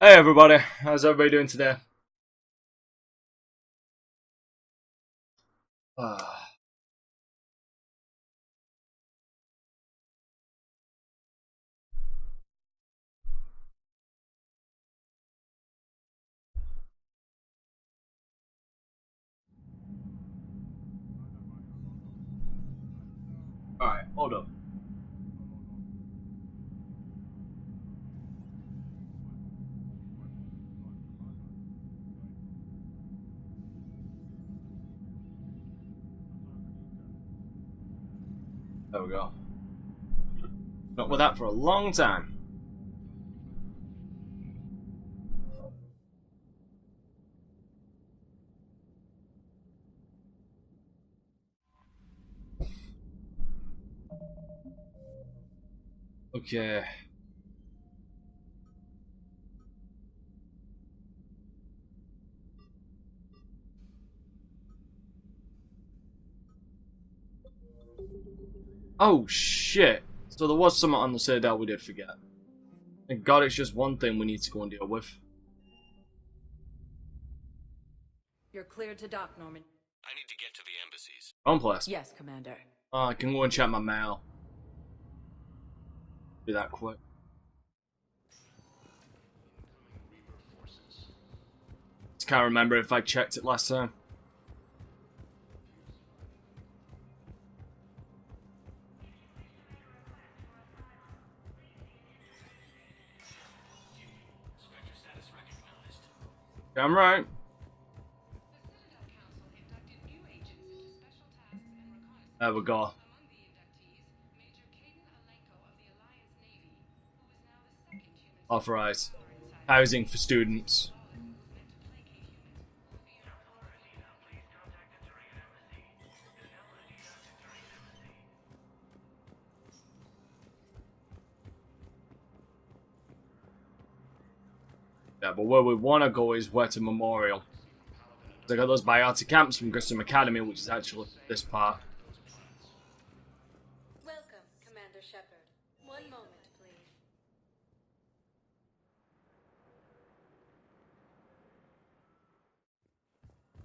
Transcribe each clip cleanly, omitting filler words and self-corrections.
Hey everybody, how's everybody doing today? Ah, Alright, hold up. There we go. Not with that for a long time. Okay. Oh shit. So there was something on the Citadel we did forget. Thank God it's just one thing we need to go and deal with. You're cleared to dock, Norman. I need to get to the embassies. Wrong place. Yes, Commander. Oh, I can go and check my mail. Do that quick. Just can't remember if I checked it last time. I'm right. There we go. Authorized. Housing for students. Yeah, but where we want to go is Weta Memorial. I got those biotic camps from Grissom Academy, which is actually this part. Welcome, Commander Shepard. One moment, please.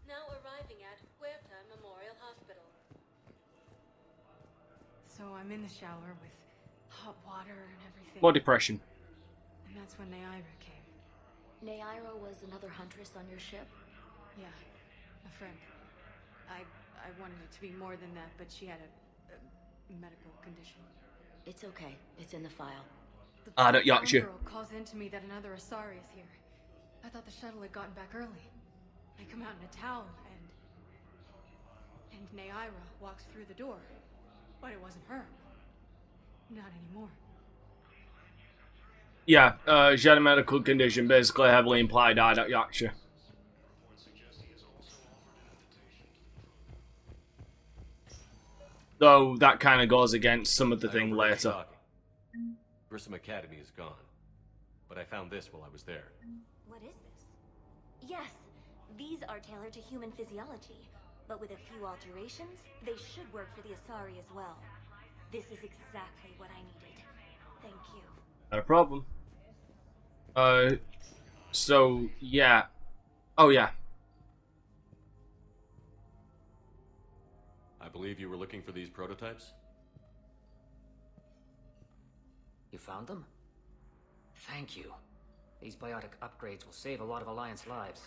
Now arriving at Huerta Memorial Hospital. So I'm in the shower with hot water and everything. More depression. And that's when Naira came. Naira was another huntress on your ship? Yeah, a friend. I wanted it to be more than that, but she had a medical condition. It's okay. It's in the file. The Don't yacht you. girl calls in to me that another Asari is here. I thought the shuttle had gotten back early. I come out in a towel and Naira walks through the door. But it wasn't her. Not anymore. Yeah, she had a medical condition, basically heavily implied I don't yacht you. Though that kind of goes against some of the thing later. Grissom Academy is gone, but I found this while I was there. What is this? Yes, these are tailored to human physiology, but with a few alterations, they should work for the Asari as well. This is exactly what I needed. Thank you. Not a problem. So, yeah. Oh, yeah. I believe you were looking for these prototypes? You found them? Thank you. These biotic upgrades will save a lot of Alliance lives.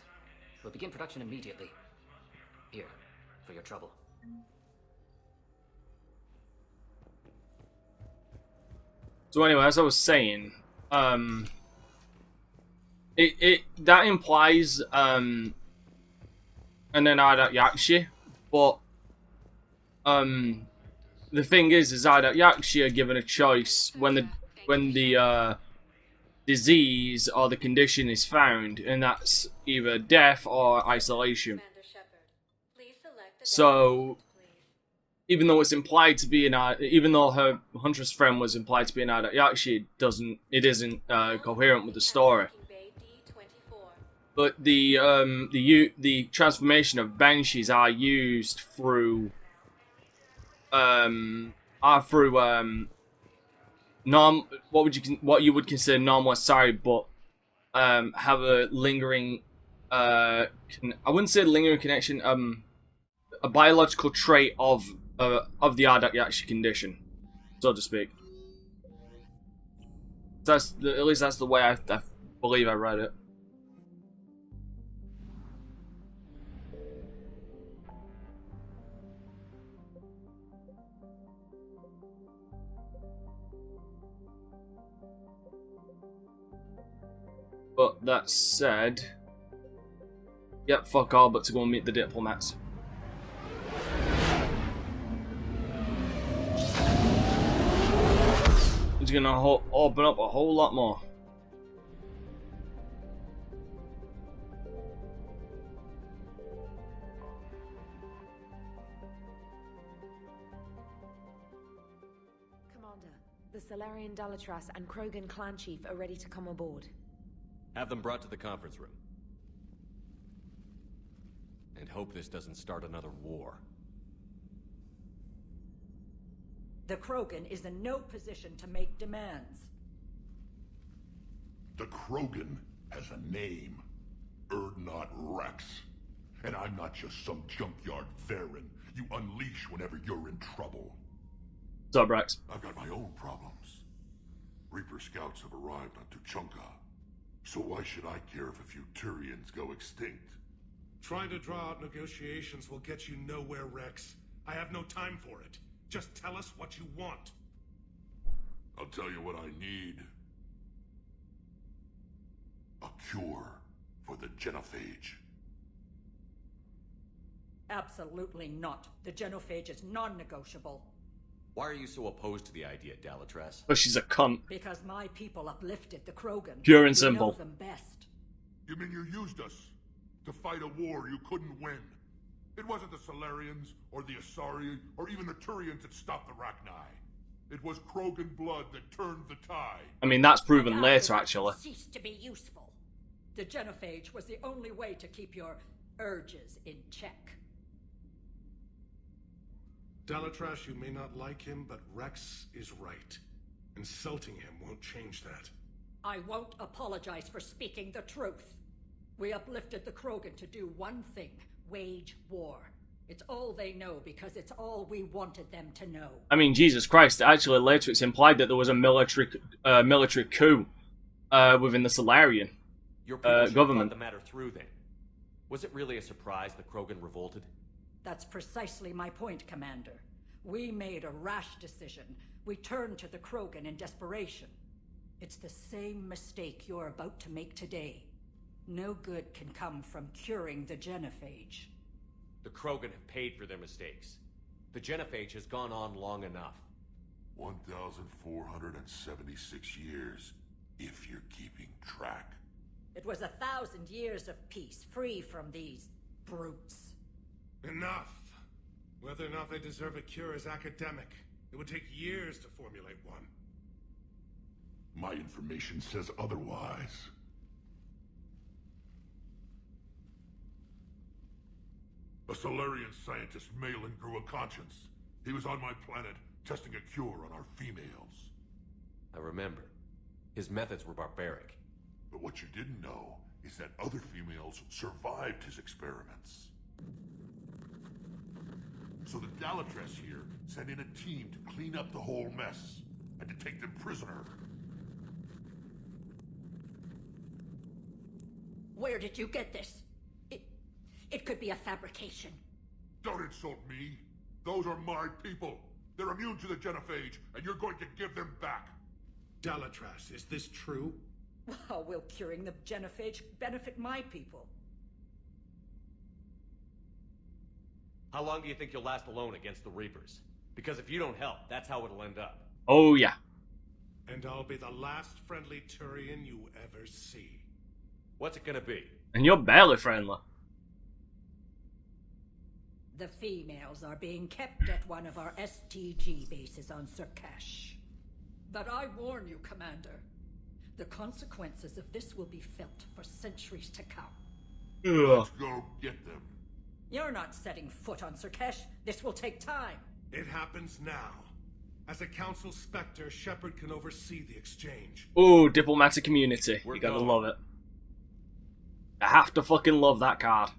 We'll begin production immediately. Here, for your trouble. So anyway, as I was saying, that implies and then I don't Yakshi, but the thing is I don't Yakshi are given a choice when the disease or the condition is found, and that's either death or isolation. Commander Shepard, please select a So, destination, please. even though it's implied to be even though her huntress friend was implied to be an Adayashi, it isn't coherent with the story. Bay D24. But the transformation of banshees are used through what you would consider normal Asari, but have a lingering, I wouldn't say lingering connection, a biological trait of the Ardakyashi condition, so to speak. At least that's the way I believe I read it. But that said, yep, fuck all but to go and meet the diplomats. It's gonna open up a whole lot more. Commander, the Solarian Dalatras and Krogan clan chief are ready to come aboard. Have them brought to the conference room. And hope this doesn't start another war. The Krogan is in no position to make demands. The Krogan has a name. Urdnot Rex. And I'm not just some junkyard Varen you unleash whenever you're in trouble. What's up, Rex? I've got my own problems. Reaper scouts have arrived on Tuchanka. So why should I care if a few Turians go extinct? Trying to draw out negotiations will get you nowhere, Rex. I have no time for it. Just tell us what you want. I'll tell you what I need. A cure for the genophage. Absolutely not. The genophage is non-negotiable. Why are you so opposed to the idea, Dalatras? But she's a cunt. Because my people uplifted the Krogan. Pure and We simple. know them best. You mean you used us to fight a war you couldn't win? It wasn't the Solarians, or the Asari, or even the Turians that stopped the Rachni. It was Krogan blood that turned the tide. I mean, that's proven Now later, it actually. ceased to be useful. The genophage was the only way to keep your urges in check. Dalatras, you may not like him, but Rex is right. Insulting him won't change that. I won't apologize for speaking the truth. We uplifted the Krogan to do one thing: wage war. It's all they know because it's all we wanted them to know. I mean, Jesus Christ, actually later it's implied that there was a military coup within the Solarian Your people should government. have thought the matter through then. Was it really a surprise the Krogan revolted? That's precisely my point, Commander. We made a rash decision. We turned to the Krogan in desperation. It's the same mistake you're about to make today. No good can come from curing the genophage. The Krogan have paid for their mistakes. The genophage has gone on long enough. 1,476 years, if you're keeping track. It was 1,000 years of peace, free from these brutes. Enough! Whether or not they deserve a cure is academic. It would take years to formulate one. My information says otherwise. A Solarian scientist, Malin, grew a conscience. He was on my planet, testing a cure on our females. I remember. His methods were barbaric. But what you didn't know is that other females survived his experiments. So the Dalatras here sent in a team to clean up the whole mess, and to take them prisoner. Where did you get this? It could be a fabrication. Don't insult me. Those are my people. They're immune to the genophage, and you're going to give them back. Dalatras, is this true? How will curing the genophage benefit my people? How long do you think you'll last alone against the Reapers? Because if you don't help, that's how it'll end up. Oh, yeah. And I'll be the last friendly Turian you ever see. What's it gonna be? And you're barely friendly. The females are being kept at one of our STG bases on Surkash. But I warn you, Commander, the consequences of this will be felt for centuries to come. Ugh. Let's go get them. You're not setting foot on Surkash. This will take time. It happens now. As a Council Spectre, Shepard can oversee the exchange. Ooh, diplomatic community. We're You gotta going. love it. I have to fucking love that card.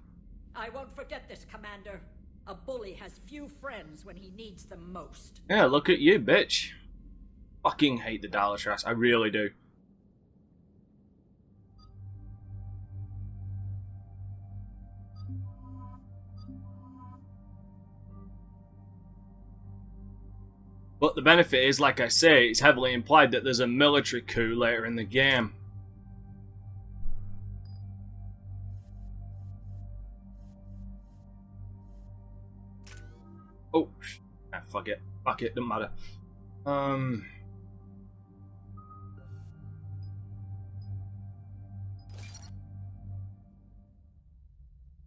I won't forget this, Commander. A bully has few friends when he needs them most. Yeah, look at you, bitch. Fucking hate the DanteCrysis. I really do. But the benefit is, like I say, it's heavily implied that there's a military coup later in the game. Oh, fuck it. Fuck it, doesn't matter.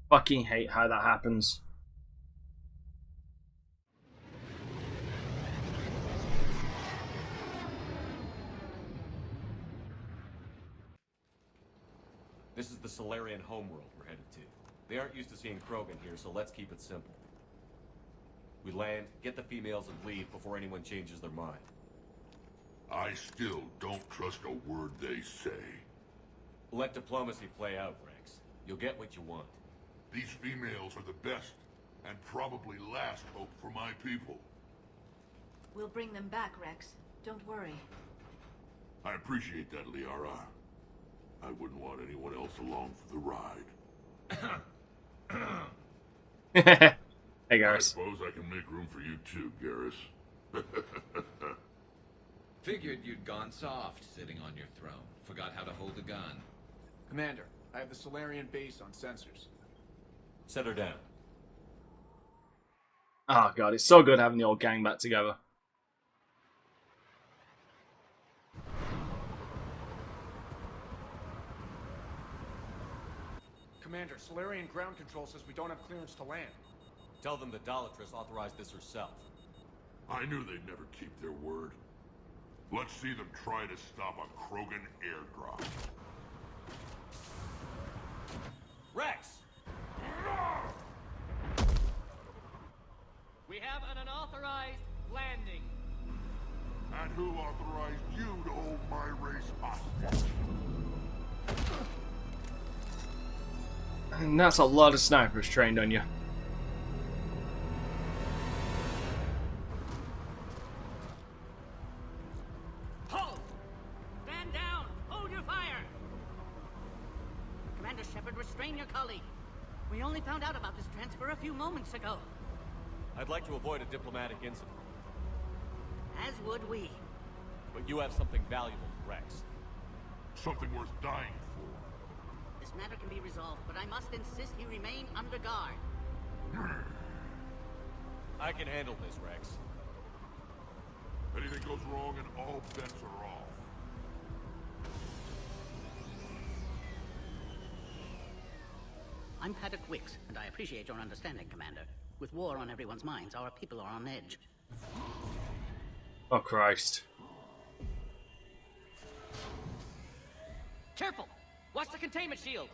Fucking hate how that happens. This is the Solarian homeworld we're headed to. They aren't used to seeing Krogan here, so let's keep it simple. We land, get the females, and leave before anyone changes their mind. I still don't trust a word they say. Let diplomacy play out, Rex. You'll get what you want. These females are the best, and probably last hope for my people. We'll bring them back, Rex. Don't worry. I appreciate that, Liara. I wouldn't want anyone else along for the ride. Hey, I Garrus. suppose I can make room for you too, Garrus. Figured you'd gone soft sitting on your throne. Forgot how to hold a gun. Commander, I have the Solarian base on sensors. Set her down. Oh god, it's so good having the old gang back together. Commander, Solarian ground control says we don't have clearance to land. Tell them that DanteCrysis authorized this herself. I knew they'd never keep their word. Let's see them try to stop a Krogan airdrop. Rex! We have an unauthorized landing. And who authorized you to hold my race hostage? And that's a lot of snipers trained on you. Hold! Stand down! Hold your fire! Commander Shepard, restrain your colleague. We only found out about this transfer a few moments ago. I'd like to avoid a diplomatic incident. As would we. But you have something valuable to Rex. Something worth dying for. This matter can be resolved, but I must insist you remain under guard. I can handle this, Rex. Anything goes wrong and all bets are off. I'm Paddock Wicks, and I appreciate your understanding, Commander. With war on everyone's minds, our people are on edge. Oh Christ. Careful! Watch the containment shield!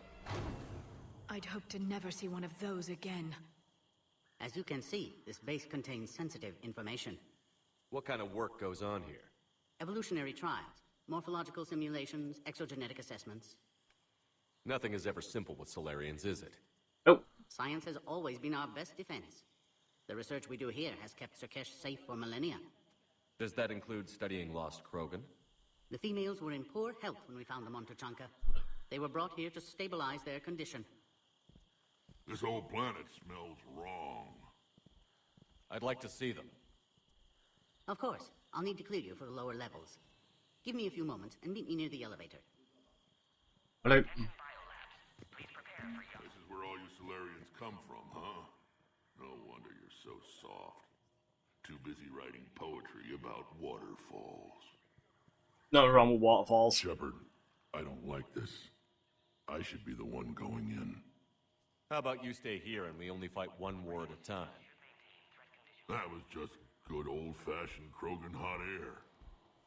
I'd hope to never see one of those again. As you can see, this base contains sensitive information. What kind of work goes on here? Evolutionary trials, morphological simulations, exogenetic assessments. Nothing is ever simple with Solarians, is it? Oh. Science has always been our best defense. The research we do here has kept Surkesh safe for millennia. Does that include studying lost Krogan? The females were in poor health when we found them on Tuchanka. They were brought here to stabilize their condition. This whole planet smells wrong. I'd like to see them. Of course. I'll need to clear you for the lower levels. Give me a few moments and meet me near the elevator. Hello. This is where all you Solarians come from, huh? No wonder you're so soft. Too busy writing poetry about waterfalls. Nothing wrong with waterfalls. Shepard, I don't like this. I should be the one going in. How about you stay here and we only fight one war at a time? That was just good old-fashioned Krogan hot air.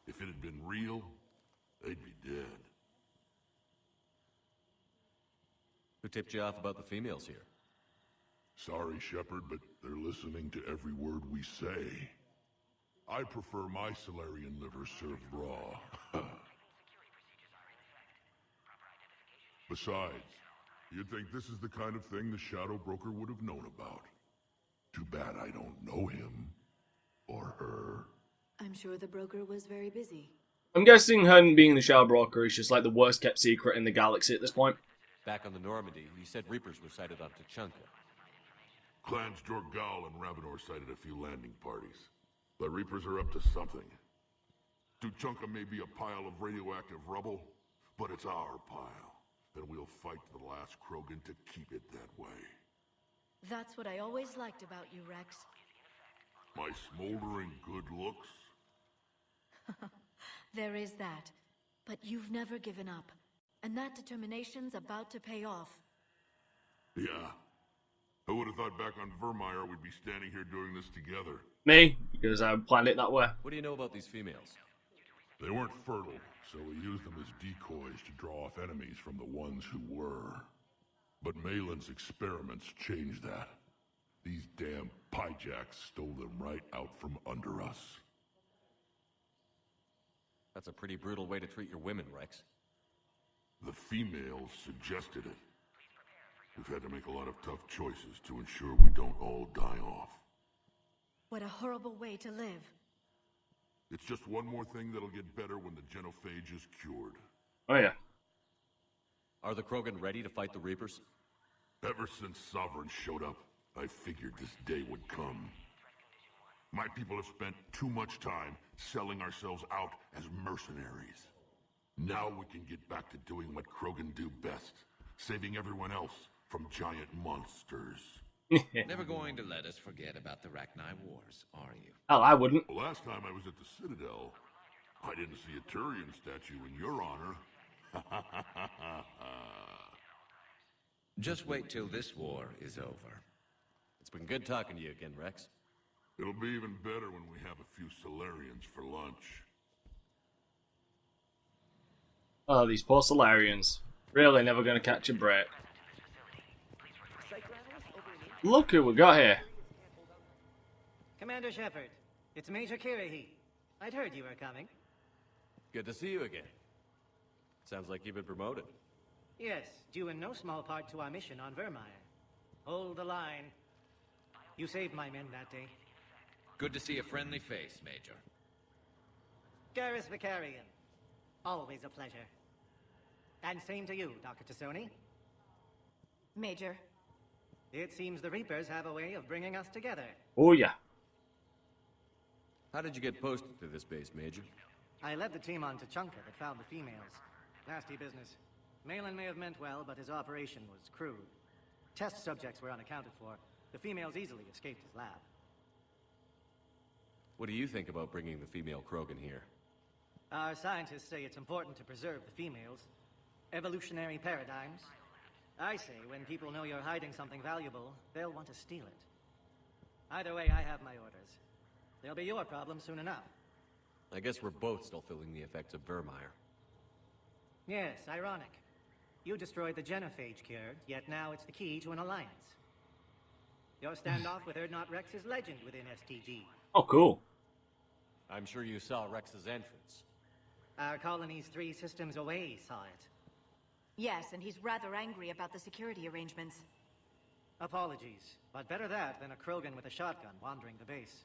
If it had been real, they'd be dead. Who tipped you off about the females here? Sorry, Shepard, but they're listening to every word we say. I prefer my Solarian liver served raw. Besides, You'd think this is the kind of thing the Shadow Broker would have known about. Too bad I don't know him. Or her. I'm sure the broker was very busy. I'm guessing him being the Shadow Broker is just like the worst kept secret in the galaxy at this point. Back on the Normandy, you said Reapers were sighted on Tachanka. Clans Jorgal and Ravenor sighted a few landing parties. The Reapers are up to something. Tuchanka may be a pile of radioactive rubble, but it's our pile. And we'll fight to the last Krogan to keep it that way. That's what I always liked about you, Rex. My smoldering good looks? There is that. But you've never given up. And that determination's about to pay off. Yeah. I would have thought back on Vermeer we'd be standing here doing this together. Me? Because I planned it that way. What do you know about these females? They weren't fertile, so we used them as decoys to draw off enemies from the ones who were. But Malin's experiments changed that. These damn pyjacks stole them right out from under us. That's a pretty brutal way to treat your women, Rex. The females suggested it. We've had to make a lot of tough choices to ensure we don't all die off. What a horrible way to live. It's just one more thing that'll get better when the genophage is cured. Oh yeah. Are the Krogan ready to fight the Reapers? Ever since Sovereign showed up, I figured this day would come. My people have spent too much time selling ourselves out as mercenaries. Now we can get back to doing what Krogan do best, saving everyone else from giant monsters. Never going to let us forget about the Rachni Wars, are you? Oh, I wouldn't. Last time I was at the Citadel, I didn't see a Turian statue in your honor. Just wait till this war is over. It's been good talking to you again, Rex. It'll be even better when we have a few Solarians for lunch. Oh, these poor Solarians. Really never gonna catch a break. Look who we got here. Commander Shepard, it's Major Kirahi. I'd heard you were coming. Good to see you again. Sounds like you've been promoted. Yes, due in no small part to our mission on Vermeer. Hold the line. You saved my men that day. Good to see a friendly face, Major. Garrus Vicarian. Always a pleasure. And same to you, Dr. Tassoni. Major. It seems the Reapers have a way of bringing us together. Oh yeah. How did you get posted to this base, Major? I led the team on Tachanka that found the females. Nasty business. Malin may have meant well, but his operation was crude. Test subjects were unaccounted for. The females easily escaped his lab. What do you think about bringing the female Krogan here? Our scientists say it's important to preserve the females. Evolutionary paradigms. I say when people know you're hiding something valuable, they'll want to steal it. Either way, I have my orders. They'll be your problem soon enough. I guess we're both still feeling the effects of Vermeer. Yes, ironic. You destroyed the genophage cure, yet now it's the key to an alliance. Your standoff with Erdnot Rex is legend within STG. Oh, cool. I'm sure you saw Rex's entrance. Our colony's 3 systems away saw it. Yes, and he's rather angry about the security arrangements. Apologies, but better that than a Krogan with a shotgun wandering the base.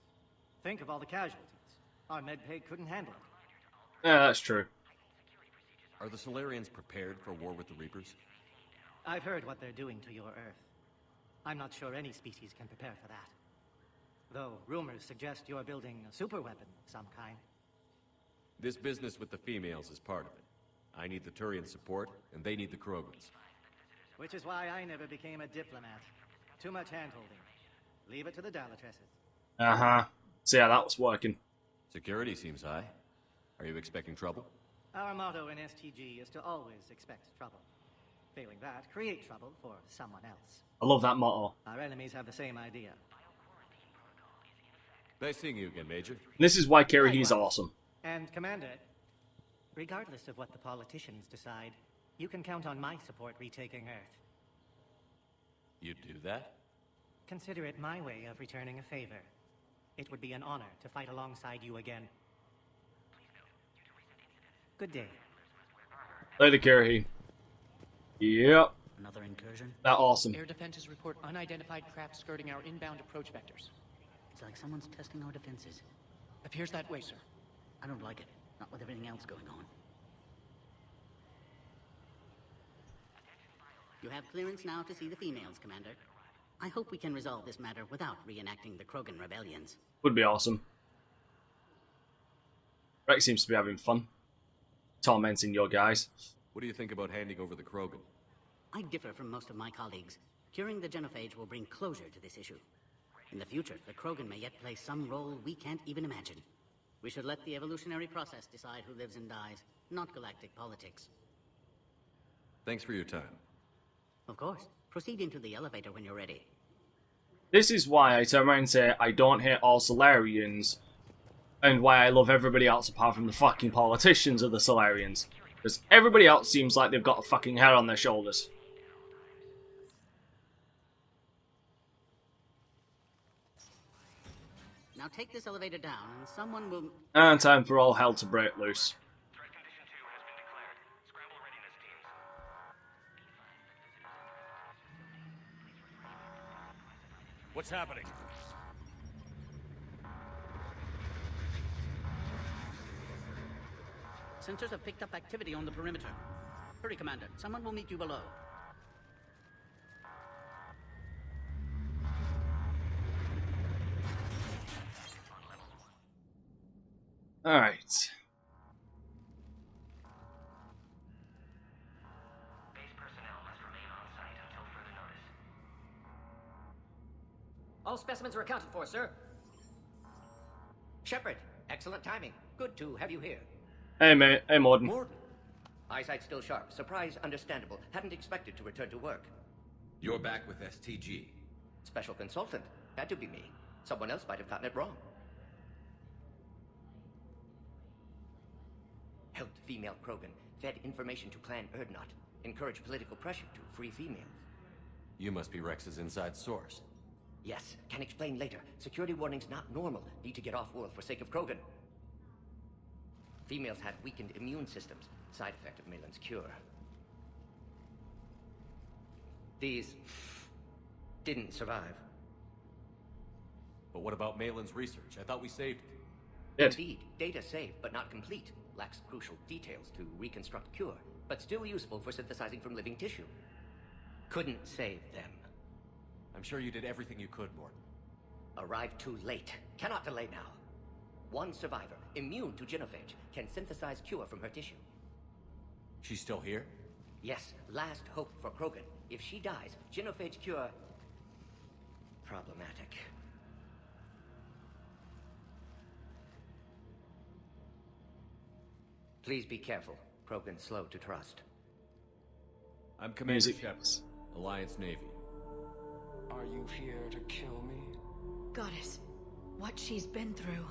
Think of all the casualties. Our medpay couldn't handle it. Yeah, that's true. Are the Solarians prepared for war with the Reapers? I've heard what they're doing to your Earth. I'm not sure any species can prepare for that. Though rumors suggest you're building a superweapon of some kind. This business with the females is part of it. I need the Turian support, and they need the Krogans. Which is why I never became a diplomat. Too much hand-holding. Leave it to the Dalatresses. Uh-huh. See how that was working. Security seems high. Are you expecting trouble? Our motto in STG is to always expect trouble. Failing that, create trouble for someone else. I love that motto. Our enemies have the same idea. Nice seeing you again, Major. This is why Kirahi's awesome. And, Commander, regardless of what the politicians decide, you can count on my support retaking Earth. You'd do that? Consider it my way of returning a favor. It would be an honor to fight alongside you again. Good day. Later, Kirahi. Yep. Another incursion? They're awesome. Air defenses report unidentified craft skirting our inbound approach vectors. It's like someone's testing our defenses. Appears that way, sir. I don't like it. Not with everything else going on. You have clearance now to see the females, Commander. I hope we can resolve this matter without reenacting the Krogan rebellions. Would be awesome. Rex seems to be having fun. Tormenting your guys. What do you think about handing over the Krogan? I differ from most of my colleagues. Curing the genophage will bring closure to this issue. In the future, the Krogan may yet play some role we can't even imagine. We should let the evolutionary process decide who lives and dies, not galactic politics. Thanks for your time. Of course. Proceed into the elevator when you're ready. This is why I turn around and say I don't hate all Solarians, and why I love everybody else apart from the fucking politicians of the Solarians. Because everybody else seems like they've got a fucking head on their shoulders. Now take this elevator down and someone will... And time for all hell to break loose. What's happening? Sensors have picked up activity on the perimeter. Hurry, Commander. Someone will meet you below. Alright. All specimens are accounted for, sir. Shepard, excellent timing. Good to have you here. Hey, mate. Hey, Morden. Morden. Eyesight still sharp. Surprise understandable. Hadn't expected to return to work. You're back with STG. Special consultant. Had to be me. Someone else might have gotten it wrong. Helped female Krogan. Fed information to Clan Erdnot. Encouraged political pressure to free females. You must be Rex's inside source. Yes, can explain later. Security warnings not normal. Need to get off-world for sake of Krogan. Females had weakened immune systems. Side effect of Malin's cure. These... didn't survive. But what about Malin's research? I thought we saved it. Indeed, data saved, but not complete. Lacks crucial details to reconstruct cure, but still useful for synthesizing from living tissue. Couldn't save them. I'm sure you did everything you could, Morden. Arrived too late. Cannot delay now. One survivor, immune to genophage, can synthesize cure from her tissue. She's still here? Yes, last hope for Krogan. If she dies, genophage cure... problematic. Please be careful. Krogan slow to trust. I'm Commander Shepard, Alliance Navy. Are you here to kill me? Goddess, what she's been through.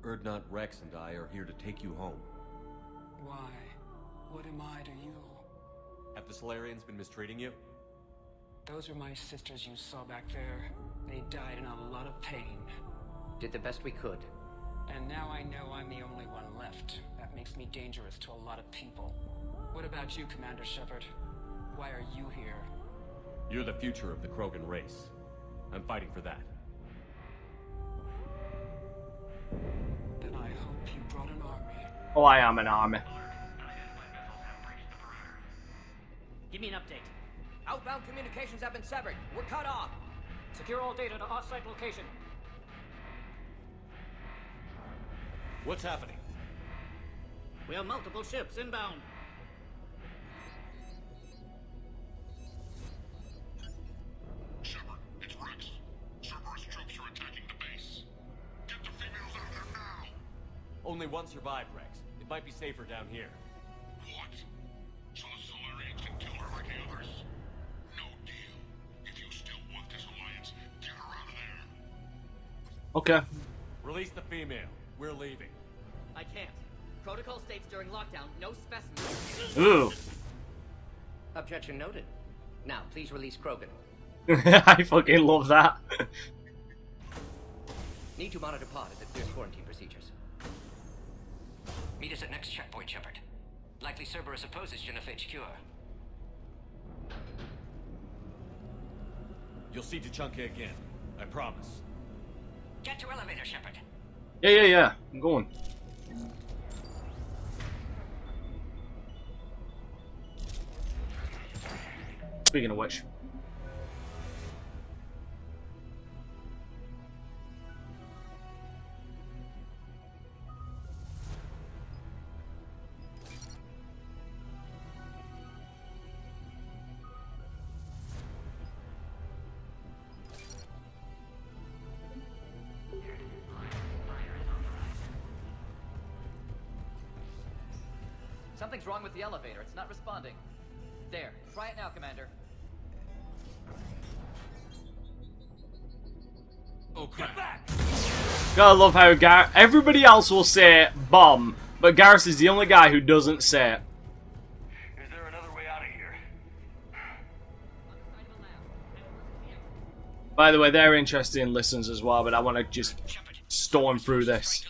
Erdnot, Rex, and I are here to take you home. Why? What am I to you? Have the Solarians been mistreating you? Those are my sisters you saw back there. They died in a lot of pain. Did the best we could. And now I know I'm the only one left. That makes me dangerous to a lot of people. What about you, Commander Shepard? Why are you here? You're the future of the Krogan race. I'm fighting for that. Then I hope you brought an army. Oh, I am an army. Give me an update. Outbound communications have been severed. We're cut off. Secure all data to off-site location. What's happening? We have multiple ships inbound. Shepard, it's Rex. Cerberus troops are attacking the base. Get the females out of there now! Only one survived, Rex. It might be safer down here. What? So the Solarians can kill her like the others? No deal. If you still want this alliance, get her out of there. Okay. Release the female. We're leaving. I can't. Protocol states during lockdown, no specimens. Ooh. Objection noted. Now, please release Krogan. I fucking love that. Need to monitor pod as it clears quarantine procedures. Meet us at next checkpoint, Shepard. Likely Cerberus opposes genophage cure. You'll see Tachanka again. I promise. Get to elevator, Shepard. Yeah. I'm going. Speaking of which. Something's wrong with the elevator. It's not responding. There. Try it now, Commander. Oh, crap. Gotta love how everybody else will say bomb, but Garrus is the only guy who doesn't say it. Is there another way out of here? By the way, they're interesting listens as well, but I want to just storm through this.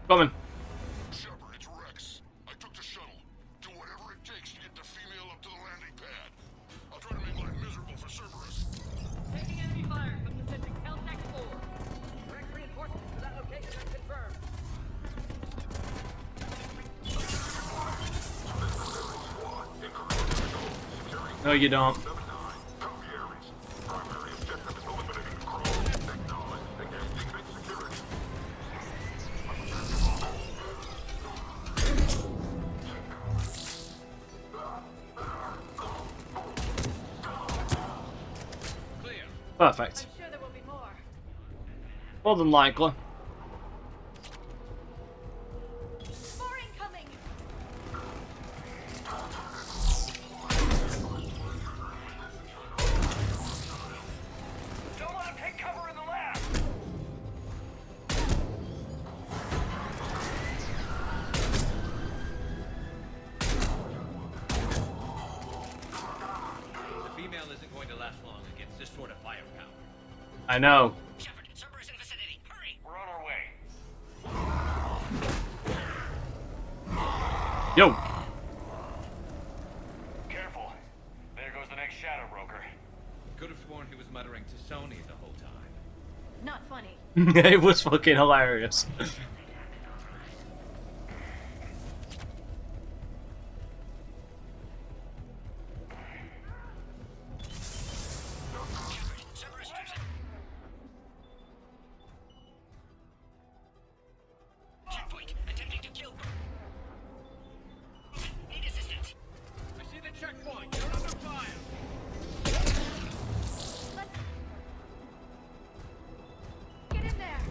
Coming. Shepard, it's Rex. I took the shuttle. Do whatever it takes to get the female up to the landing pad. I'll try to make life miserable for Cerberus. Taking enemy fire from Pacific Teltec 4. Direct reinforcements to that location are confirmed. No, you don't. Perfect. I'm sure there will be more. More than likely. More incoming. Don't let him take cover in the lab. The female isn't going to last long against this sort of firepower. I know. Shepard, Cerberus in vicinity. Hurry! We're on our way. Yo. Careful. There goes the next shadow broker. Could have sworn he was muttering to Sony the whole time. Not funny. It was fucking hilarious. Checkpoint. Attempting to kill. Need assistance. I see the checkpoint. You're under fire. Get in there.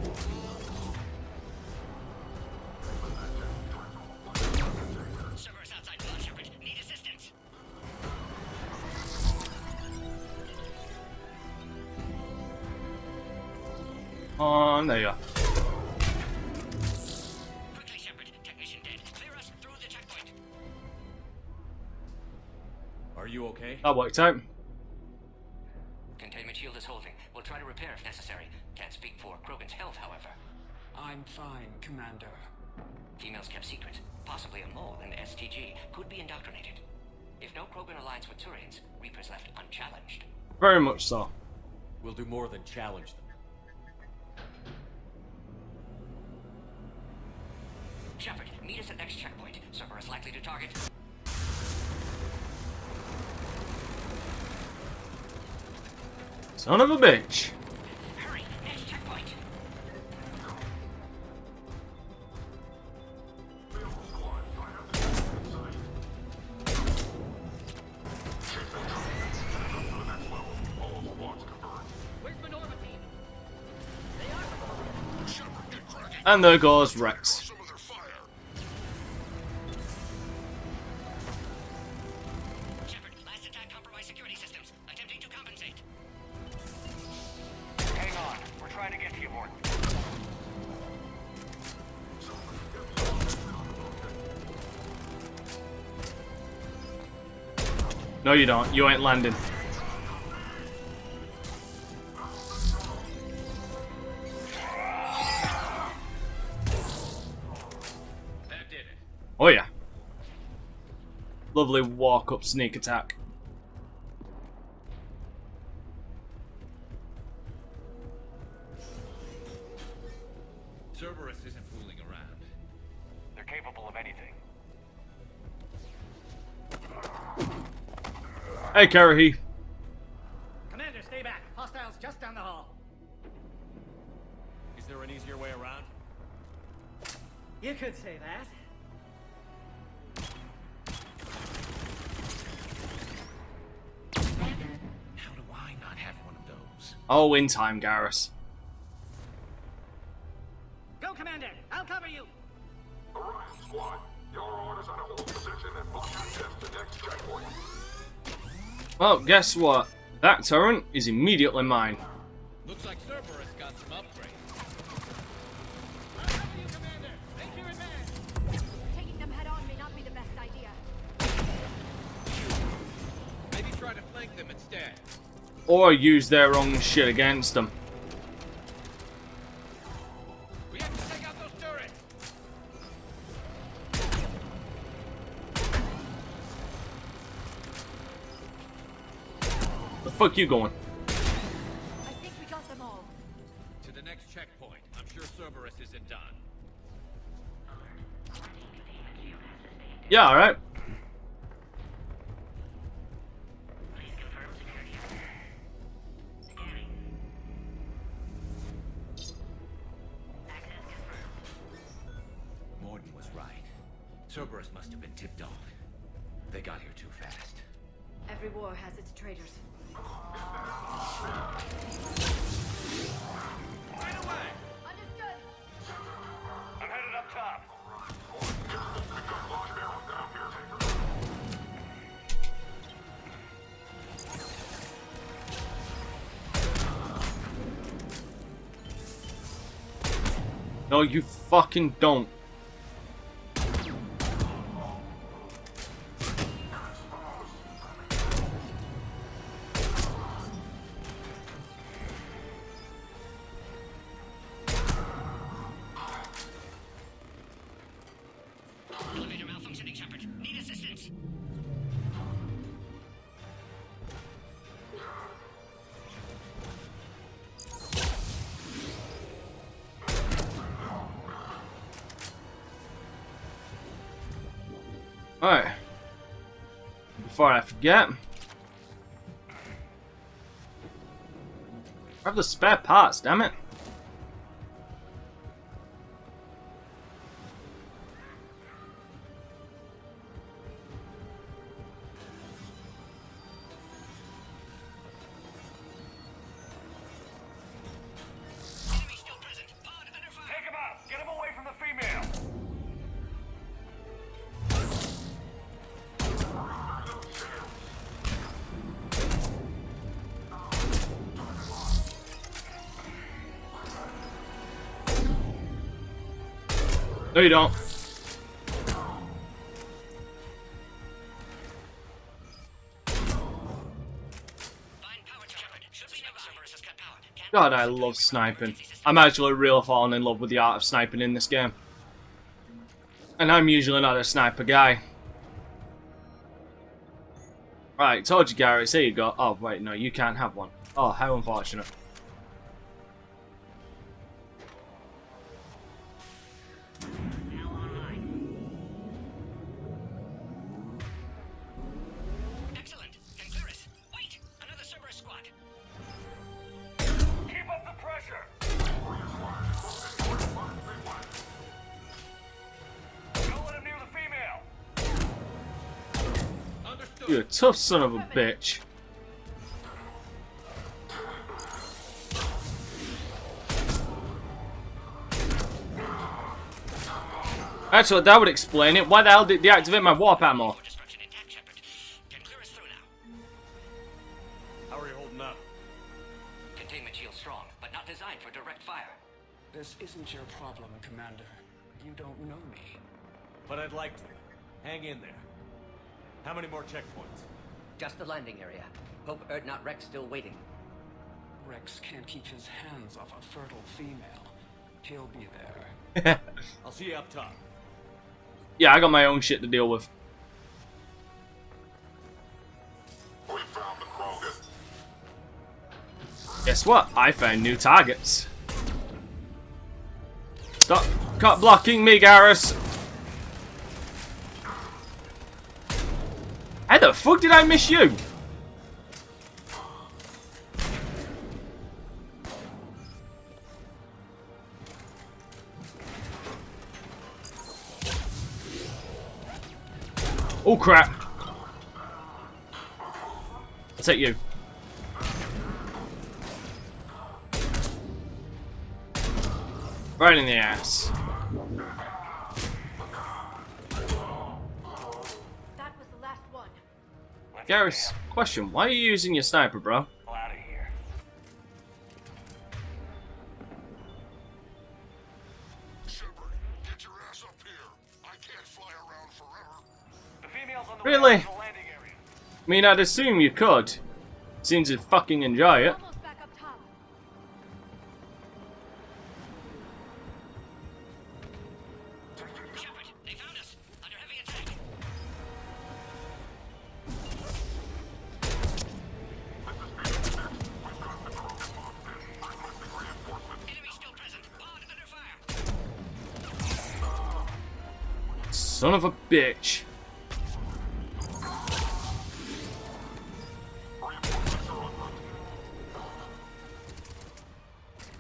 Cerberus outside Blood Shepard. Need assistance. There you are. Quickly, Shepard. Technician dead. Clear us through the checkpoint. Are you okay? That worked out. Containment shield is holding. We'll try to repair if necessary. Can't speak for Krogan's health, however. I'm fine, Commander. Females kept secret. Possibly a mole in the STG. Could be indoctrinated. If no Krogan aligns with Turians, Reaper's left unchallenged. Very much so. We'll do more than challenge them. Shepard, meet us at next checkpoint. Cerberus likely to target. Son of a bitch. Hurry, next checkpoint. Where's Minority? And there goes Rex. Shepard, last attack compromised security systems. Attempting to compensate. Hang on. We're trying to get to you, Morton. No, you don't. You ain't landing. That did it. Oh yeah. Lovely walk-up sneak attack. Hey, Karahi. Commander, stay back. Hostiles just down the hall. Is there an easier way around? You could say that. How do I not have one of those? Oh, in time, Garrus. Go, Commander. I'll cover you. Orion Squad, your orders are to hold position and push your ships to next checkpoint. Well, guess what? That turret is immediately mine. Looks like Cerberus got some upgrades. Taking them head on may not be the best idea. Maybe try to flank them instead. Or use their own shit against them. We have to take out those turrets. The fuck you going? I think we got them all. To the next checkpoint. I'm sure Cerberus isn't done. Yeah, alright. Morden was right. Cerberus must have been tipped off. They got here too fast. Every war has its traitors. Right away! Understood. I'm headed up top. No, you fucking don't. Elevator malfunctioning, Shepard. Need assistance. Alright. Before I forget, I have the spare parts, damn it. Take him out! Get him away from the female! No, you don't. God, I love sniping. I'm actually really falling in love with the art of sniping in this game. And I'm usually not a sniper guy. Right, told you, Garrus. Here you go. Oh, wait, no, you can't have one. Oh, how unfortunate. Excellent. And Clearus. Wait! Another Cerberus squad. Keep up the pressure! Don't let him near the female! Understood. You're a tough son of a bitch. Actually, that would explain it. Why the hell did it deactivate my warp ammo? How are you holding up? Containment shield strong, but not designed for direct fire. This isn't your problem, Commander. You don't know me. But I'd like to. Hang in there. How many more checkpoints? Just the landing area. Hope Erdnot Rex still waiting. Rex can't keep his hands off a fertile female. He'll be there. I'll see you up top. Yeah, I got my own shit to deal with. We found the Krogan. Guess what? I found new targets. Stop cut blocking me, Garrus. How the fuck did I miss you? Oh crap! I'll take you. Right in the ass. That was the last one. Garrus, question, why are you using your sniper, bro? Really? I mean, I'd assume you could. Seems you'd fucking enjoy it. Son of a bitch.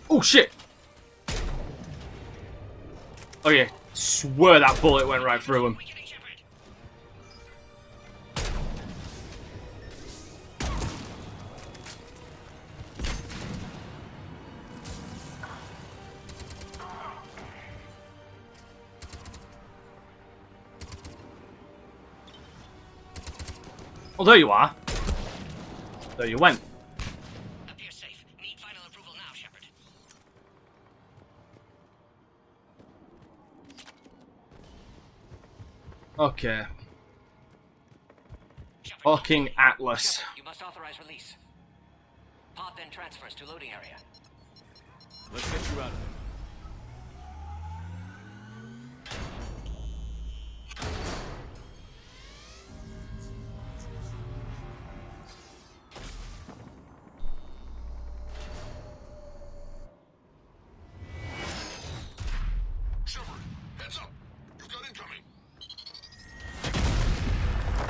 Oh shit! Oh yeah, swear that bullet went right through him. Oh, there you are. There you went. Appear safe. Need final approval now, Shepard. Okay. Fucking Atlas. Shepard, you must authorize release. Pod then transfers to loading area. Let's get you out of there.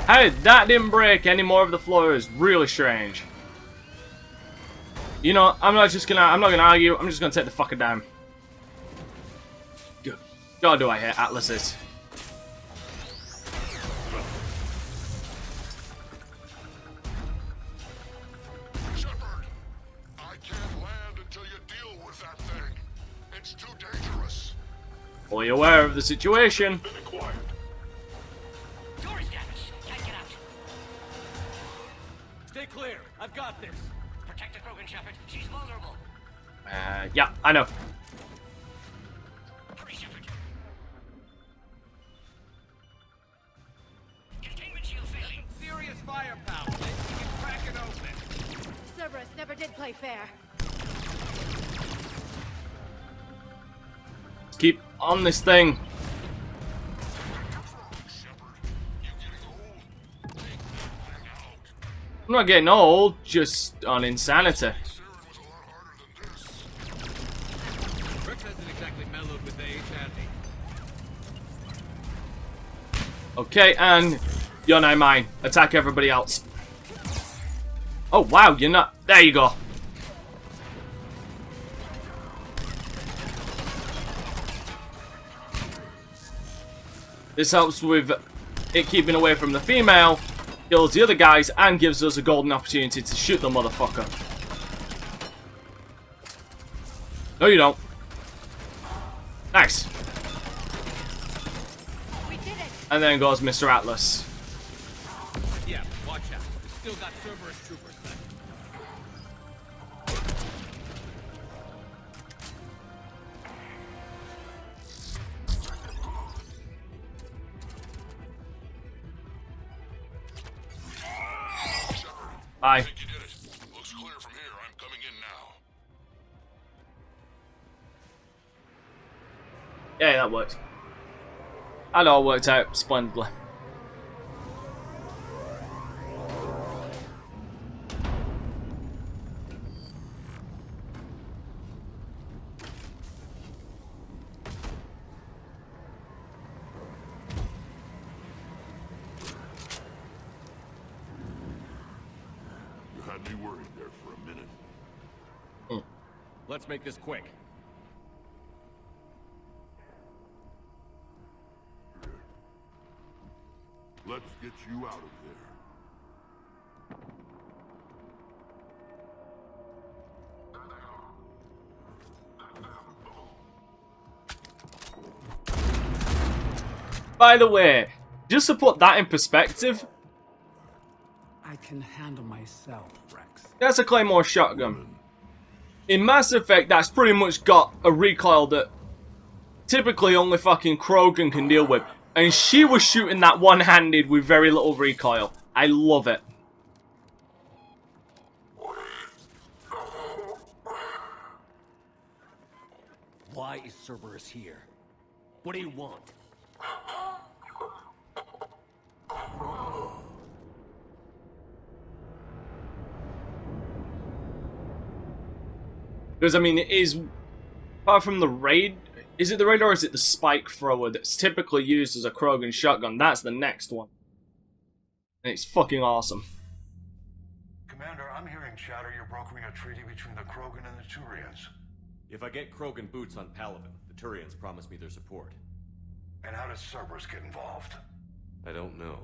Hey, that didn't break any more of the floor is really strange. You know, I'm not gonna argue, I'm just gonna take the fucker down. God, do I hate Atlases. Shepard, I can't land until you deal with that thing. It's too dangerous. Fully aware of the situation. Stay clear. I've got this. Protect the Krogan, Shepard. She's vulnerable. Yeah, I know. Hurry, Shepard. Containment shield failing. Serious firepower. Then you can crack it open. Cerberus never did play fair. Let's keep on this thing. I'm not getting old, just on insanity. Rex hasn't exactly mellowed with age, has he? Okay, and you're now mine. Attack everybody else. Oh wow, you're not. There you go. This helps with it keeping away from the female. Kills the other guys and gives us a golden opportunity to shoot the motherfucker. No, you don't. Nice. We did it. And then goes Mr. Atlas. Yeah, watch out. We've still got Cerberus troopers left. Bye. I think you did it. Looks clear from here. I'm coming in now. Yeah, that worked. That all worked out splendidly. Had me worried there for a minute. Let's make this quick. Let's get you out of there. By the way, just to put that in perspective, I can handle myself, Rex. that's a Claymore shotgun. In Mass Effect, that's pretty much got a recoil that typically only fucking Krogan can deal with. And she was shooting that one-handed with very little recoil. I love it. Why is Cerberus here? What do you want? Because, I mean, it is, apart from the raid, is it the raid or is it the spike thrower that's typically used as a Krogan shotgun? That's the next one. And it's fucking awesome. Commander, I'm hearing chatter you're brokering a treaty between the Krogan and the Turians. If I get Krogan boots on Palaven, the Turians promise me their support. And how does Cerberus get involved? I don't know.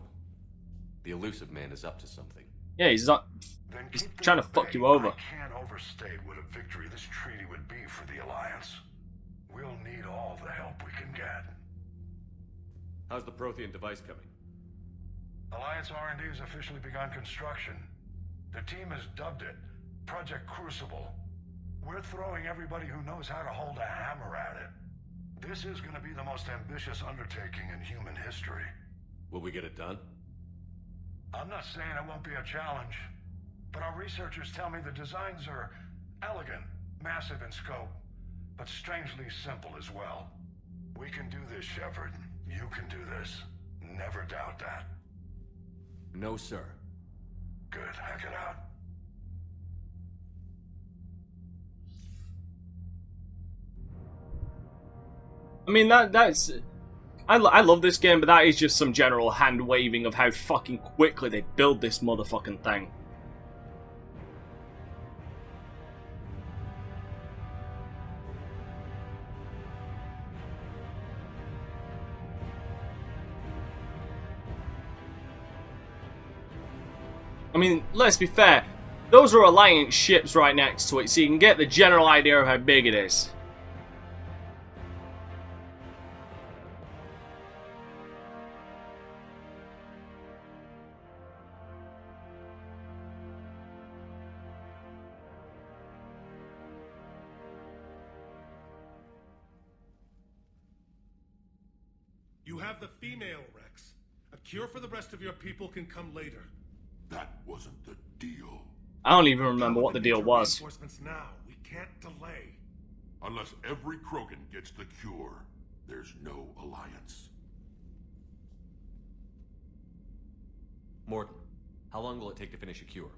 The elusive man is up to something. Yeah, he's not. He's trying to fuck you over. I can't overstate what a victory this treaty would be for the Alliance. We'll need all the help we can get. How's the Prothean device coming? Alliance R&D has officially begun construction. The team has dubbed it Project Crucible. We're throwing everybody who knows how to hold a hammer at it. This is going to be the most ambitious undertaking in human history. Will we get it done? I'm not saying it won't be a challenge, but our researchers tell me the designs are elegant, massive in scope, but strangely simple as well. We can do this, Shepard. You can do this. Never doubt that. No, sir. Good. Hack it out. I mean, that's... I love this game, but that is just some general hand-waving of how fucking quickly they build this motherfucking thing. I mean, let's be fair. Those are Alliance ships right next to it, so you can get the general idea of how big it is. You have the female, Rex. A cure for the rest of your people can come later. That wasn't the deal. I don't even remember what the deal was. Reinforcements now. We can't delay. Unless every Krogan gets the cure, there's no alliance. Morton, how long will it take to finish a cure?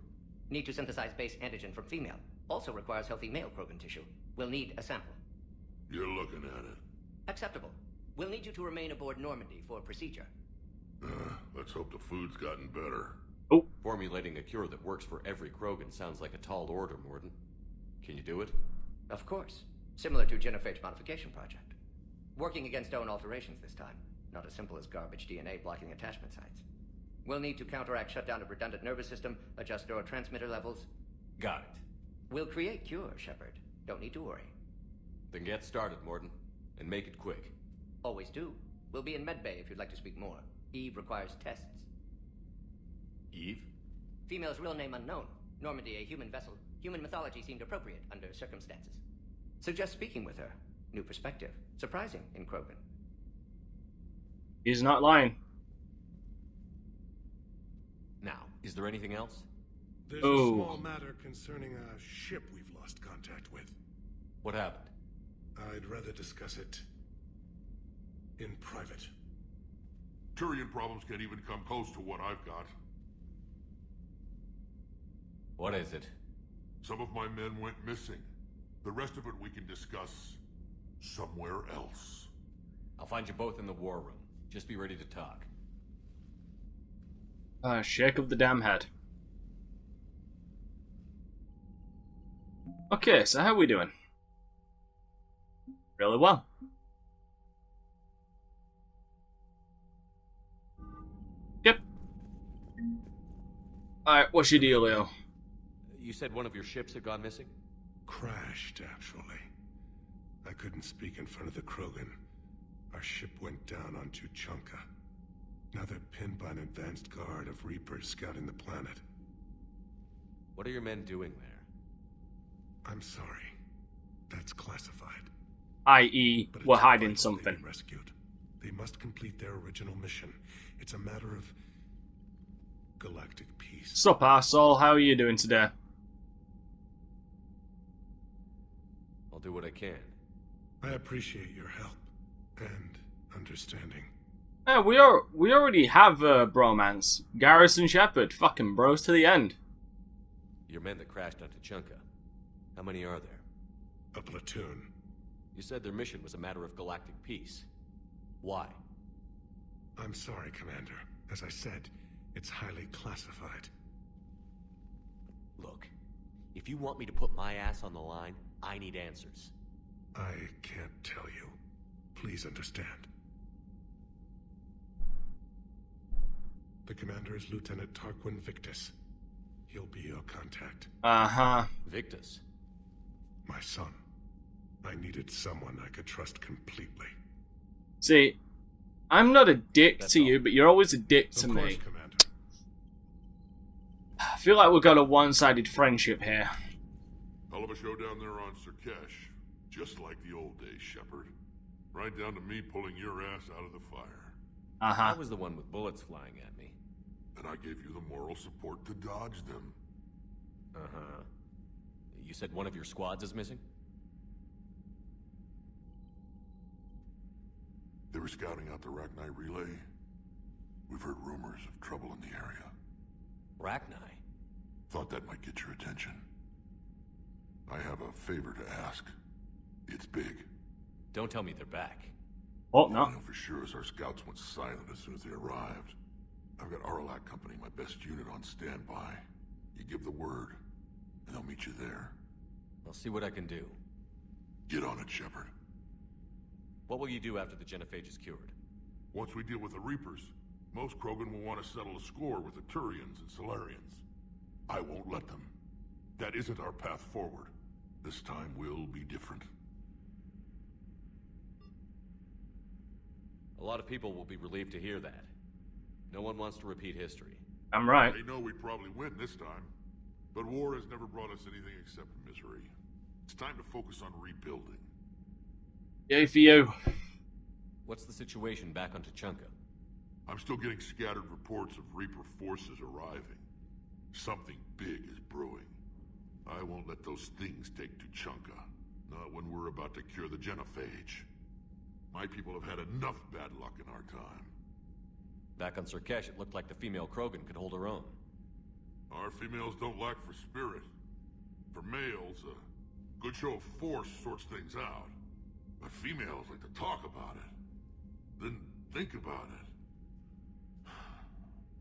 Need to synthesize base antigen from female. Also requires healthy male Krogan tissue. We'll need a sample. You're looking at it. Acceptable. We'll need you to remain aboard Normandy for procedure. Let's hope the food's gotten better. Oh. Formulating a cure that works for every Krogan sounds like a tall order, Morton. Can you do it? Of course. Similar to Genophage Modification Project. Working against own alterations this time. Not as simple as garbage DNA blocking attachment sites. We'll need to counteract shutdown of redundant nervous system, adjust neurotransmitter levels. Got it. We'll create cure, Shepard. Don't need to worry. Then get started, Morton. And make it quick. Always do. We'll be in medbay if you'd like to speak more. Eve requires tests. Eve? Female's real name unknown. Normandy a human vessel. Human mythology seemed appropriate under circumstances. Suggest speaking with her. New perspective. Surprising in Krogan. He's not lying. Now, is there anything else? There's a small matter concerning a ship we've lost contact with. What happened? I'd rather discuss it in private. Turian problems can't even come close to what I've got. What is it? Some of my men went missing. The rest of it we can discuss somewhere else. I'll find you both in the war room. Just be ready to talk. Shake of the damn head. Okay, so how are we doing? Really well. Yep, Alright, what's your dealio? You said one of your ships had gone missing? Crashed, actually. I couldn't speak in front of the Krogan. Our ship went down on Tuchanka. Now they're pinned by an advanced guard of Reapers scouting the planet. What are your men doing there? I'm sorry. That's classified. I.e., But we're it's hiding vital something. They be rescued. They must complete their original mission. It's a matter of galactic peace. Sup, arsehole, how are you doing today? I'll do what I can. I appreciate your help and understanding. We already have a bromance. Garrison Shepard, fucking bros to the end. Your men that crashed on Tuchanka. How many are there? A platoon. You said their mission was a matter of galactic peace. Why? I'm sorry, Commander. As I said, it's highly classified. Look, if you want me to put my ass on the line, I need answers. I can't tell you. Please understand. The commander is Lieutenant Tarquin Victus. He'll be your contact. Uh-huh. Victus? My son. I needed someone I could trust completely. See, I'm not a dick to you, but you're always a dick to Of course, me. Commander. I feel like we've got a one-sided friendship here. Hell of a show down there on Surkesh. Just like the old days, Shepard. Right down to me pulling your ass out of the fire. Uh-huh. I was the one with bullets flying at me. And I gave you the moral support to dodge them. Uh-huh. You said one of your squads is missing? They were scouting out the Rachni relay. We've heard rumors of trouble in the area. Rachni? Thought that might get your attention. I have a favor to ask. It's big. Don't tell me they're back. Oh, All no. I know for sure is our scouts went silent as soon as they arrived. I've got Arlac Company, my best unit, on standby. You give the word, and they'll meet you there. I'll see what I can do. Get on it, Shepard. What will you do after the genophage is cured? Once we deal with the Reapers, most Krogan will want to settle a score with the Turians and Solarians. I won't let them. That isn't our path forward. This time will be different. A lot of people will be relieved to hear that. No one wants to repeat history. I'm right. They know we'd probably win this time. But war has never brought us anything except misery. It's time to focus on rebuilding. Yay for you. What's the situation back on Tuchanka? I'm still getting scattered reports of Reaper forces arriving. Something big is brewing. I won't let those things take Tuchanka. Not when we're about to cure the genophage. My people have had enough bad luck in our time. Back on Surkesh, it looked like the female Krogan could hold her own. Our females don't lack for spirit. For males, a good show of force sorts things out. But females like to talk about it. Then think about it.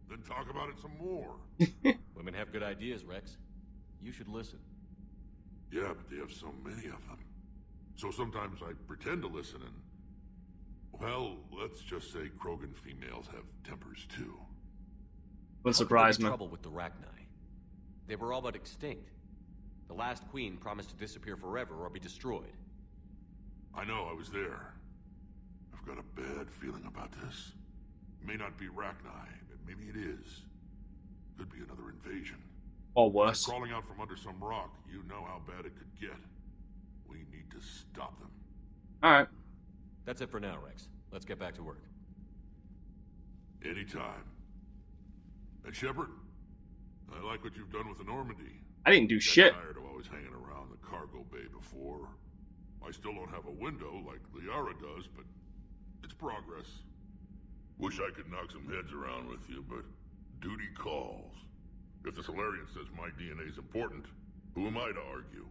Then talk about it some more. Women have good ideas, Rex. You should listen. Yeah, but they have so many of them. So sometimes I pretend to listen and... Well, let's just say Krogan females have tempers too. Wouldn't surprise me. Trouble with the Rachni. They were all but extinct. The last queen promised to disappear forever or be destroyed. I know, I was there. I've got a bad feeling about this. It may not be Rachni, but maybe it is. Could be another invasion. Or worse. If they're crawling out from under some rock, you know how bad it could get. We need to stop them. Alright. That's it for now, Rex. Let's get back to work. Anytime. And Shepard, I like what you've done with the Normandy. I didn't do Got shit. tired of always hanging around the cargo bay before. I still don't have a window like Liara does, but it's progress. Wish I could knock some heads around with you, but duty calls. If the Solarian says my DNA's important, who am I to argue?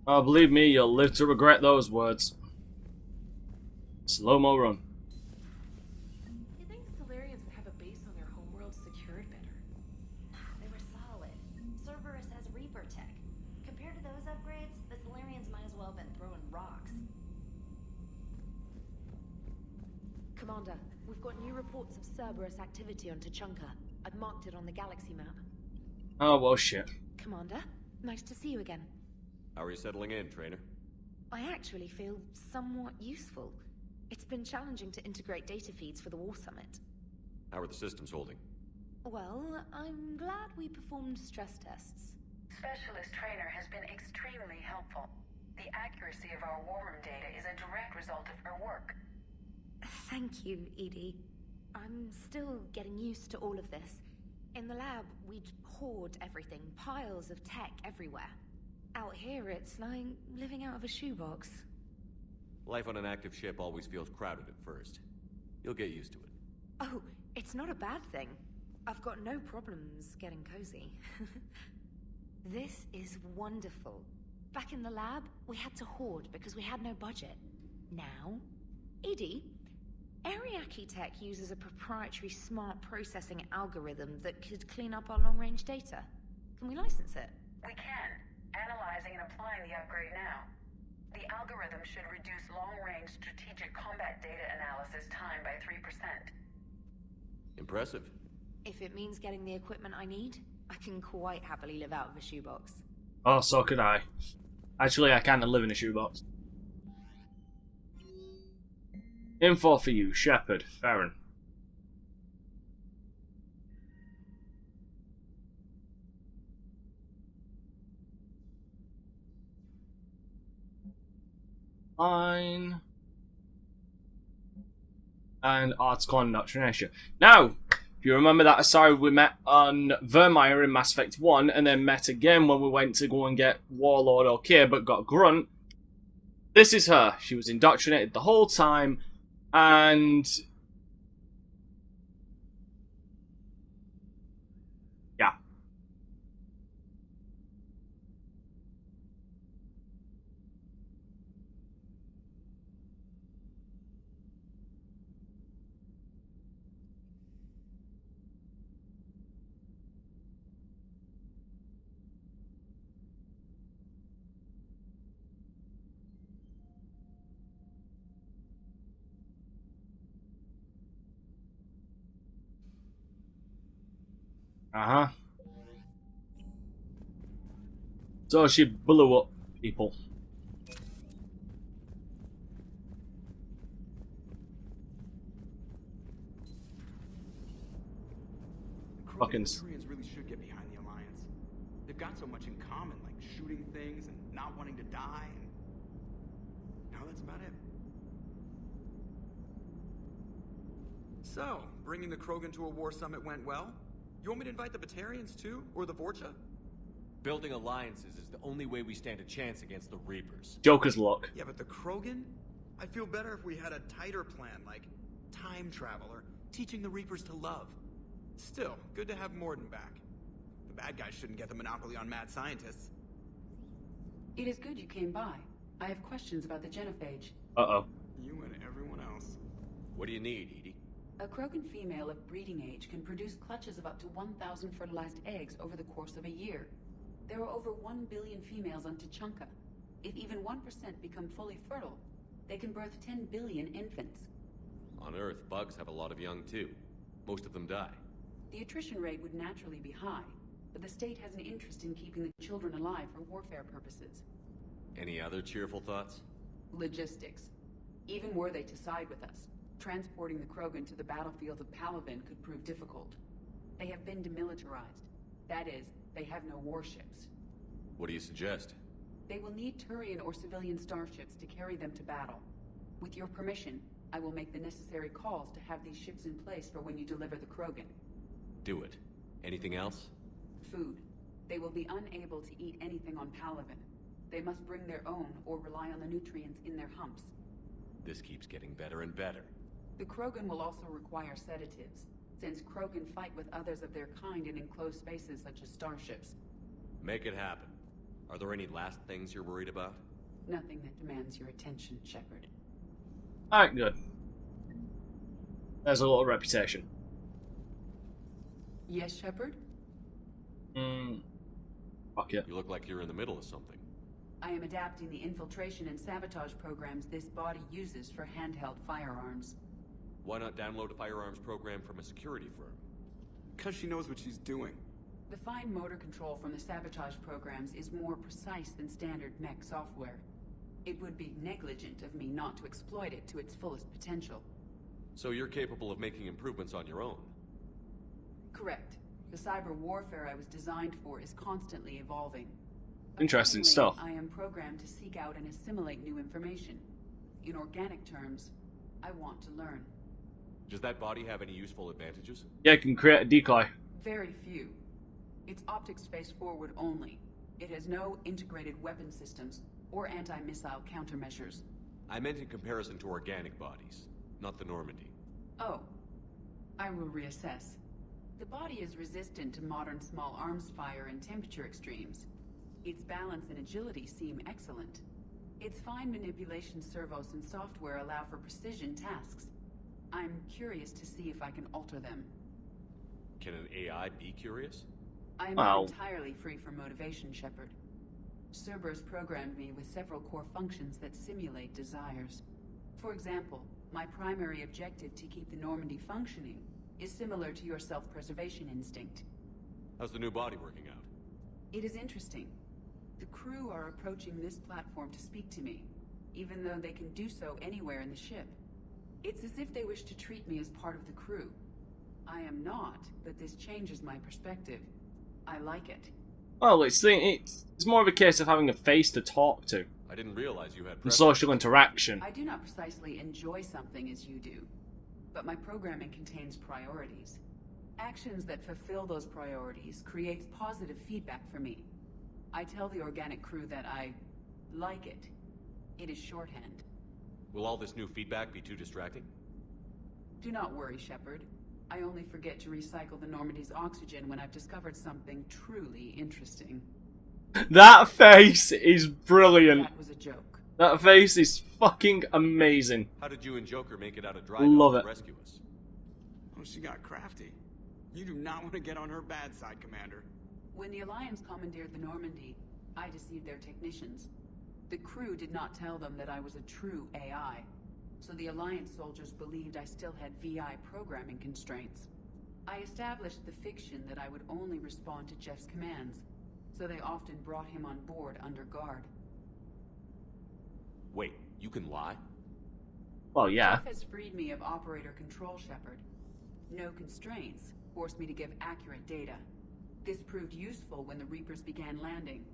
Oh, believe me, you'll live to regret those words. Slow-mo run. You think Solarians would have a base on their homeworld secured better? They were solid. Cerberus has Reaper tech. Compared to those upgrades, the Solarians might as well have been throwing rocks. Commander, we've We've got new reports of Cerberus activity on Tuchanka. I've marked it on the galaxy map. Oh, well, shit. Commander, nice to see you again. How are you settling in, Trainer? I actually feel somewhat useful. It's been challenging to integrate data feeds for the War Summit. How are the systems holding? Well, I'm glad we performed stress tests. Specialist Trainer has been extremely helpful. The accuracy of our war room data is a direct result of her work. Thank you, Edie. I'm still getting used to all of this. In the lab, we'd hoard everything, piles of tech everywhere. Out here, it's like living out of a shoebox. Life on an active ship always feels crowded at first. You'll get used to it. Oh, it's not a bad thing. I've got no problems getting cozy. This is wonderful. Back in the lab, we had to hoard because we had no budget. Now, Edie, Ariake Tech uses a proprietary smart processing algorithm that could clean up our long-range data. Can we license it? We can. Analyzing and applying the upgrade now. The algorithm should reduce long-range strategic combat data analysis time by 3%. Impressive. If it means getting the equipment I need, I can quite happily live out of a shoebox. Oh, so could I. Actually, I kind of live in a shoebox. Info for you, Shepard, Farron. Fine. And article indoctrination. Now, if you remember that Asari we met on Vermeer in Mass Effect 1 and then met again when we went to go and get Warlord okay but got Grunt. This is her. She was indoctrinated the whole time and yeah. Uh-huh. So she blew up people. Krogan Turians really should get behind the Alliance. They've got so much in common, like shooting things and not wanting to die, and now that's about it. So, bringing the Krogan to a war summit went well? You want me to invite the Batarians too? Or the Vorcha? Building alliances is the only way we stand a chance against the Reapers. Joker's luck. Yeah, but the Krogan? I'd feel better if we had a tighter plan, like time travel or teaching the Reapers to love. Still, good to have Morden back. The bad guys shouldn't get the monopoly on mad scientists. It is good you came by. I have questions about the genophage. Uh-oh. You and everyone else. What do you need, Edie? A Krogan female of breeding age can produce clutches of up to 1,000 fertilized eggs over the course of a year. There are over 1 billion females on Tuchanka. If even 1% become fully fertile, they can birth 10 billion infants. On Earth, bugs have a lot of young too. Most of them die. The attrition rate would naturally be high, but the state has an interest in keeping the children alive for warfare purposes. Any other cheerful thoughts? Logistics. Even were they to side with us, transporting the Krogan to the battlefields of Palaven could prove difficult. They have been demilitarized. That is, they have no warships. What do you suggest? They will need Turian or civilian starships to carry them to battle. With your permission, I will make the necessary calls to have these ships in place for when you deliver the Krogan. Do it. Anything else? Food. They will be unable to eat anything on Palaven. They must bring their own or rely on the nutrients in their humps. This keeps getting better and better. The Krogan will also require sedatives, since Krogan fight with others of their kind in enclosed spaces such as starships. Make it happen. Are there any last things you're worried about? Nothing that demands your attention, Shepard. Alright, good. There's a little reputation. Yes, Shepard? Fuck it. You look like you're in the middle of something. I am adapting the infiltration and sabotage programs this body uses for handheld firearms. Why not download a firearms program from a security firm? Because she knows what she's doing. The fine motor control from the sabotage programs is more precise than standard mech software. It would be negligent of me not to exploit it to its fullest potential. So you're capable of making improvements on your own? Correct. The cyber warfare I was designed for is constantly evolving. Interesting Accordingly, stuff. I am programmed to seek out and assimilate new information. In organic terms, I want to learn. Does that body have any useful advantages? Yeah, it can create a decoy. Very few. It's optics space forward only. It has no integrated weapon systems or anti-missile countermeasures. I meant in comparison to organic bodies, not the Normandy. Oh. I will reassess. The body is resistant to modern small arms fire and temperature extremes. Its balance and agility seem excellent. Its fine manipulation servos and software allow for precision tasks. I'm curious to see if I can alter them. Can an AI be curious? I am not entirely free from motivation, Shepard. Cerberus programmed me with several core functions that simulate desires. For example, my primary objective to keep the Normandy functioning is similar to your self-preservation instinct. How's the new body working out? It is interesting. The crew are approaching this platform to speak to me, even though they can do so anywhere in the ship. It's as if they wish to treat me as part of the crew. I am not, but this changes my perspective. I like it. Well, it's more of a case of having a face to talk to. I didn't realize you had And social interaction. I do not precisely enjoy something as you do, but my programming contains priorities. Actions that fulfill those priorities creates positive feedback for me. I tell the organic crew that I like it. It is shorthand. Will all this new feedback be too distracting? Do not worry, Shepard. I only forget to recycle the Normandy's oxygen when I've discovered something truly interesting. That face is brilliant. That was a joke. That face is fucking amazing. How did you and Joker make it out of dry Love to it. rescue us? Oh, she got crafty. You do not want to get on her bad side, Commander. When the Alliance commandeered the Normandy, I deceived their technicians. The crew did not tell them that I was a true AI, so the Alliance soldiers believed I still had VI programming constraints. I established the fiction that I would only respond to Jeff's commands, so they often brought him on board under guard. Wait, you can lie? Well, yeah. Jeff has freed me of operator control, Shepard. No constraints forced me to give accurate data. This proved useful when the Reapers began landing.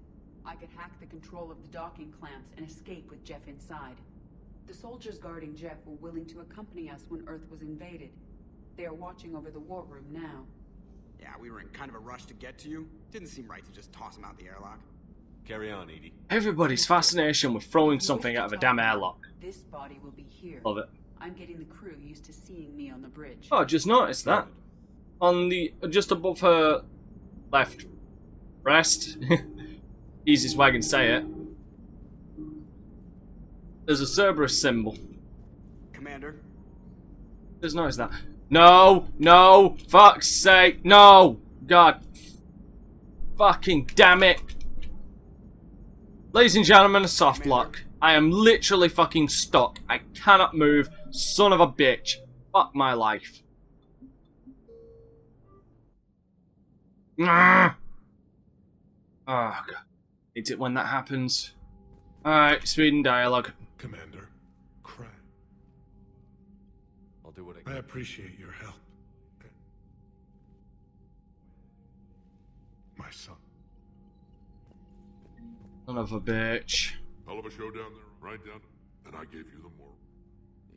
I could hack the control of the docking clamps and escape with Jeff inside. The soldiers guarding Jeff were willing to accompany us when Earth was invaded. They are watching over the war room now. Yeah, we were in kind of a rush to get to you. Didn't seem right to just toss him out the airlock. Carry on, Edie. Everybody's fascination with throwing something out of a damn airlock. This body will be here. Love it. I'm getting the crew used to seeing me on the bridge. Oh, I just noticed that. On the just above her left breast, easiest way I can say it, there's a Cerberus symbol. Commander? Just noticed that. No, no, fuck's sake, no! God. Fucking damn it. Ladies and gentlemen, a soft lock. I am literally fucking stuck. I cannot move. Son of a bitch. Fuck my life. Oh, God. Hate it when that happens. Alright, speed and dialogue. Commander, Crab. I'll do what I can. I appreciate your help. My son. Son of a bitch. Hell of a show down there, right down. And I gave you the moral.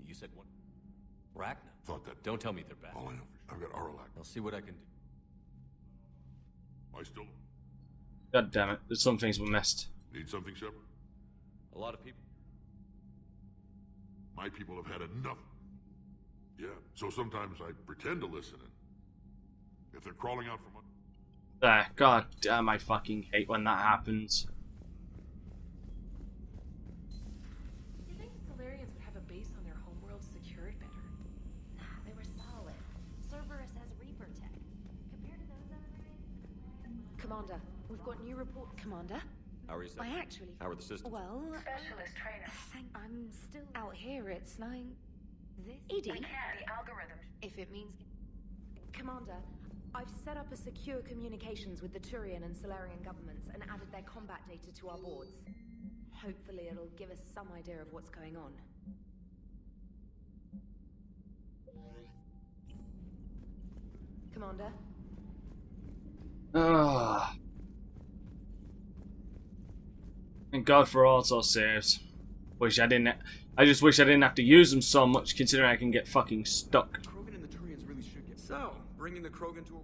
You said what? Rachna? Thought that. Don't tell me they're bad. All I know, I've got Aralac. I'll see what I can do. I still God damn it. There's some things we missed. need something separate. A lot of people. My people have had enough. Yeah, so sometimes I pretend to listen, and if they're crawling out from under... There. God damn, I fucking hate when that happens. You think the Solarians would have a base on their homeworld secured better? Nah, they were solid. Cerberus has Reaper tech. Compared to those other Commander, we've got new report. Commander? How are you, I actually... How are the systems? Well... Specialist trainer. I'm still out here. It's like... Edie, The algorithm. if it means... Commander, I've set up a secure communications with the Turian and Solarian governments and added their combat data to our boards. Hopefully it'll give us some idea of what's going on. Commander? Ah. Thank God for autosaves. Wish I didn't. I just wish I didn't have to use them so much, considering I can get fucking stuck. Krogan and the Turians really should get... So, bringing the Krogan to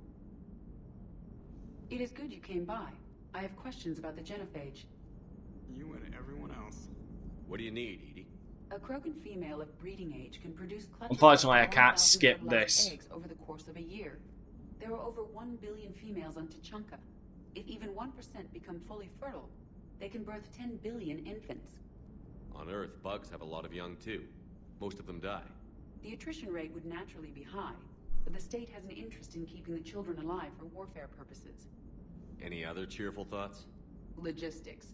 It is good you came by. I have questions about the genophage. You and everyone else. What do you need, Edie? A Krogan female of breeding age can produce clutches Unfortunately, I of can't 1,000 skip fertilized this. eggs over the course of a year. There are over 1 billion females on Tuchanka. If even 1% become fully fertile, they can birth 10 billion infants. On Earth, bugs have a lot of young too. Most of them die. The attrition rate would naturally be high, but the state has an interest in keeping the children alive for warfare purposes. Any other cheerful thoughts? Logistics.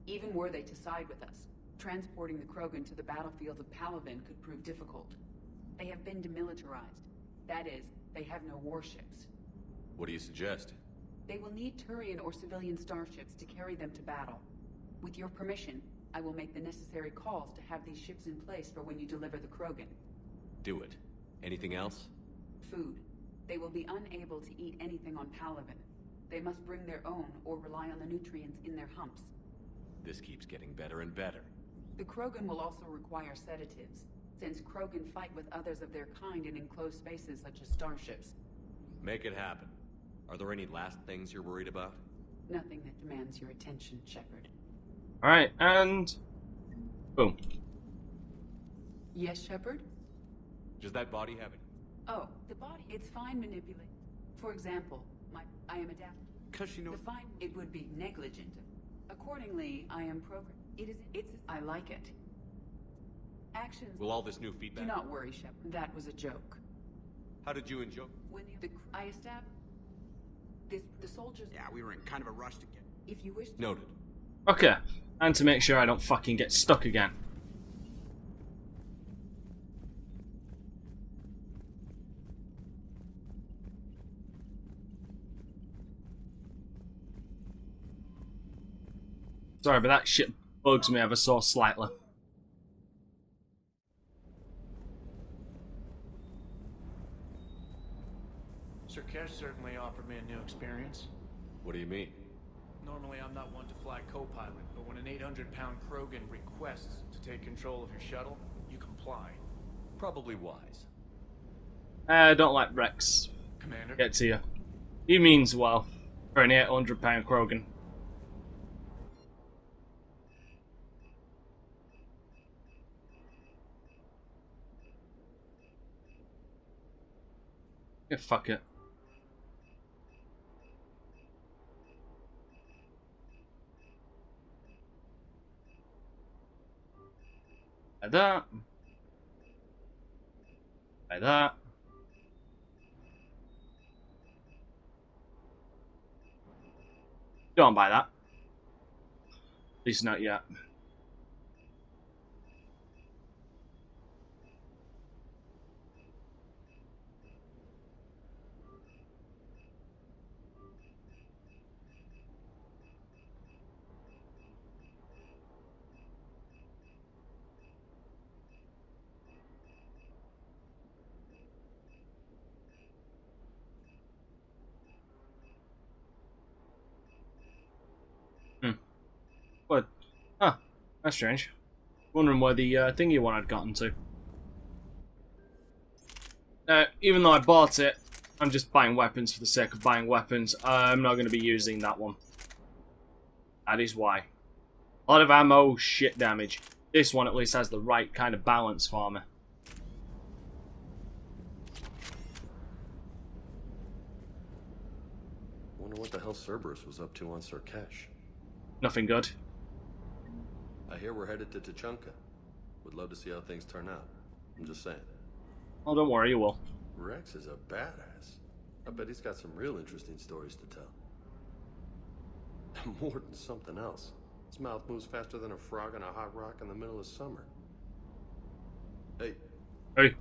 Even were they to side with us, transporting the Krogan to the battlefields of Palaven could prove difficult. They have been demilitarized. That is, they have no warships. What do you suggest? They will need Turian or civilian starships to carry them to battle. With your permission, I will make the necessary calls to have these ships in place for when you deliver the Krogan. Do it. Anything else? Food. They will be unable to eat anything on Palaven. They must bring their own or rely on the nutrients in their humps. This keeps getting better and better. The Krogan will also require sedatives, since Krogan fight with others of their kind in enclosed spaces such as starships. Make it happen. Are there any last things you're worried about? Nothing that demands your attention, Shepard. Alright, and... boom. Yes, Shepard? Does that body have it? Oh, the body. It's fine manipulate. For example, I am adapted. Cause she knows... It would be negligent. Accordingly, I am programmed. I like it. Actions... Will all this new feedback... Do not worry, Shepard. That was a joke. How did you enjoy... I established... The soldiers... Yeah, we were in kind of a rush to get... If you wish... Noted. Okay, and to make sure I don't fucking get stuck again. Sorry, but that shit bugs me ever so slightly. Sir Kesh certainly offered me a new experience. What do you mean? Normally I'm not one to fly co-pilot, but when an 800-pound Krogan requests to take control of your shuttle, you comply. Probably wise. I don't let Rex Commander? get to you. He means well for an 800-pound Krogan. Yeah, fuck it. Like that. Like that. Don't buy that. At least not yet. What? Huh. That's strange. Wondering where the thingy one had gotten to. Even though I bought it, I'm just buying weapons for the sake of buying weapons. I'm not going to be using that one. That is why. A lot of ammo, shit damage. This one at least has the right kind of balance for me. Wonder what the hell Cerberus was up to on Sir Kesh. Nothing good. I hear we're headed to Tuchanka. Would love to see how things turn out. I'm just saying. Oh, don't worry, you will. Rex is a badass. I bet he's got some real interesting stories to tell. More than something else. His mouth moves faster than a frog on a hot rock in the middle of summer. Hey. Hey.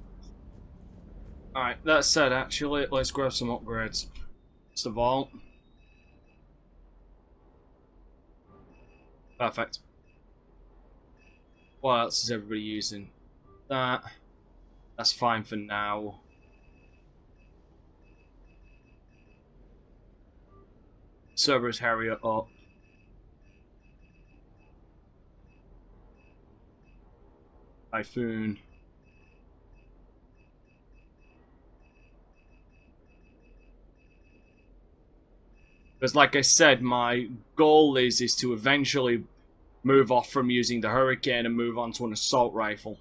Alright, that said, actually, let's grab some upgrades. First of all. Perfect. What else is everybody using? That's fine for now. Cerberus Harrier up. Typhoon. Because like I said, my goal is to eventually move off from using the Hurricane and move on to an assault rifle.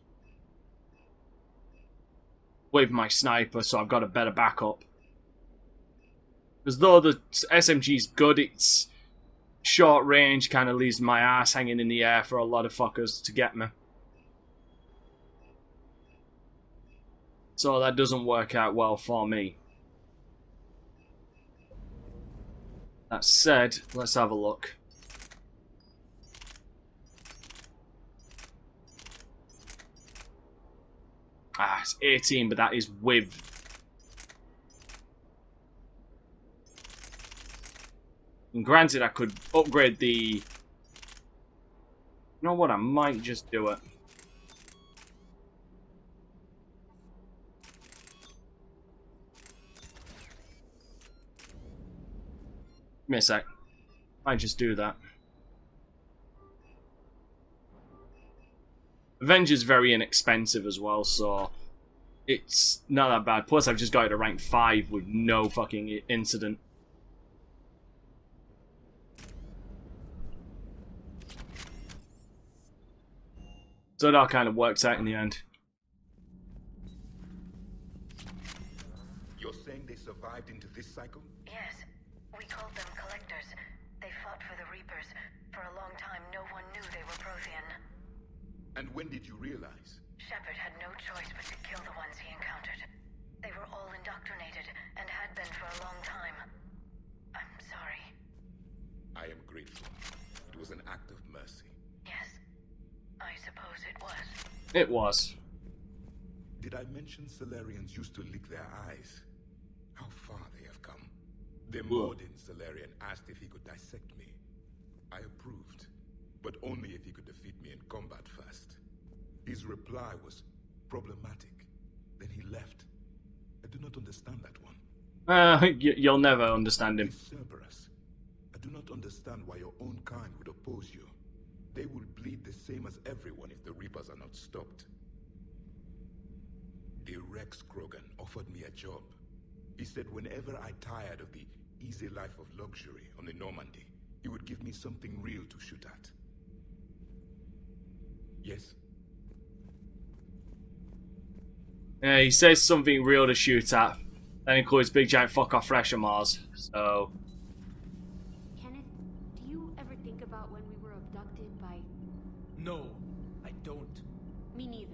With my sniper, so I've got a better backup. Because though the SMG's good, it's short range, kind of leaves my ass hanging in the air for a lot of fuckers to get me. So that doesn't work out well for me. That said, let's have a look. It's 18, but that is with. And granted, I could upgrade the... You know what, I might just do it. Give me a sec. Might just do that. Avenger's very inexpensive as well, so it's not that bad. Plus, I've just got it to rank 5 with no fucking incident. So it all kind of works out in the end. You're saying they survived into this cycle? Yes. We called them collectors. They fought for the Reapers. For a long time, no one knew they were Prothean. And when did you realize? Shepard had no choice but to kill the ones he encountered. They were all indoctrinated, and had been for a long time. I'm sorry. I am grateful. It was an act of mercy. Yes. I suppose it was. It was. Did I mention Solarians used to lick their eyes? How far they have come. The Mordin Solarian asked if he could dissect me. I approved, but only if he could defeat me in combat first. His reply was problematic. Then he left. I do not understand that one. You'll never understand him. Cerberus, I do not understand why your own kind would oppose you. They will bleed the same as everyone if the Reapers are not stopped. The Rex Krogan offered me a job. He said whenever I tired of the easy life of luxury on the Normandy, he would give me something real to shoot at. Yes? Yeah, he says something real to shoot at. That includes big giant fuck off flesh on Mars. So... Kenneth, do you ever think about when we were abducted by... No, I don't. Me neither.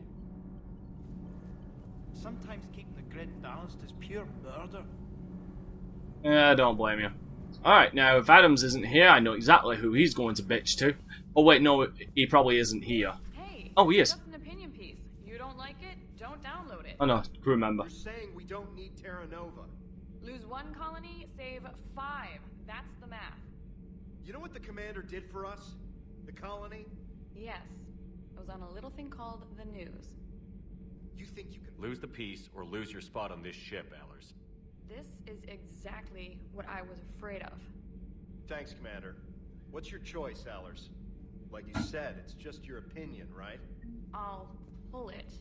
Sometimes keeping the grid balanced is pure murder. Yeah, I don't blame you. Alright, now if Adams isn't here, I know exactly who he's going to bitch to. Oh wait, no, he probably isn't here. Hey, oh, he is. Just an opinion piece. You don't like it? Don't download it. Oh no, crew member. We're saying we don't need Terra Nova. Lose 1 colony, save 5. That's the math. You know what the commander did for us? The colony? Yes. It was on a little thing called the news. You think you can... Lose the peace or lose your spot on this ship, Allers. This is exactly what I was afraid of. Thanks, Commander. What's your choice, Allers? Like you said, it's just your opinion, right? I'll pull it.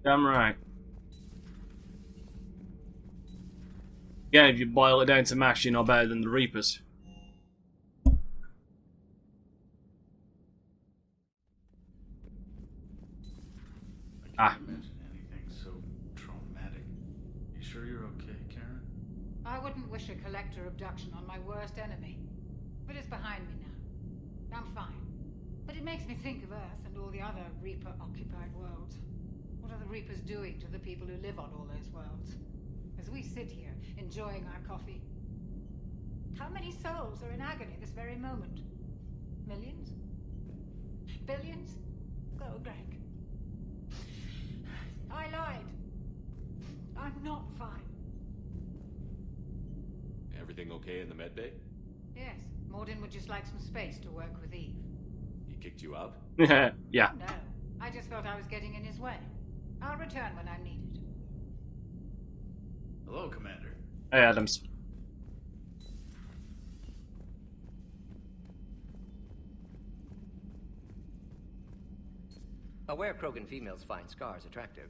Damn right. Again, if you boil it down to mash, you're no better than the Reapers. I can't imagine anything so traumatic. You sure you're okay, Karen? I wouldn't wish a collector abduction on my worst enemy. But it's behind me now. I'm fine. But it makes me think of Earth and all the other Reaper-occupied worlds. What are the Reapers doing to the people who live on all those worlds? As we sit here, enjoying our coffee. How many souls are in agony this very moment? Millions? Billions? Go, Greg. I lied. I'm not fine. Everything okay in the medbay? Yes, Morden would just like some space to work with Eve. He kicked you out? Yeah. No, I just felt I was getting in his way. I'll return when I'm needed. Hello, Commander. Hey, Adams. Aware Krogan females find scars attractive.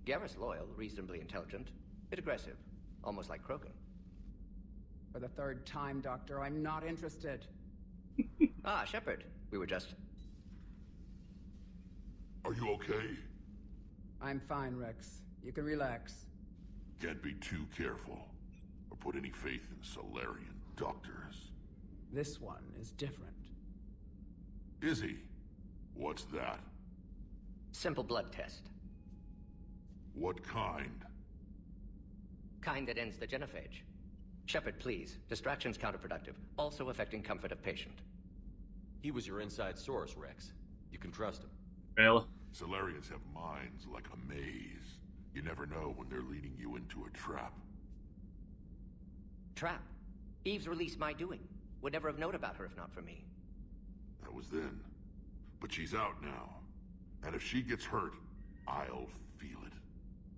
Garrus loyal, reasonably intelligent, bit aggressive, almost like Krogan. For the third time, Doctor, I'm not interested. Ah, Shepard. We were just... Are you okay? I'm fine, Rex. You can relax. Can't be too careful, or put any faith in Solarian doctors. This one is different. Is he? What's that? Simple blood test. What kind? Kind that ends the genophage. Shepard, please. Distraction's counterproductive, also affecting comfort of patient. He was your inside source, Rex. You can trust him. Really? Solarians have minds like a maze. You never know when they're leading you into a trap. Trap? Eve's release my doing. Would never have known about her if not for me. That was then. But she's out now. And if she gets hurt, I'll feel it.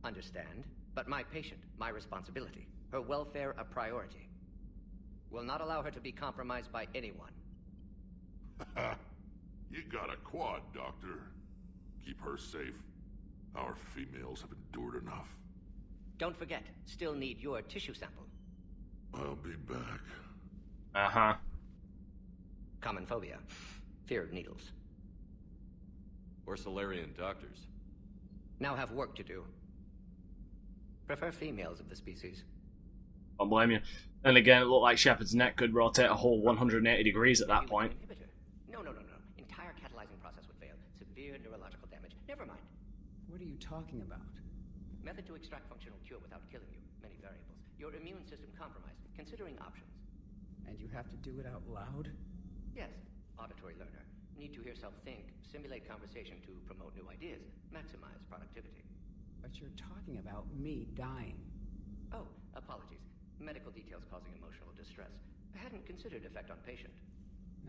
Understand, but my patient, my responsibility. Her welfare a priority. Will not allow her to be compromised by anyone. You got a quad, Doctor. Keep her safe. Our females have endured enough. Don't forget, still need your tissue sample. I'll be back. Uh-huh. Common phobia. Fear of needles. Or Solarian doctors. Now have work to do. Prefer females of the species. Don't blame you. And again, it looked like Shepard's neck could rotate a whole 180 degrees at that point. No. Entire catalyzing process would fail. Severe neurological damage. Never mind. What are you talking about? Method to extract functional cure without killing you. Many variables. Your immune system compromised. Considering options. And you have to do it out loud? Yes. Auditory learner. Need to hear self think. Simulate conversation to promote new ideas. Maximize productivity. But you're talking about me dying. Oh, apologies. Medical details causing emotional distress. I hadn't considered effect on patient.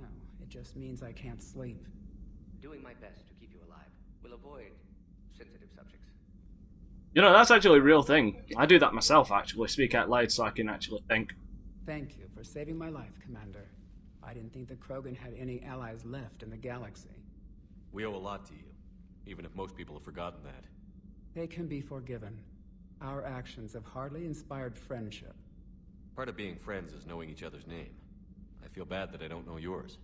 No, it just means I can't sleep. Doing my best to keep you alive. Will avoid sensitive subjects. You know, that's actually a real thing. I do that myself, actually. Speak out loud so I can actually think. Thank you for saving my life, Commander. I didn't think the Krogan had any allies left in the galaxy. We owe a lot to you, even if most people have forgotten that. They can be forgiven. Our actions have hardly inspired friendship. Part of being friends is knowing each other's name. I feel bad that I don't know yours.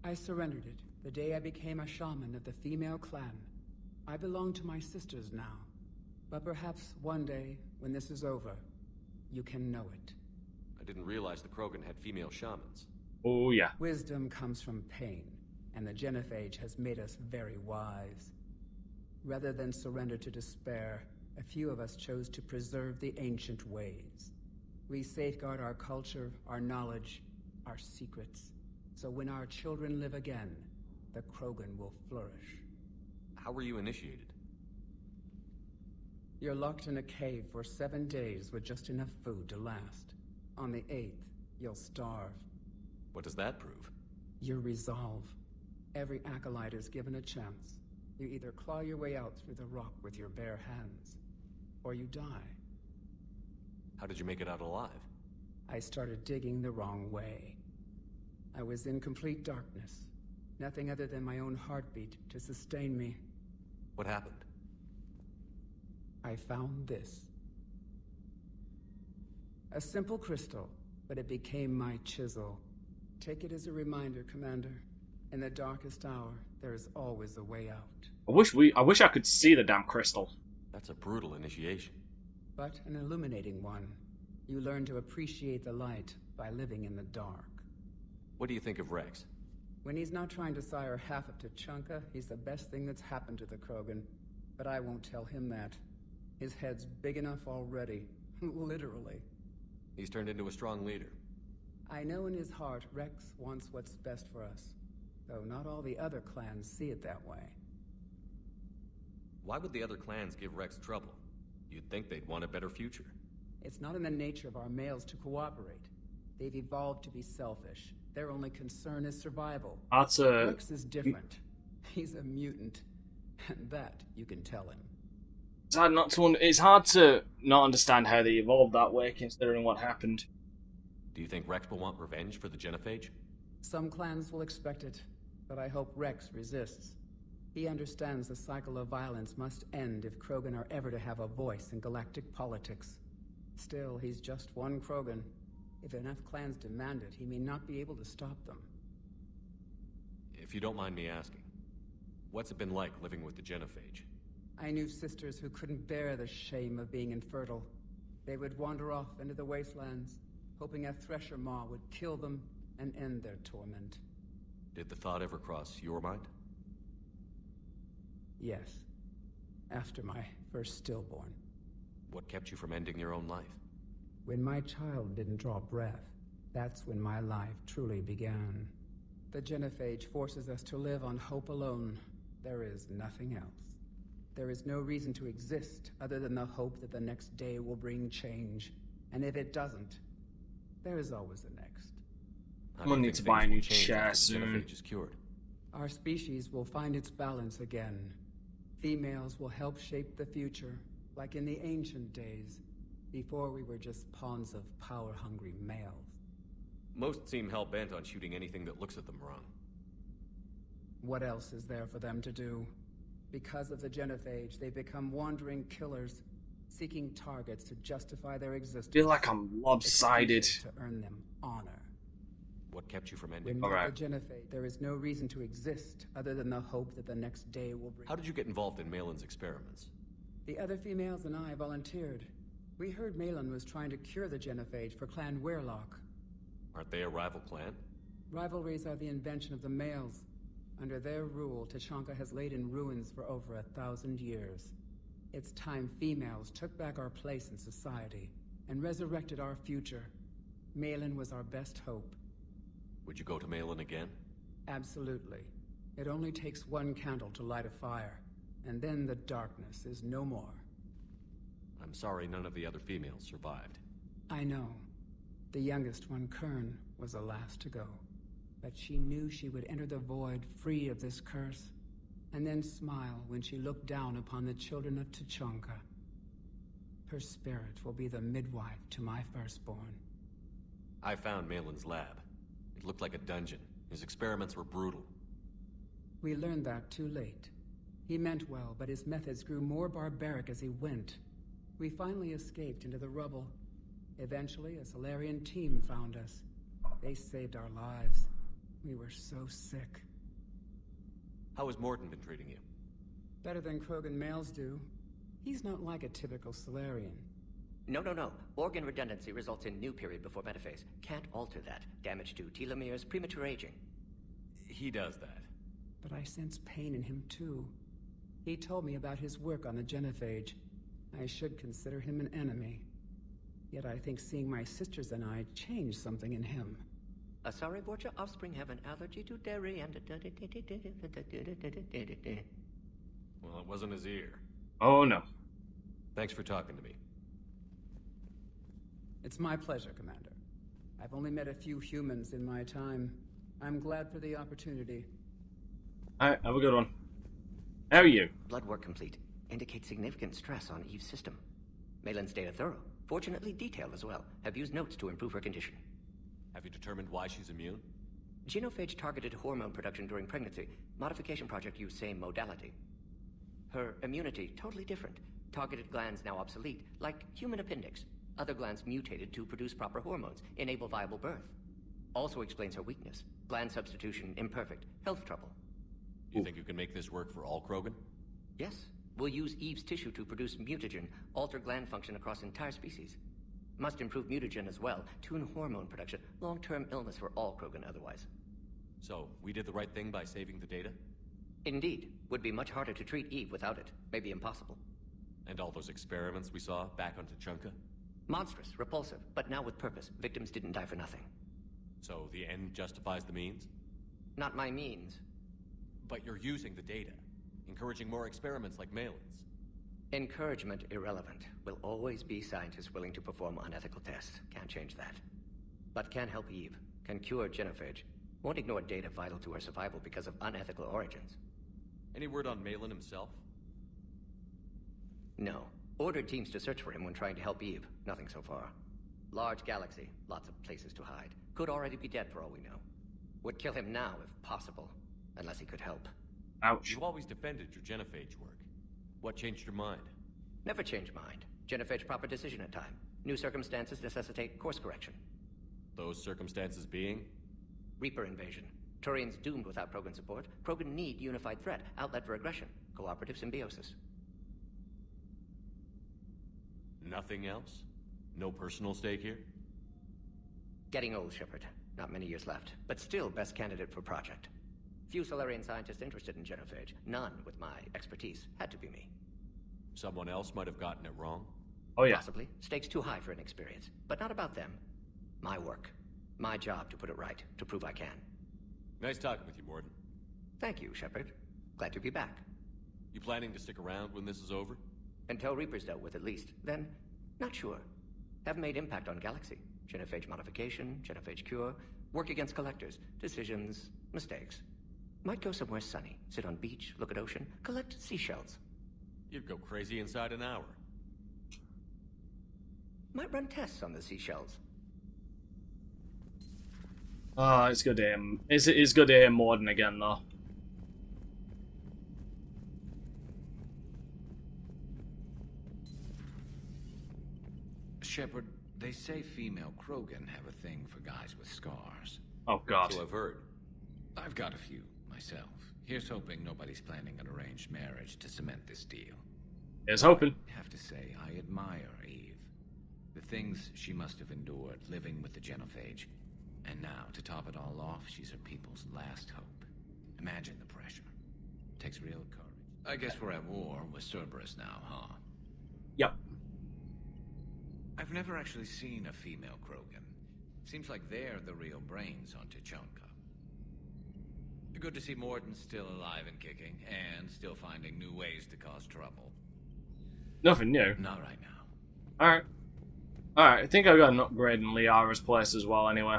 I surrendered it the day I became a shaman of the female clan. I belong to my sisters now. But perhaps one day, when this is over, you can know it. I didn't realize the Krogan had female shamans. Oh, yeah. Wisdom comes from pain, and the genophage has made us very wise. Rather than surrender to despair, a few of us chose to preserve the ancient ways. We safeguard our culture, our knowledge, our secrets. So when our children live again, the Krogan will flourish. How were you initiated? You're locked in a cave for 7 days with just enough food to last. On the 8th, you'll starve. What does that prove? Your resolve. Every acolyte is given a chance. You either claw your way out through the rock with your bare hands, or you die. How did you make it out alive? I started digging the wrong way. I was in complete darkness. Nothing other than my own heartbeat to sustain me. What happened? I found this. A simple crystal, but it became my chisel. Take it as a reminder, Commander. In the darkest hour, there is always a way out. I wish I could see the damn crystal. That's a brutal initiation. But an illuminating one. You learn to appreciate the light by living in the dark. What do you think of Rex? When he's not trying to sire half of Tuchanka, he's the best thing that's happened to the Krogan. But I won't tell him that. His head's big enough already. Literally. He's turned into a strong leader. I know in his heart Rex wants what's best for us. Though not all the other clans see it that way. Why would the other clans give Rex trouble? You'd think they'd want a better future. It's not in the nature of our males to cooperate. They've evolved to be selfish. Their only concern is survival. That's Rex is different. He's a mutant. And that you can tell him. It's hard to not understand how they evolved that way, considering what happened. Do you think Rex will want revenge for the genophage? Some clans will expect it, but I hope Rex resists. He understands the cycle of violence must end if Krogan are ever to have a voice in galactic politics. Still, he's just one Krogan. If enough clans demand it, he may not be able to stop them. If you don't mind me asking, what's it been like living with the genophage? I knew sisters who couldn't bear the shame of being infertile. They would wander off into the wastelands, hoping a thresher maw would kill them and end their torment. Did the thought ever cross your mind? Yes. After my first stillborn. What kept you from ending your own life? When my child didn't draw breath, that's when my life truly began. The genophage forces us to live on hope alone. There is nothing else. There is no reason to exist other than the hope that the next day will bring change. And if it doesn't, there is always the next. I'm gonna need to buy a new chair soon. Genophage is cured. Our species will find its balance again. Females will help shape the future, like in the ancient days, before we were just pawns of power-hungry males. Most seem hell-bent on shooting anything that looks at them wrong. What else is there for them to do? Because of the genophage, they become wandering killers, seeking targets to justify their existence. I feel like I'm lopsided. Excuses to earn them honor. What kept you from ending? When the genophage, there is no reason to exist other than the hope that the next day will bring. How did you get involved in Malin's experiments? The other females and I volunteered. We heard Malin was trying to cure the genophage for Clan Weirlock. Aren't they a rival clan? Rivalries are the invention of the males. Under their rule, Tuchanka has laid in ruins for over 1,000 years. It's time females took back our place in society and resurrected our future. Malin was our best hope. Would you go to Malin again? Absolutely. It only takes one candle to light a fire, and then the darkness is no more. I'm sorry none of the other females survived. I know. The youngest one, Kern, was the last to go. But she knew she would enter the void free of this curse, and then smile when she looked down upon the children of Tuchanka. Her spirit will be the midwife to my firstborn. I found Malin's lab. It looked like a dungeon. His experiments were brutal. We learned that too late. He meant well, but his methods grew more barbaric as he went. We finally escaped into the rubble. Eventually, a Solarian team found us. They saved our lives. We were so sick. How has Morden been treating you? Better than Krogan males do. He's not like a typical Solarian. No. Organ redundancy results in new period before metaphase. Can't alter that. Damage to telomeres, premature aging. He does that. But I sense pain in him too. He told me about his work on the genophage. I should consider him an enemy. Yet I think seeing my sisters and I changed something in him. Asari Borgia offspring have an allergy to dairy and... Well, it wasn't his ear. Oh, no. Thanks for talking to me. It's my pleasure, Commander. I've only met a few humans in my time. I'm glad for the opportunity. Alright, have a good one. How are you? Blood work complete. Indicates significant stress on Eve's system. Malin's data thorough. Fortunately detailed as well. Have used notes to improve her condition. Have you determined why she's immune? Genophage targeted hormone production during pregnancy. Modification project used same modality. Her immunity, totally different. Targeted glands now obsolete, like human appendix. Other glands mutated to produce proper hormones, enable viable birth. Also explains her weakness. Gland substitution imperfect. Health trouble. You think you can make this work for all Krogan? Yes. We'll use Eve's tissue to produce mutagen, alter gland function across entire species. Must improve mutagen as well, tune hormone production. Long-term illness for all Krogan otherwise. So, we did the right thing by saving the data? Indeed. Would be much harder to treat Eve without it. Maybe impossible. And all those experiments we saw back on Tuchanka? Monstrous, repulsive, but now with purpose. Victims didn't die for nothing. So, the end justifies the means? Not my means. But you're using the data. Encouraging more experiments like Malin's. Encouragement irrelevant. Will always be scientists willing to perform unethical tests. Can't change that. But can help Eve. Can cure genophage. Won't ignore data vital to her survival because of unethical origins. Any word on Malin himself? No. Ordered teams to search for him when trying to help Eve. Nothing so far. Large galaxy. Lots of places to hide. Could already be dead for all we know. Would kill him now if possible. Unless he could help. Ouch. You always defended your genophage work. What changed your mind? Never change mind. Genophage proper decision at time. New circumstances necessitate course correction. Those circumstances being? Reaper invasion. Turians doomed without Krogan support. Krogan need unified threat. Outlet for aggression. Cooperative symbiosis. Nothing else? No personal stake here? Getting old, Shepard. Not many years left. But still best candidate for project. Few Solarian scientists interested in genophage. None with my expertise. Had to be me. Someone else might have gotten it wrong? Oh yeah. Possibly. Stakes too high for inexperience. But not about them. My work. My job to put it right. To prove I can. Nice talking with you, Morden. Thank you, Shepard. Glad to be back. You planning to stick around when this is over? Until Reaper's dealt with, at least. Then, not sure. Have made impact on Galaxy. Genophage modification, genophage cure, work against collectors, decisions, mistakes. Might go somewhere sunny, sit on beach, look at ocean, collect seashells. You'd go crazy inside an hour. Might run tests on the seashells. Ah, it's good to hear. It's good to hear Morden again, though. Shepard, they say female Krogan have a thing for guys with scars. Oh God. So I've heard. I've got a few, myself. Here's hoping nobody's planning an arranged marriage to cement this deal. Here's hoping. I have to say, I admire Eve. The things she must have endured living with the genophage. And now, to top it all off, she's her people's last hope. Imagine the pressure. Takes real courage. I guess we're at war with Cerberus now, huh? Yep. I've never actually seen a female Krogan. Seems like they're the real brains on Tuchanka. Good to see Morden still alive and kicking, and still finding new ways to cause trouble. Nothing new. Not right now. Alright. Alright, I think I got an upgrade in Liara's place as well, anyway.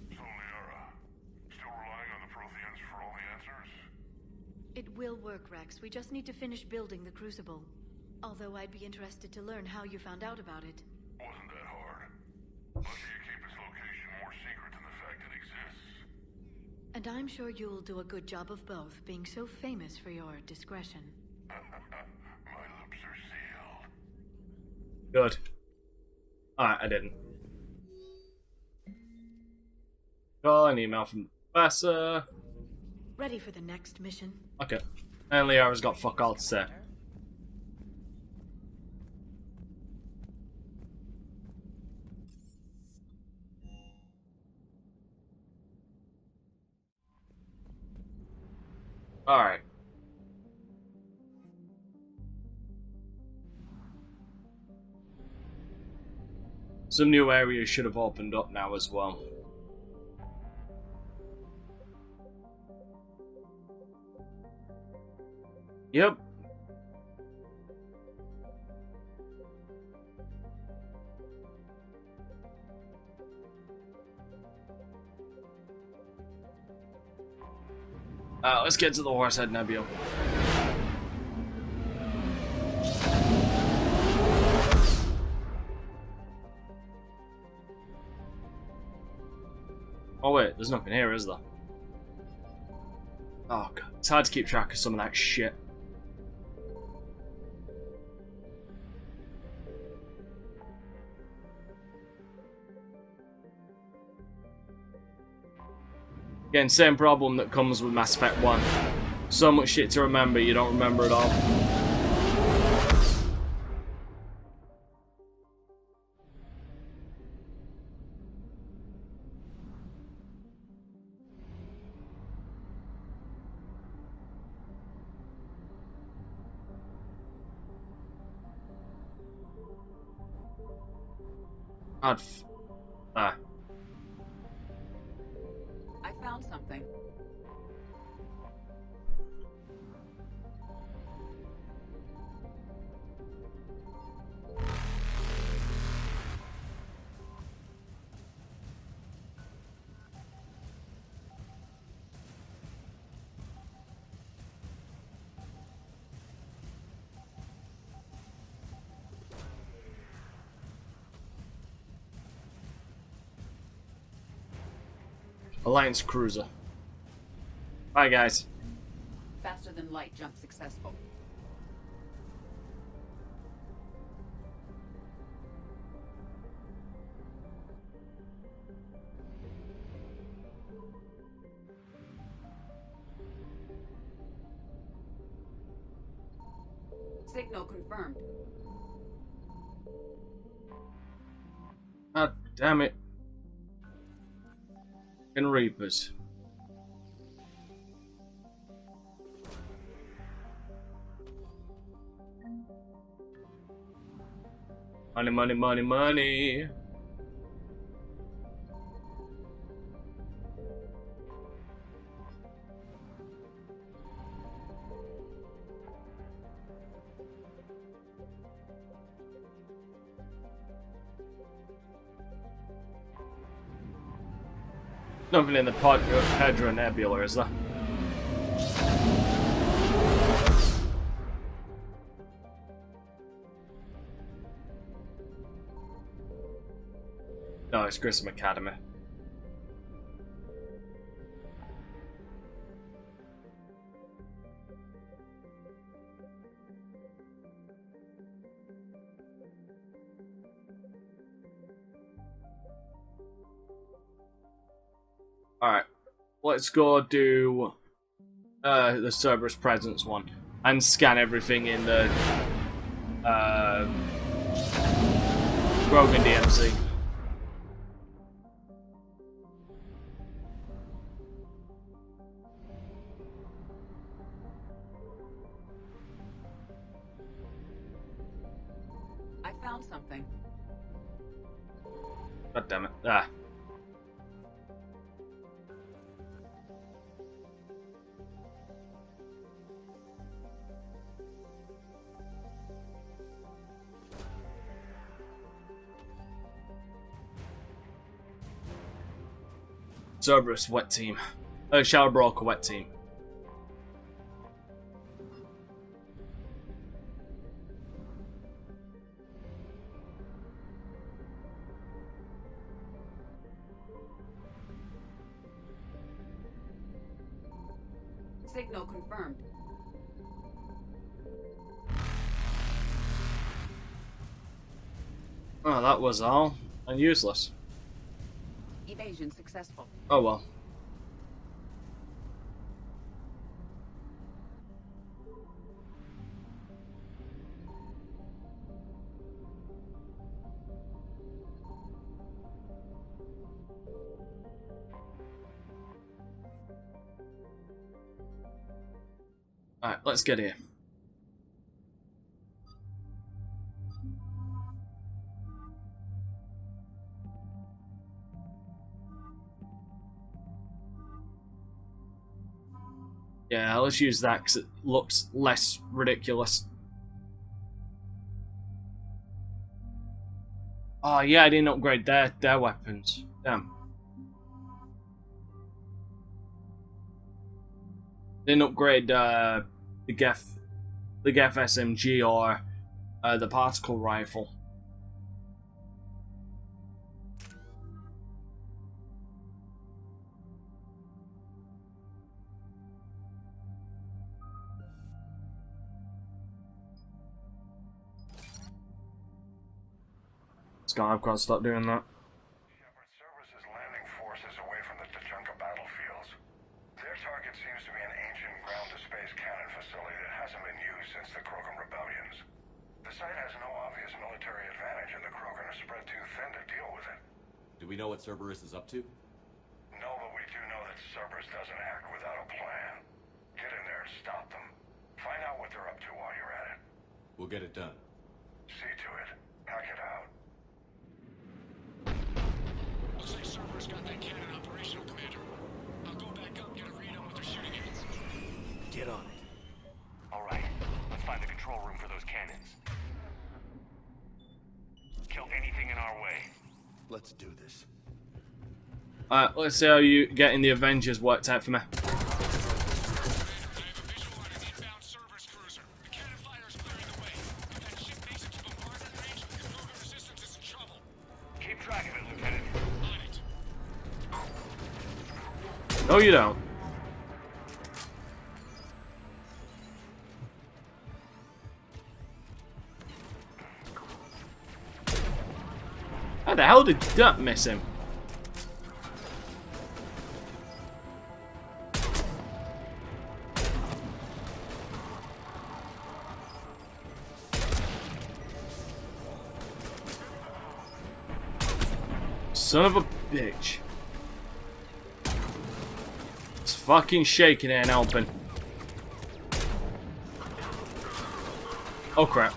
So, Liara, still relying on the Protheans for all the answers? It will work, Rex. We just need to finish building the Crucible. Although I'd be interested to learn how you found out about it. Wasn't that hard. Lucky you keep its location more secret than the fact it exists. And I'm sure you'll do a good job of both, being so famous for your discretion. My lips are sealed. Good. Alright, I didn't. Got an email from the professor. Ready for the next mission? Okay. And Liara's got fuck all to say. Alright. Some new areas should have opened up now as well. Yep. Let's get to the Horsehead Nebula. Oh wait, there's nothing here, is there? Oh god, it's hard to keep track of some of that shit. Again, same problem that comes with Mass Effect 1. So much shit to remember, you don't remember it all. Alliance cruiser. Bye, guys. Faster than light jump successful. Signal confirmed. God damn it. And Reapers. Money, money, money, money. Nothing in the Pedro Nebula, is there? No, it's Grissom Academy. Alright, let's go do the Cerberus Presence one and scan everything in the Grogan DMC. I found something. God damn it. Ah. Cerberus wet team. Shadow Broker wet team. Signal confirmed. Oh, that was all. And useless. Evasion successful. Oh well. Alright, let's get here. Yeah, let's use that because it looks less ridiculous. Oh yeah, I didn't upgrade their weapons. Damn. Didn't upgrade the Geth SMG or the particle rifle. I've got to stop doing that. Cerberus' landing forces away from the Tachanka battlefields. Their target seems to be an ancient ground-to-space cannon facility that hasn't been used since the Krogan rebellions. The site has no obvious military advantage, and the Krogan are spread too thin to deal with it. Do we know what Cerberus is up to? No, but we do know that Cerberus doesn't act without a plan. Get in there and stop them. Find out what they're up to while you're at it. We'll get it done. See to it. Hack it out. Looks like Cerberus got that cannon operational, Commander. I'll go back up, get a read on what they're shooting at. Get on it. All right, let's find the control room for those cannons. Kill anything in our way. Let's do this. Alright, let's see how you getting the Avengers worked out for me. Keep track of it, Lieutenant. No, you don't. How the hell did that miss him? Son of a bitch. It's fucking shaking and helping. Oh crap.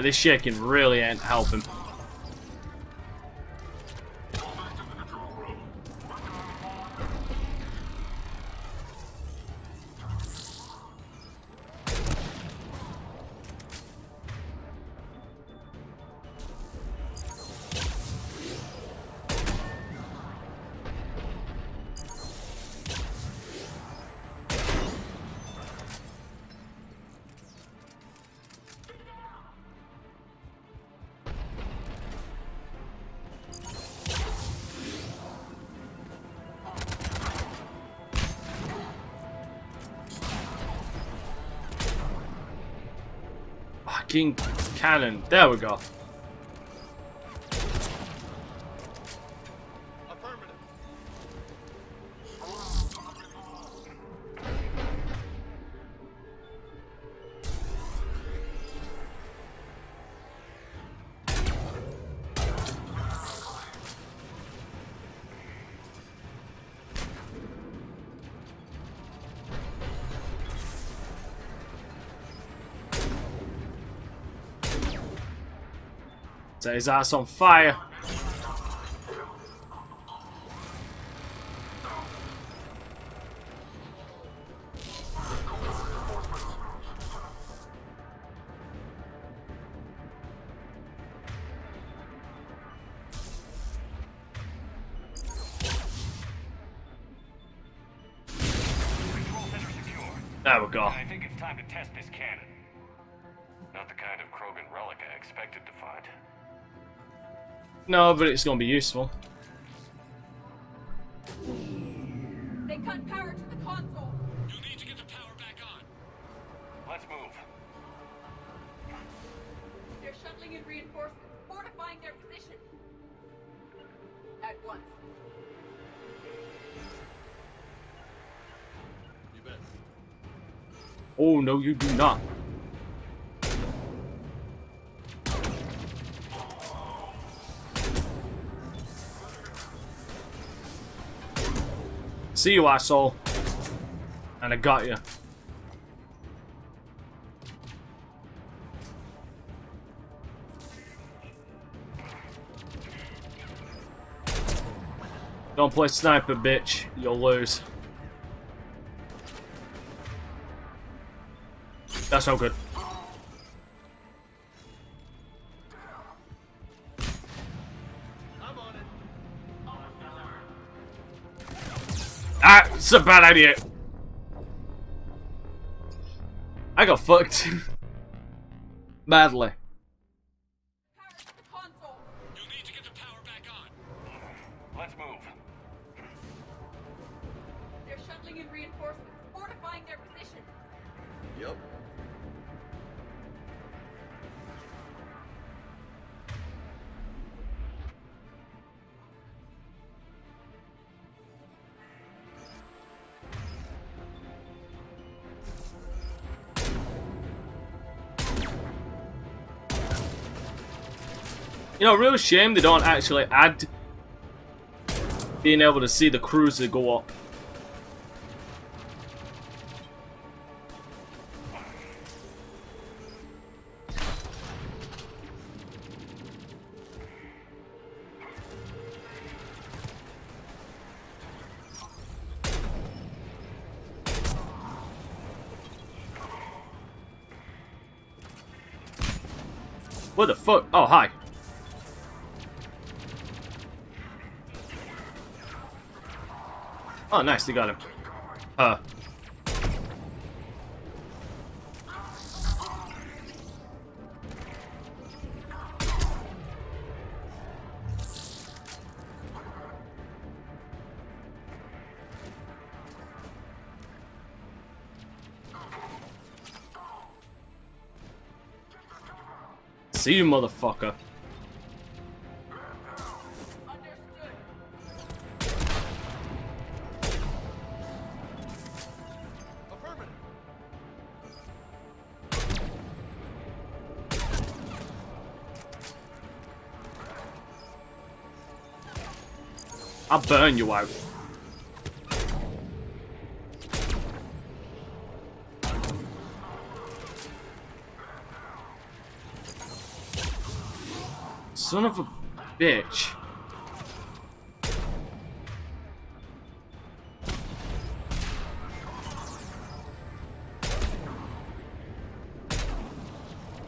This shaking really ain't helping. Fucking cannon. There we go. Set his ass on fire. There we go. I think it's time to test this cannon. Not the kind of Krogan relic I expected to find. No, but it's gonna be useful. They cut power to the console. You'll need to get the power back on. Let's move. They're shuttling in reinforcements, fortifying their position. At once. You bet. Oh no, you do not. See you, asshole. And I got you. Don't play sniper, bitch. You'll lose. That's no good. Ah, it's a bad idea. I got fucked. Badly. You'll need to get the power back on. Let's move. They're shuttling in reinforcements, fortifying their position. Yep. You know, real shame they don't actually add being able to see the cruiser go up. What the fuck? Oh, hi. Oh, nice, they got him. see you, motherfucker. I'll burn you out. Son of a bitch.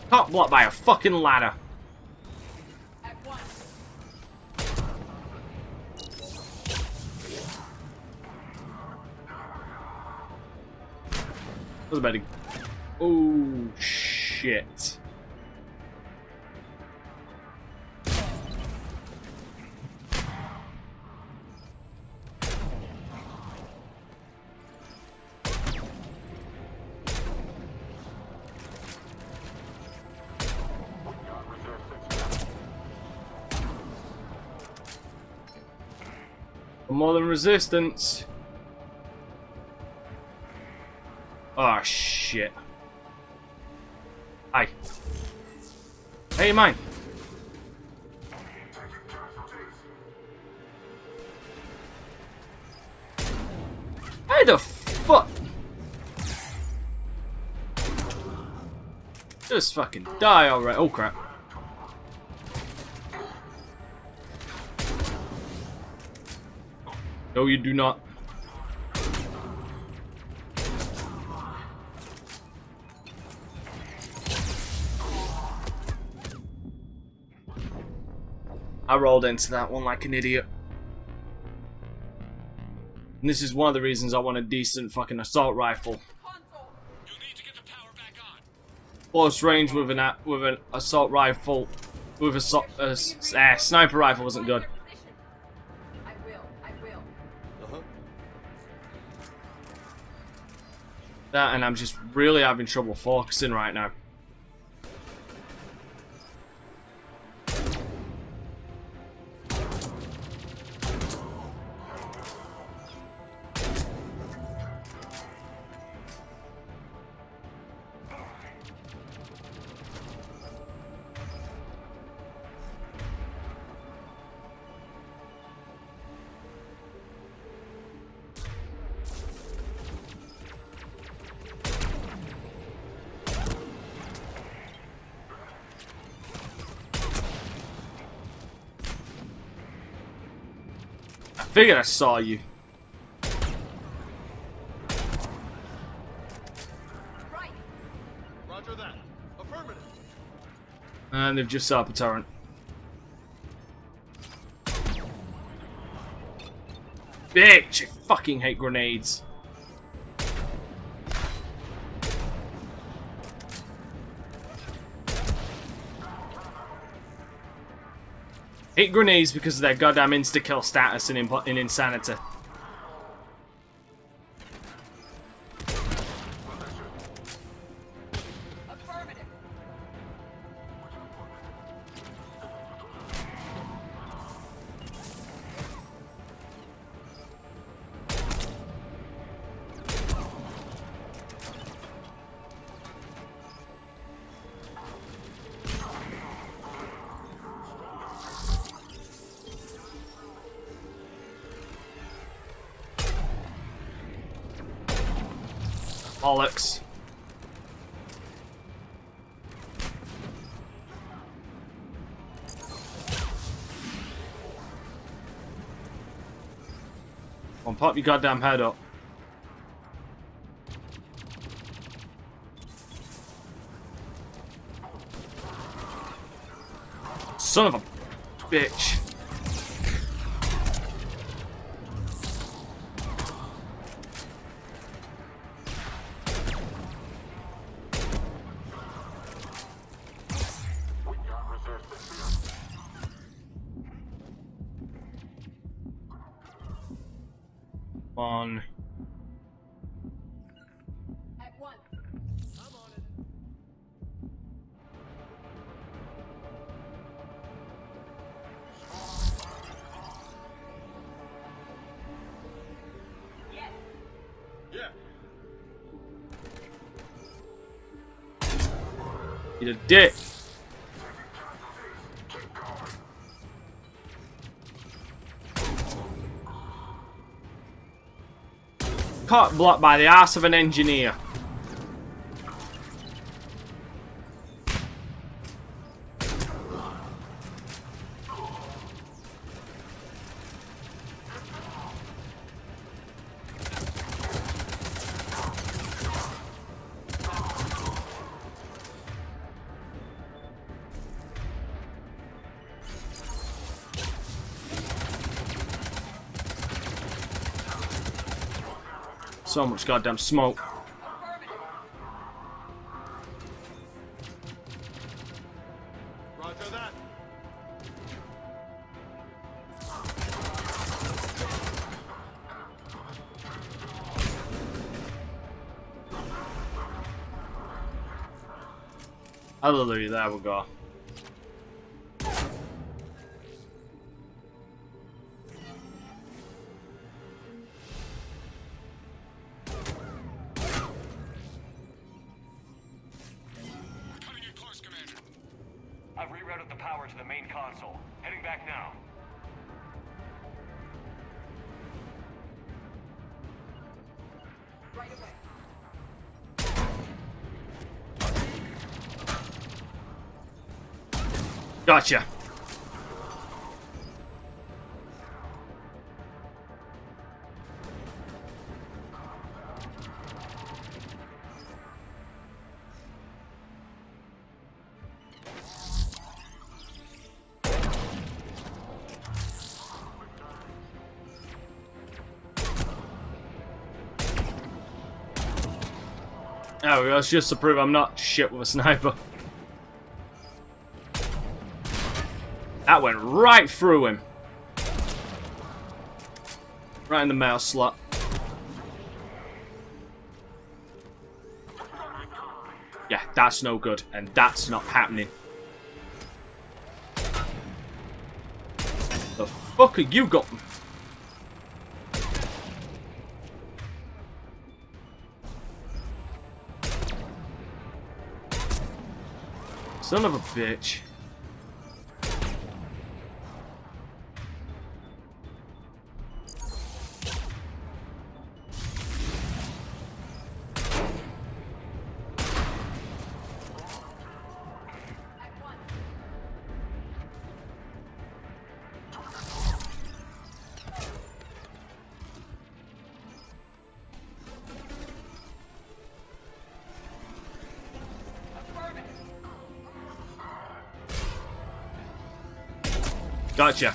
Can't block by a fucking ladder. What's betting? Oh shit. More than resistance. Oh shit. Hi. Hey, mine. How the fuck? Just fucking die already. Oh crap. No, you do not. I rolled into that one like an idiot. And this is one of the reasons I want a decent fucking assault rifle. Close range with an assault rifle, with a sniper rifle wasn't good. That, and I'm just really having trouble focusing right now. I figured I saw you. Right. Roger that. Affirmative. And they've just set up a turret. Bitch, I fucking hate grenades. Hate grenades because of their goddamn insta-kill status in insanity. Bollocks. Come on, pop your goddamn head up. Son of a bitch. On. At once. I'm on it. You're a dick. Caught blocked by the ass of an engineer. So much goddamn smoke. Roger that. Hallelujah, there we go. I've rerouted the power to the main console. Heading back now. Right away. Gotcha. There we go, it's just to prove I'm not shit with a sniper. That went right through him. Right in the mouse slot. Yeah, that's no good, and that's not happening. The fuck are you got? Son of a bitch. Gotcha.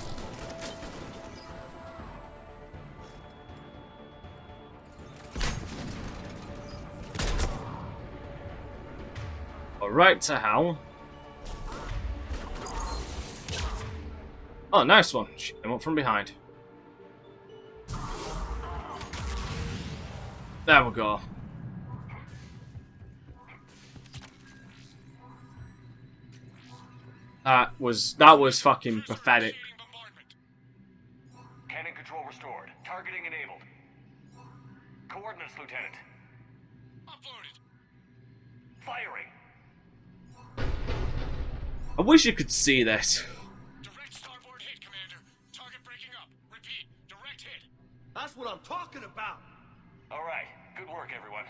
Alright to hell. Oh, nice one. Came up from behind. There we go. That was fucking pathetic. Cannon control restored. Targeting enabled. Coordinates, Lieutenant. Uploaded. Firing. I wish you could see this. Direct starboard hit, Commander. Target breaking up. Repeat, direct hit. That's what I'm talking about. All right. Good work, everyone.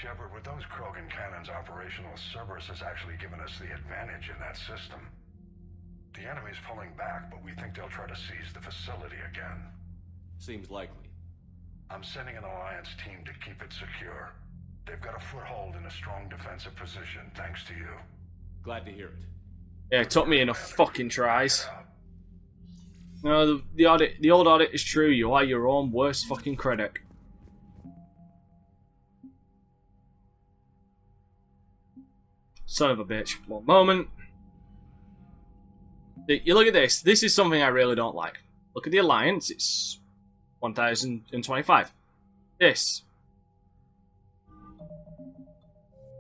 Shepard, with those Krogan cannons operational, Cerberus has actually given us the advantage in that system. The enemy's pulling back, but we think they'll try to seize the facility again. Seems likely. I'm sending an Alliance team to keep it secure. They've got a foothold in a strong defensive position, thanks to you. Glad to hear it. Yeah, it took me enough fucking tries. No, the old audit is true. You are your own worst fucking critic. Son of a bitch. One moment. You look at this. This is something I really don't like. Look at the Alliance. It's 1025. This.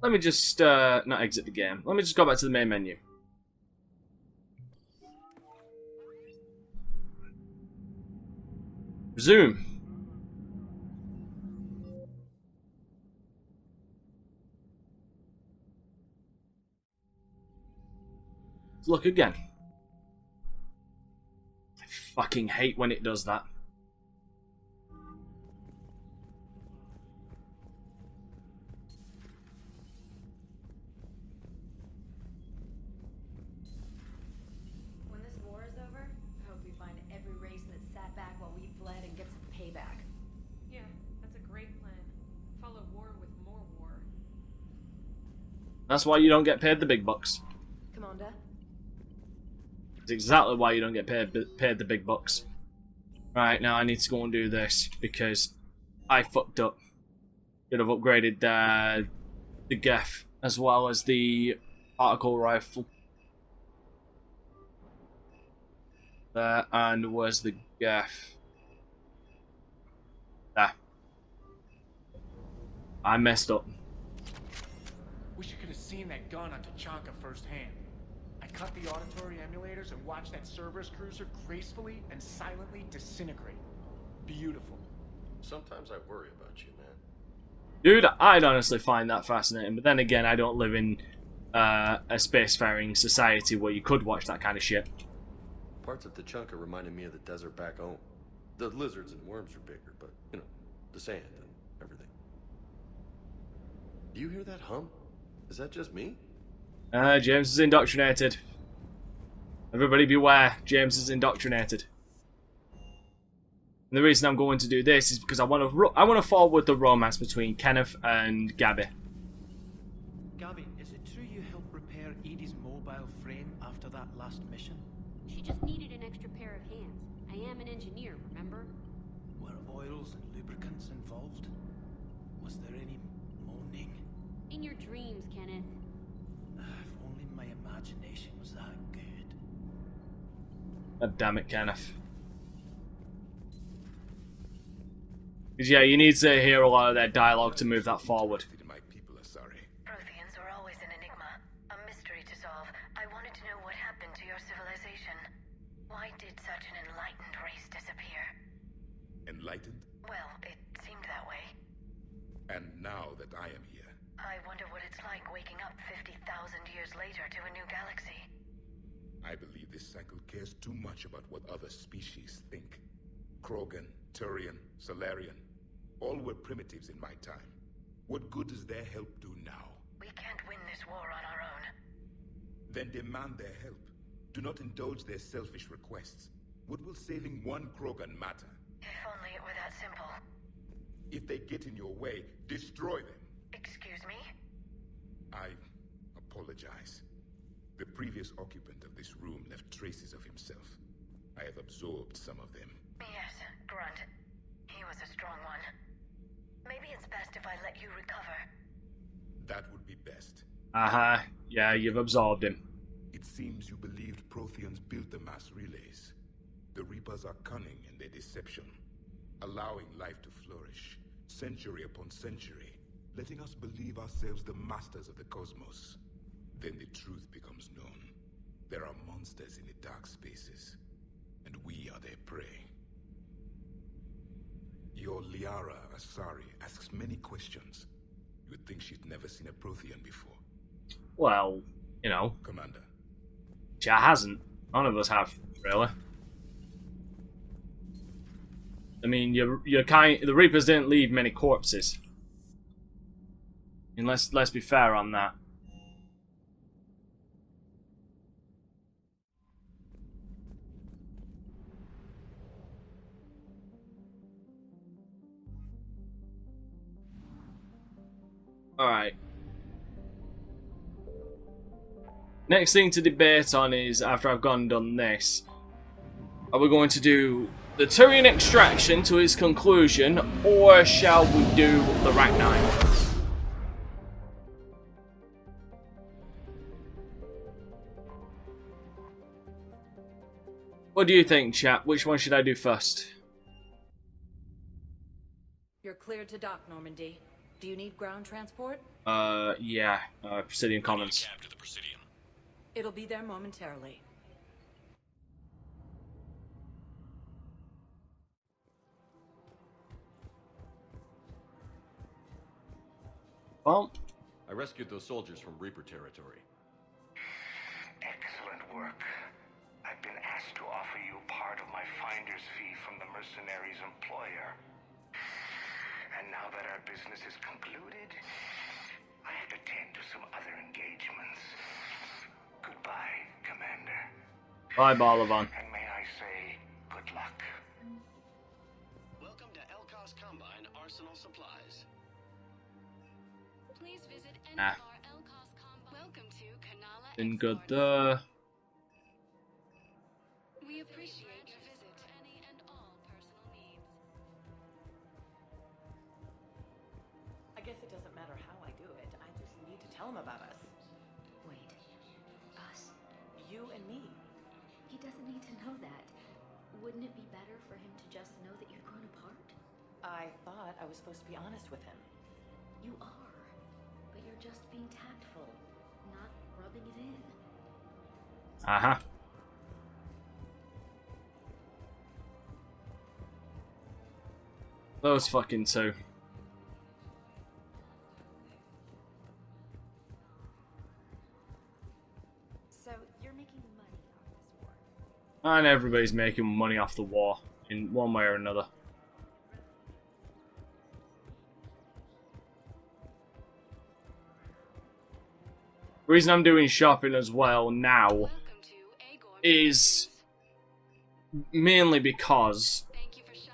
Let me just not exit the game. Let me just go back to the main menu. Resume. Let's look again. I fucking hate when it does that. When this war is over, I hope we find every race that sat back while we fled and get some payback. Yeah, that's a great plan. Follow war with more war. That's why you don't get paid the big bucks. Commander? That's exactly why you don't get paid the big bucks. Right, now I need to go and do this because I fucked up. Could have upgraded the GEF as well as the particle rifle. There, and where's the GEF? There. I messed up. Wish you could have seen that gun on Tachanka firsthand. I cut the auditory emulators and watched that Cerberus cruiser gracefully and silently disintegrate. Beautiful. Sometimes I worry about you, man. Dude, I'd honestly find that fascinating, but then again, I don't live in a spacefaring society where you could watch that kind of shit. Parts of Tachanka reminded me of the desert back home. The lizards and worms are bigger, but, you know, the sand and everything. Do you hear that hum? Is that just me? James is indoctrinated. Everybody beware, James is indoctrinated. And the reason I'm going to do this is because I want to forward the romance between Kenneth and Gabby. Gabby, is it true you helped repair Edie's mobile frame after that last mission? She just needed an extra pair of hands. I am an engineer, remember? Were oils and lubricants involved? Was there any moaning? In your dreams, Kenneth. If only my imagination was that good. God damn it, Kenneth. Because yeah, you need to hear a lot of their dialogue to move that forward. My people are sorry. Protheans were always an enigma, a mystery to solve. I wanted to know what happened to your civilization. Why did such an enlightened race disappear? Enlightened? Well, it seemed that way. And now that I am here, I wonder what it's like waking up 50,000 years later to a new galaxy. I believe this cycle cares too much about what other species think. Krogan, Turian, Solarian, all were primitives in my time. What good does their help do now? We can't win this war on our own. Then demand their help. Do not indulge their selfish requests. What will saving one Krogan matter? If only it were that simple. If they get in your way, destroy them. Excuse me? I apologize. The previous occupant of this room left traces of himself. I have absorbed some of them. Yes, Grunt. He was a strong one. Maybe it's best if I let you recover. That would be best. Yeah, you've absorbed him. It seems you believed Protheans built the mass relays. The Reapers are cunning in their deception, allowing life to flourish, century upon century, letting us believe ourselves the masters of the cosmos. Then the truth becomes known. There are monsters in the dark spaces, and we are their prey. Your Liara Asari asks many questions. You'd think she'd never seen a Prothean before. Well, you know. Commander. She hasn't. None of us have, really. I mean, the Reapers didn't leave many corpses. And let's be fair on that. Alright. Next thing to debate on is, after I've gone and done this, are we going to do the Turian extraction to its conclusion, or shall we do the Rachni? What do you think, chat? Which one should I do first? You're cleared to dock, Normandy. Do you need ground transport? Yeah. Presidium Commons. It'll be there momentarily. Well, I rescued those soldiers from Reaper territory. Excellent work. I've been asked to offer you part of my finder's fee from the mercenary's employer. And now that our business is concluded, I have to tend to some other engagements. Goodbye, Commander. bye, Balavan. And may I say, good luck. Welcome to Elkos Combine Arsenal Supplies. Please visit any Nah. of our Elkos Combine. Welcome to Kanala Been Export. good. We appreciate your visit for any and all personal needs. I guess it doesn't matter how I do it. I just need to tell him about us. Wait. Us? You and me. He doesn't need to know that. Wouldn't it be better for him to just know that you've grown apart? I thought I was supposed to be honest with him. You are. But you're just being tactful, not rubbing it in. Uh-huh. Those fucking two. So, you're making money off this war? And everybody's making money off the war in one way or another. The reason I'm doing shopping as well now is mainly because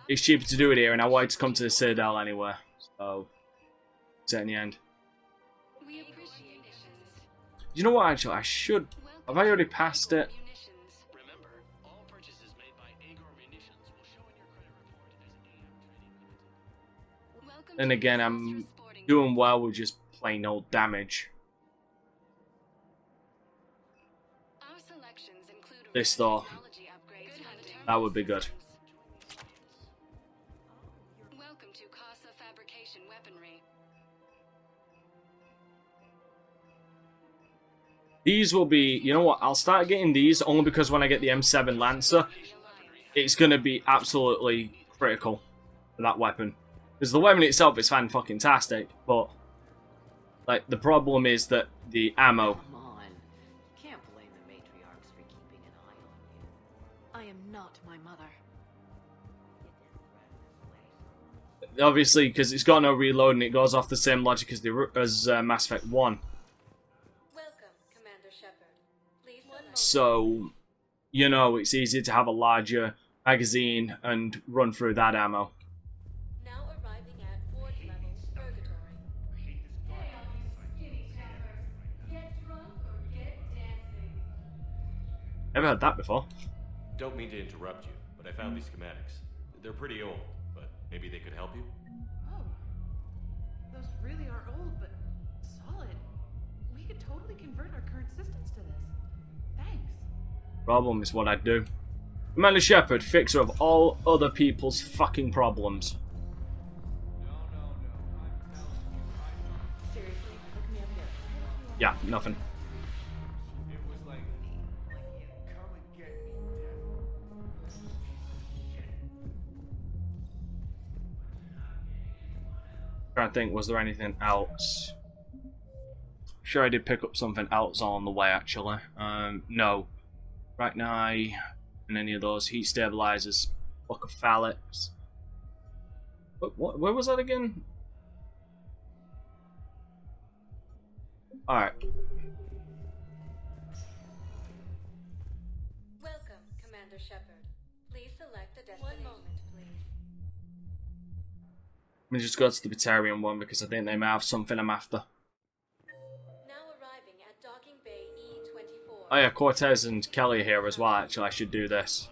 it's cheaper to do it here, and I wanted to come to the Citadel anyway. So, it's in the end. You know what? Actually, I should. Have I already passed it? And again, I'm doing well with just plain old damage. This though, that would be good. Welcome to Casa Fabrication Weaponry. These will be, you know what, I'll start getting these only because when I get the M7 Lancer, it's going to be absolutely critical for that weapon. Because the weapon itself is fan-fucking-tastic, but like the problem is that the ammo. Come on. You can't blame the matriarchs for keeping an eye on you. I am not my mother. Obviously, because it's got no reload and it goes off the same logic as Mass Effect 1. Welcome, Commander Shepard. Please So, you know, it's easier to have a larger magazine and run through that ammo. now arriving at Ward Level Purgatory. Get drunk or get dancing. Never heard that before. Don't mean to interrupt you, but I found these schematics. They're pretty old, but maybe they could help you? Oh. Those really are old, but solid. We could totally convert our current systems to this. Thanks. Problem is what I do. Commander Shepard, fixer of all other people's fucking problems. Seriously, look me up here. Yeah, nothing. It was like, come and get me, Trying to think, was there anything else? Sure, I did pick up something else on the way actually. No. Right now, and any of those heat stabilizers, block of phallics. What? Where was that again? All right. Welcome, Commander Shepard. Please select a destination. 1 moment, please. Let me just go to the Batarian one because I think they may have something I'm after. Now arriving at Docking Bay E24. Oh yeah, Cortez and Kelly are here as well. Actually, I should do this.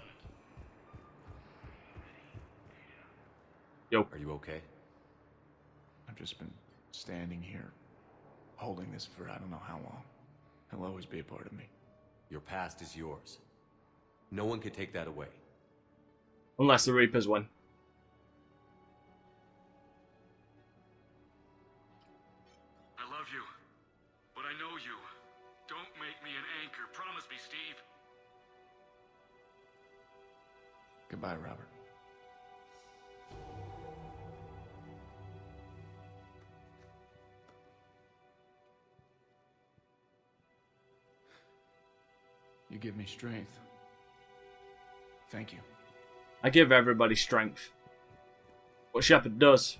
Yo. Are you okay? I've just been standing here, holding this for I don't know how long. It'll always be a part of me. Your past is yours. No one can take that away. Unless the Reapers win. I love you, but I know you. Don't make me an anchor. Promise me, Steve. Goodbye, Robert. give me strength. Thank you. I give everybody strength. What Shepard does.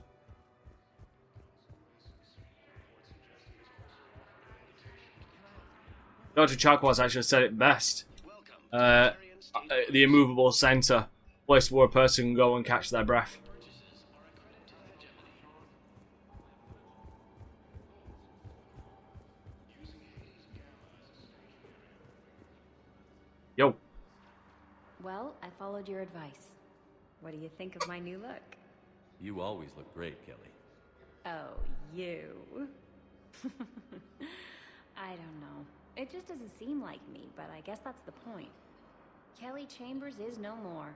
Dr. Chakwas actually said it best. The immovable center, place where a person can go and catch their breath. Yo. Well, I followed your advice. What do you think of my new look? You always look great, Kelly. Oh, you. I don't know. It just doesn't seem like me, but I guess that's the point. Kelly Chambers is no more.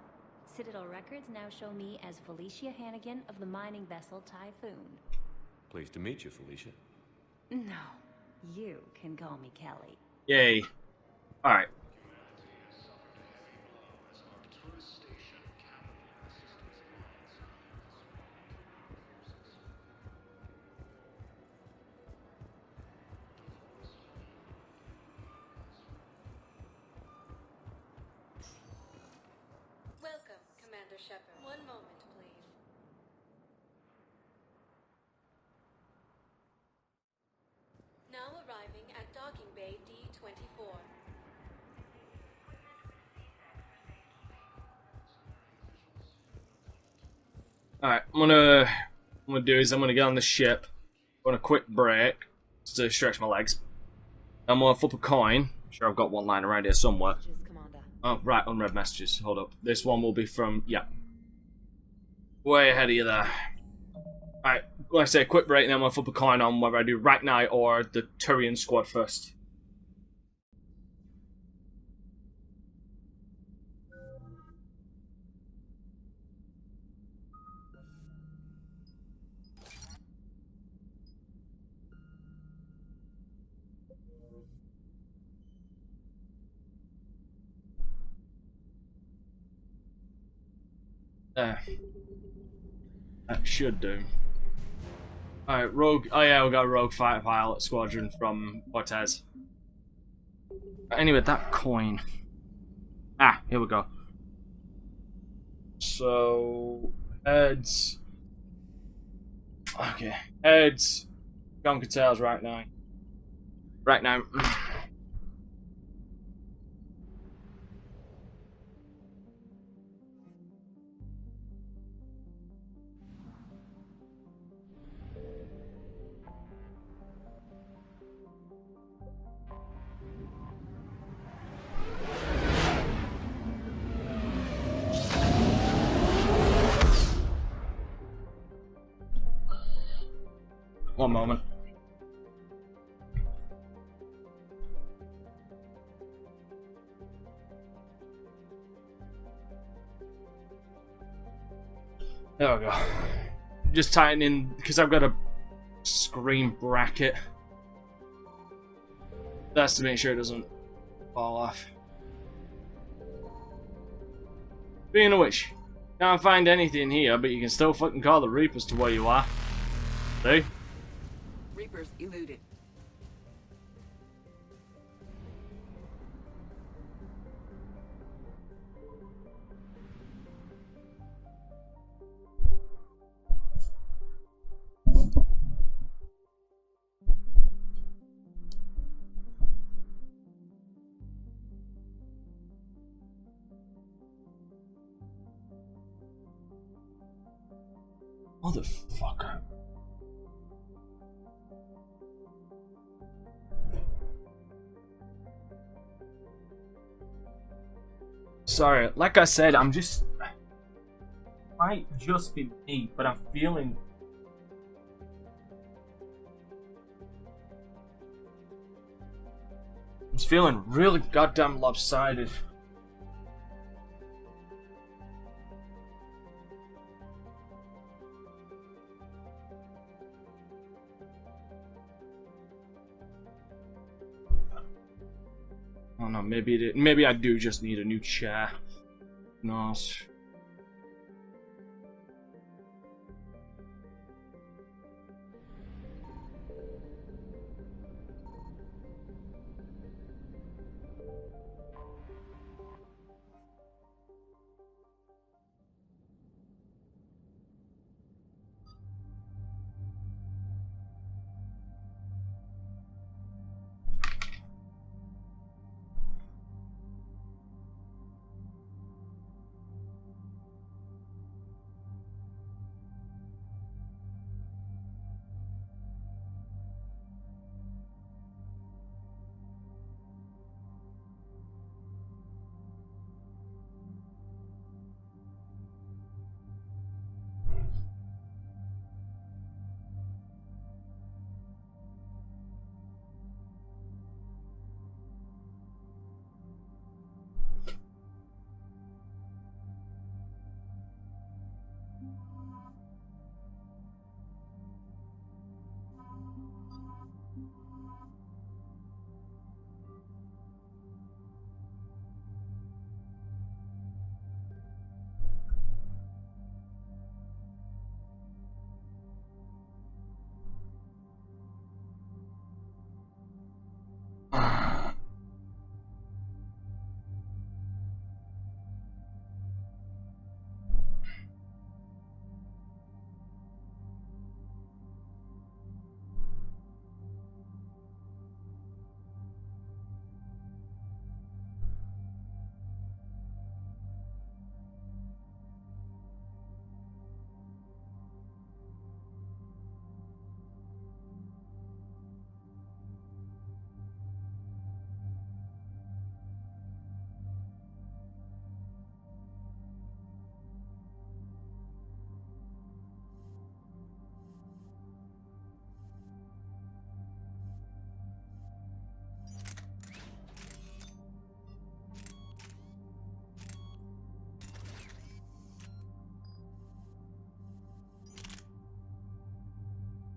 Citadel records now show me as Felicia Hannigan of the mining vessel Typhoon. Pleased to meet you, Felicia. No, you can call me Kelly. Yay. Alright. Welcome, Commander Shepard. One moment, please. Now arriving at docking bay D-24. Alright, what I'm gonna do is I'm gonna get on the ship, go on a quick break to stretch my legs. I'm gonna flip a coin. I'm sure I've got one lying around here somewhere. Oh, right, unread messages. Hold up. This one will be from, yeah. Way ahead of you there. Alright, like I say, quick break, and then I'm gonna flip a coin on whether I do Rachni or the Turian squad first. There. That should do. Alright, Rogue. Oh yeah, we got a Rogue Fighter Pilot Squadron from Cortez. Anyway, that coin. Ah, here we go. So, heads. Okay, heads. Gonka tails right now. Right now. One moment. There we go. Just tightening because I've got a screen bracket. That's to make sure it doesn't fall off. Speaking of which, can't find anything here, but you can still fucking call the Reapers to where you are. See? Reapers eluded. Motherfucker. Sorry, like I said, I'm just... Might just be me, but I'm feeling... I'm feeling really goddamn lopsided. Oh no, maybe I do just need a new chair. No.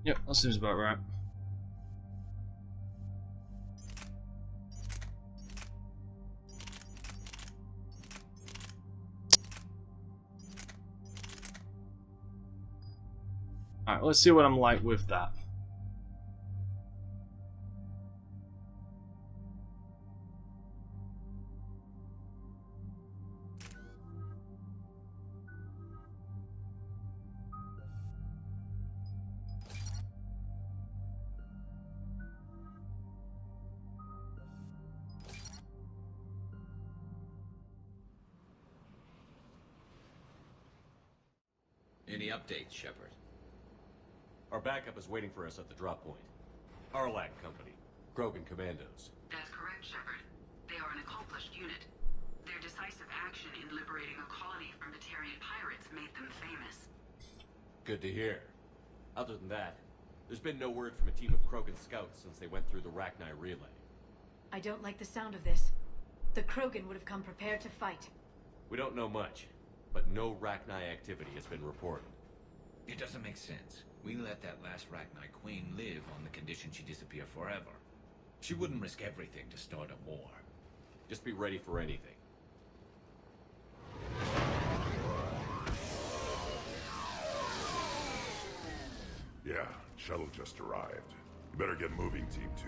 Yep, that seems about right. Alright, let's see what I'm like with that. Any updates, Shepard? Our backup is waiting for us at the drop point. Arlac Company. Krogan Commandos. That's correct, Shepard. They are an accomplished unit. Their decisive action in liberating a colony from Batarian pirates made them famous. Good to hear. Other than that, there's been no word from a team of Krogan scouts since they went through the Rachni relay. I don't like the sound of this. The Krogan would have come prepared to fight. We don't know much, but no Rachni activity has been reported. It doesn't make sense. We let that last Rachni queen live on the condition she disappear forever. She wouldn't risk everything to start a war. Just be ready for anything. Yeah, shuttle just arrived. You better get moving, Team 2.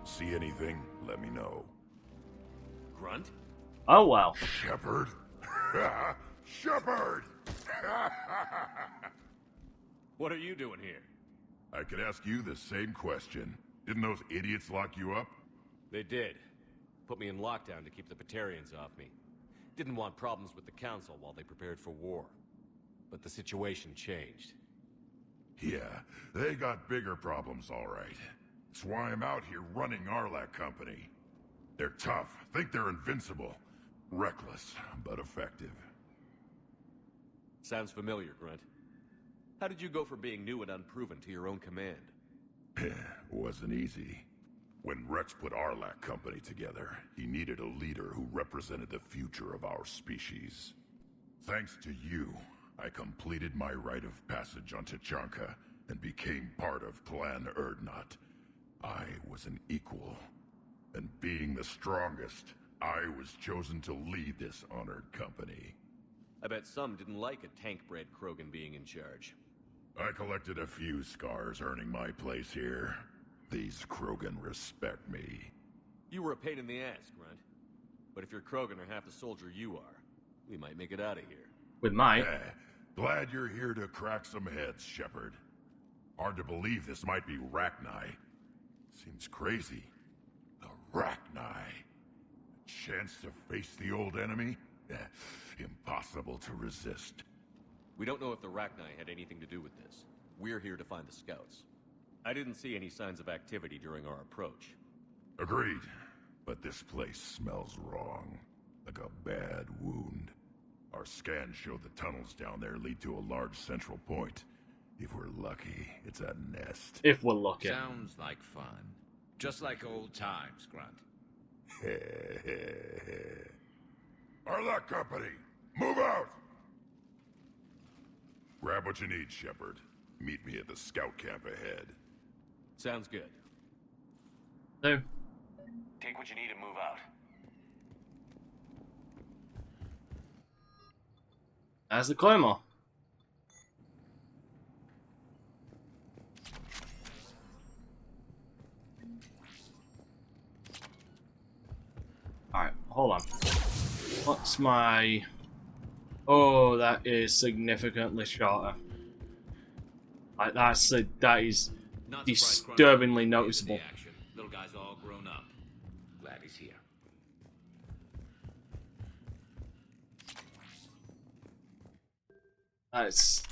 See anything, let me know. Grunt? Oh, wow. Shepard? Shepard! What are you doing here? I could ask you the same question. Didn't those idiots lock you up? They did. Put me in lockdown to keep the Batarians off me. Didn't want problems with the Council while they prepared for war. But the situation changed. Yeah, they got bigger problems, all right. That's why I'm out here running Arlac Company. They're tough, think they're invincible. Reckless, but effective. Sounds familiar, Grunt. How did you go from being new and unproven to your own command? Wasn't easy. When Rex put Arlac Company together, he needed a leader who represented the future of our species. Thanks to you, I completed my rite of passage on Tachanka and became part of Clan Erdnot. I was an equal, and being the strongest, I was chosen to lead this honored company. I bet some didn't like a tank-bred Krogan being in charge. I collected a few scars earning my place here. These Krogan respect me. You were a pain in the ass, Grunt. But if your Krogan are half the soldier you are, we might make it out of here. We might. Glad you're here to crack some heads, Shepard. Hard to believe this might be Rachni. Seems crazy. The Rachni. A chance to face the old enemy? Impossible to resist. We don't know if the Rachni had anything to do with this. We're here to find the scouts. I didn't see any signs of activity during our approach. Agreed. But this place smells wrong. Like a bad wound. Our scans show the tunnels down there lead to a large central point. If we're lucky, it's a nest. If we're lucky. Sounds like fun. Just like old times, Grunt. Arlac Company, move out! Grab what you need, Shepard. Meet me at the scout camp ahead. Sounds good. No. Take what you need and move out. As the Claymore. Alright, hold on. What's my... Oh, that is significantly shorter. Like, that is disturbingly noticeable. Little guy's all grown up. Glad he's here. That's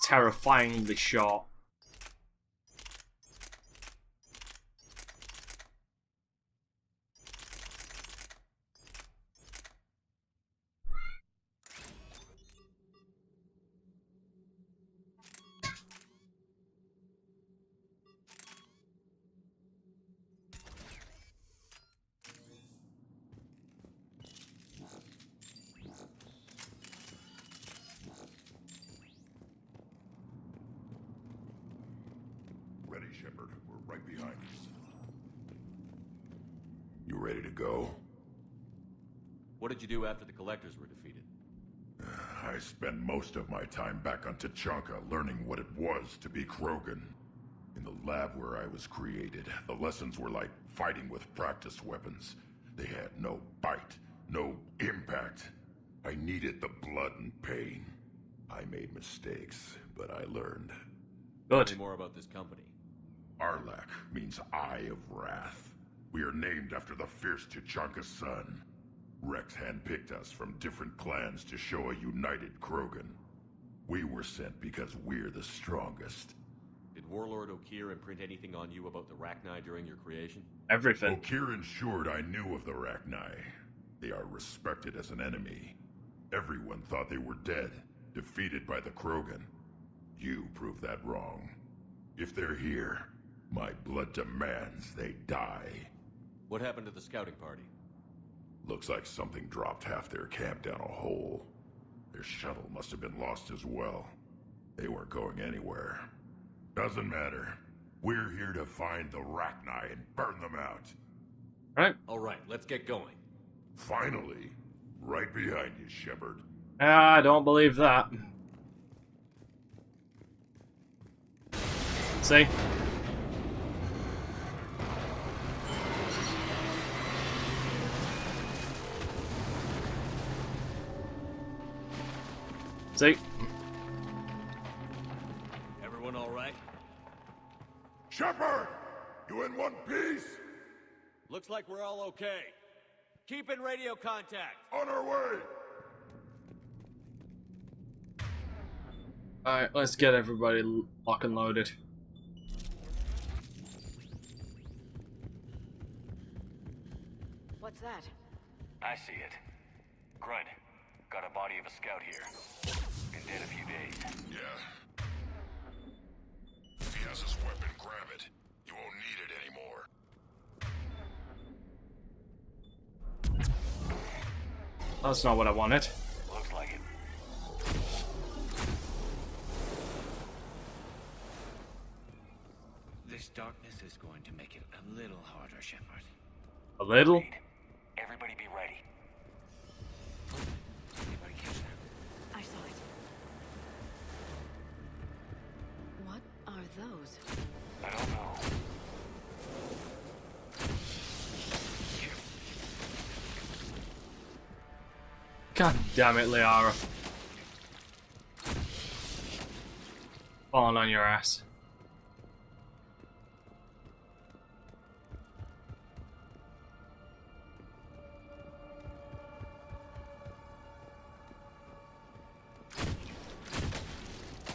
terrifyingly short. Shepard. We're right behind you. You ready to go? What did you do after the Collectors were defeated? I spent most of my time back on Tachanka learning what it was to be Krogan. In the lab where I was created, the lessons were like fighting with practice weapons. They had no bite, no impact. I needed the blood and pain. I made mistakes, but I learned. Tell me more about this company. Arlak means Eye of Wrath. We are named after the fierce Tachanka sun. Rex handpicked us from different clans to show a united Krogan. We were sent because we're the strongest. Did Warlord Okir imprint anything on you about the Rachni during your creation? Everything. Okir ensured I knew of the Rachni. They are respected as an enemy. Everyone thought they were dead, defeated by the Krogan. You proved that wrong. If they're here, my blood demands they die. What happened to the scouting party? Looks like something dropped half their camp down a hole. Their shuttle must have been lost as well. They weren't going anywhere. Doesn't matter. We're here to find the Rachni and burn them out. All right, let's get going. Finally. Right behind you, Shepard. I don't believe that. See? See? Everyone all right? Shepard! You in one piece? Looks like we're all okay. Keep in radio contact. On our way! Alright, let's get everybody lock and loaded. What's that? I see it. Grunt, got a body of a scout here. Been dead a few days. Yeah. If he has his weapon, grab it. You won't need it anymore. That's not what I wanted. Looks like it. This darkness is going to make it a little harder, Shepard. A little? Everybody be ready. Anybody catch that? I saw it. What are those? I don't know. God damn it, Liara. Falling on your ass.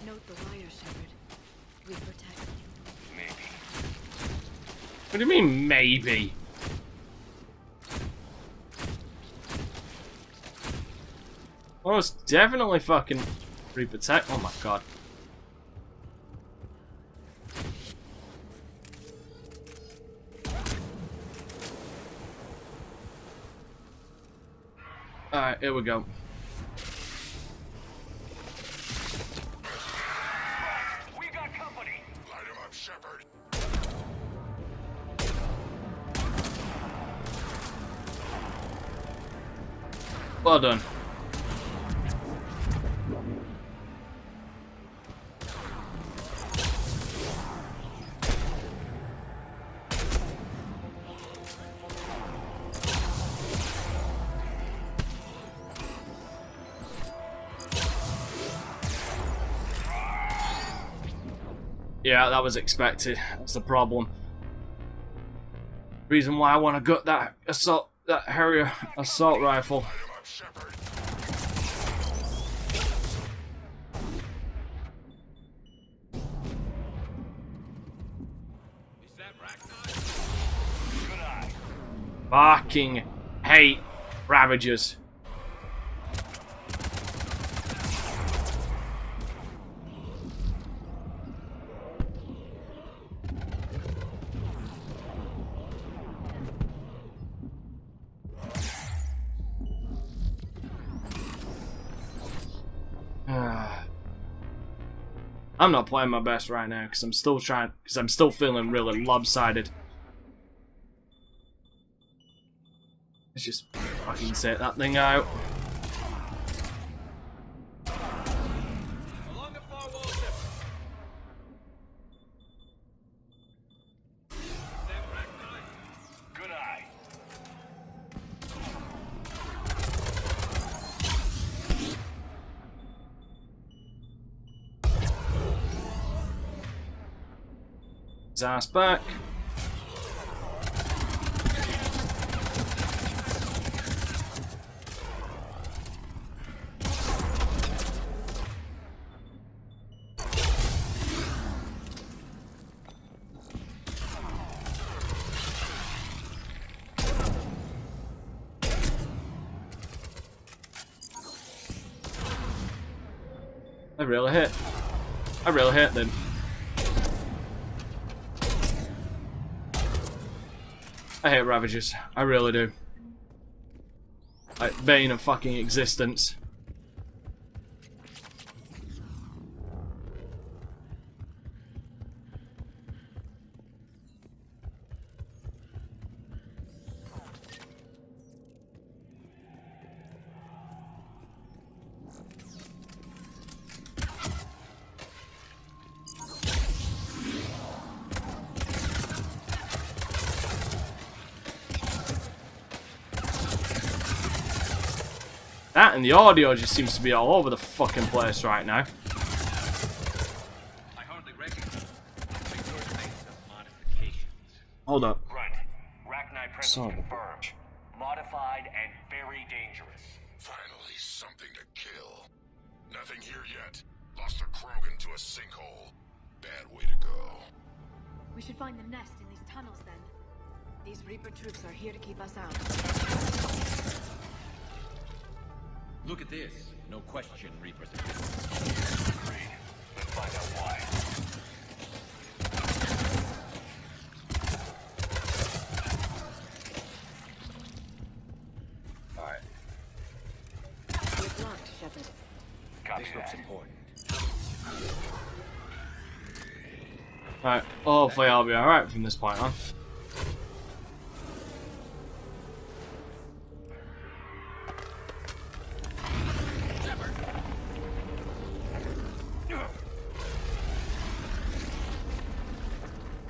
Note the wire, Shepard. We protect. Maybe. What do you mean, maybe? Well, it's definitely fucking reprotect. Oh my god. Alright, here we go. We got company. Light him up, Shepard. Well done. Yeah, that was expected. That's the problem. Reason why I want to gut that Harrier assault rifle. Fucking hate Ravagers. I'm not playing my best right now because I'm still feeling really lopsided. Let's just fucking set that thing out. Good eye. His ass back. I really hit. I really hit them. I hate Ravagers. I really do. Like, bane of fucking existence. That and the audio just seems to be all over the fucking place right now. I hardly recognize modifications. Hold up. Grunt. Rachni presence confirmed. Modified and very dangerous. Finally, something to kill. Nothing here yet. Lost a Krogan to a sinkhole. Bad way to go. We should find the nest in these tunnels then. These Reaper troops are here to keep us out. Look at this. No question, Reapers. Agreed. Let's find out why. Alright. It's locked, Shepard. Copy This looks important. Alright, hopefully I'll be alright from this point on.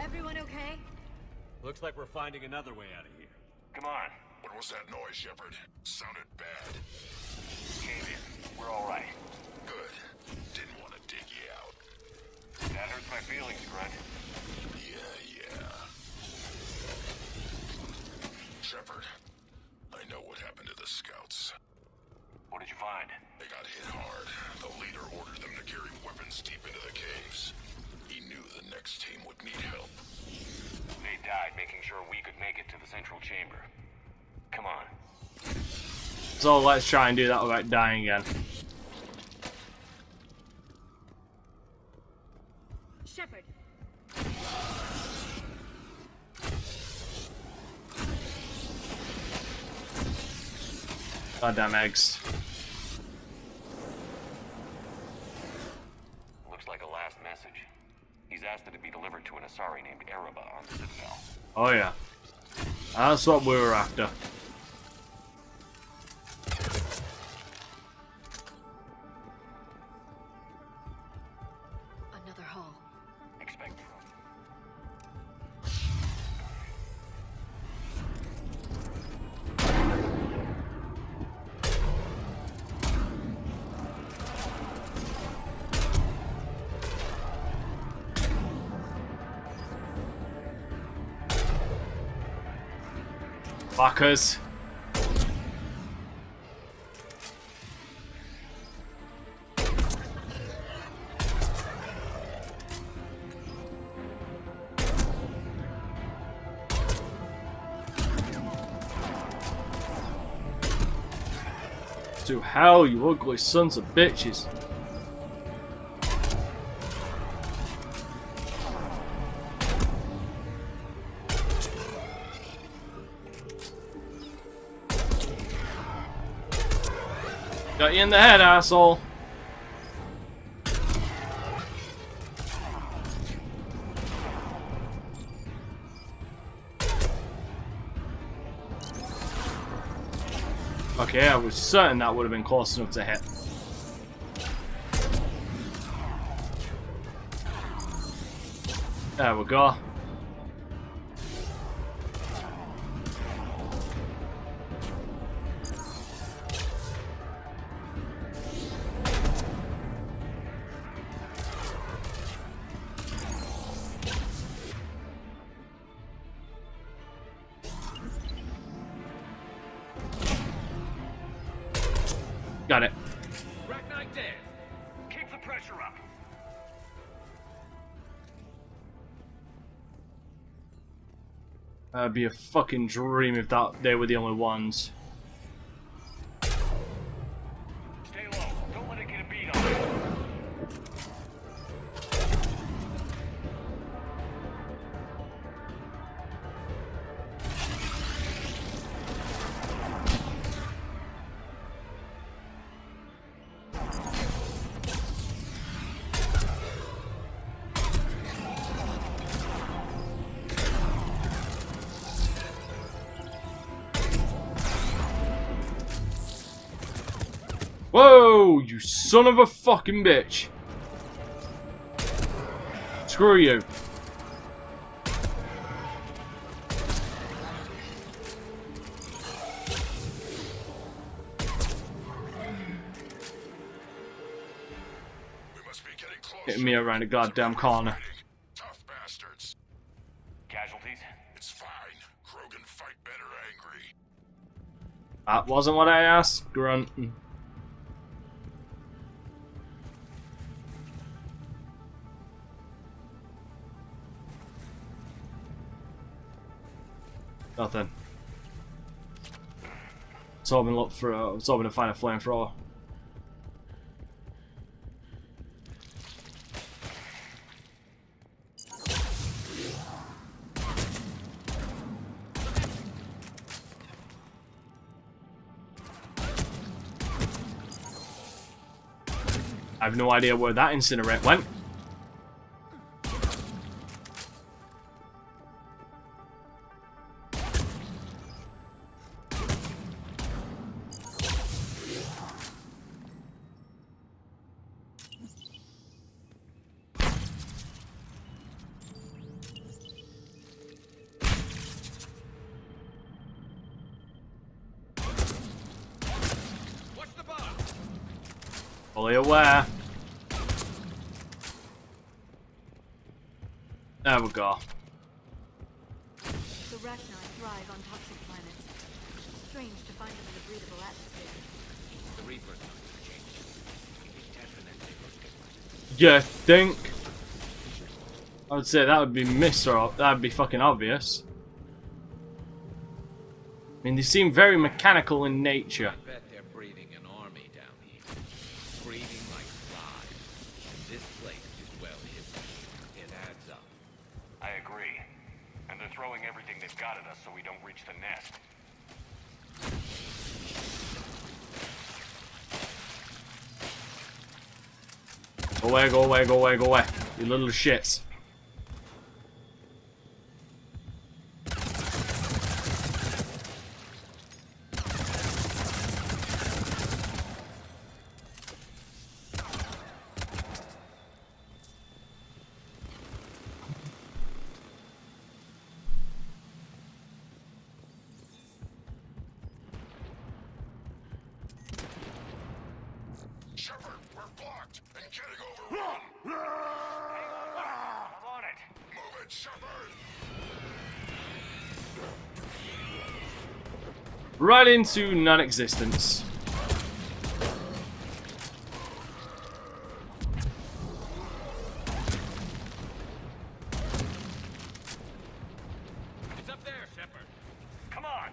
Everyone okay? Looks like we're finding another way out of here. Come on. What was that noise, Shepard? Sounded bad. Cave in. We're all right. Good. Didn't want to dig you out. That hurts my feelings, Grunt. Yeah. Shepard, I know what happened to the scouts. What did you find? They got hit hard. The leader ordered them to carry weapons deep into the caves. He knew the next team would need help. They died making sure we could make it to the central chamber. Come on. So let's try and do that without dying again. Shepard. Goddamn eggs. Looks like a last message. He's asked it to be delivered to an Asari named Ereba on the Citadel. Oh yeah. That's what we were after. Another hall. Expect Fuckers. To hell, you ugly sons of bitches. Got you in the head, asshole. Okay, I was certain that would have been close enough to hit. There we go. Got it. Ragnite dead. Keep the pressure up. That'd be a fucking dream if that they were the only ones. Stay low. Don't let it get a beat on you. Whoa, you son of a fucking bitch. Screw you. Hitting me around a goddamn corner. Tough bastards. Casualties? It's fine. Krogan fight better angry. That wasn't what I asked, Grunt. Nothing. I was hoping to find a flamethrower. I have no idea where that incinerate went. Fully aware. There we go. The Rachni thrive on toxic planets. Strange to find them in a breathable atmosphere. The Reapers are changed. You think? I would say that would be that would be fucking obvious. I mean, they seem very mechanical in nature. I bet they're breeding an army down here. Breeding like flies. And this place is well hidden. It adds up. I agree. And they're throwing everything they've got at us so we don't reach the nest. Go away, go away, go away, go away. You little shits. Shepard, we're blocked and getting overrun. I'm on it. Move it, Shepard. Right into non-existence. It's up there, Shepard. Come on.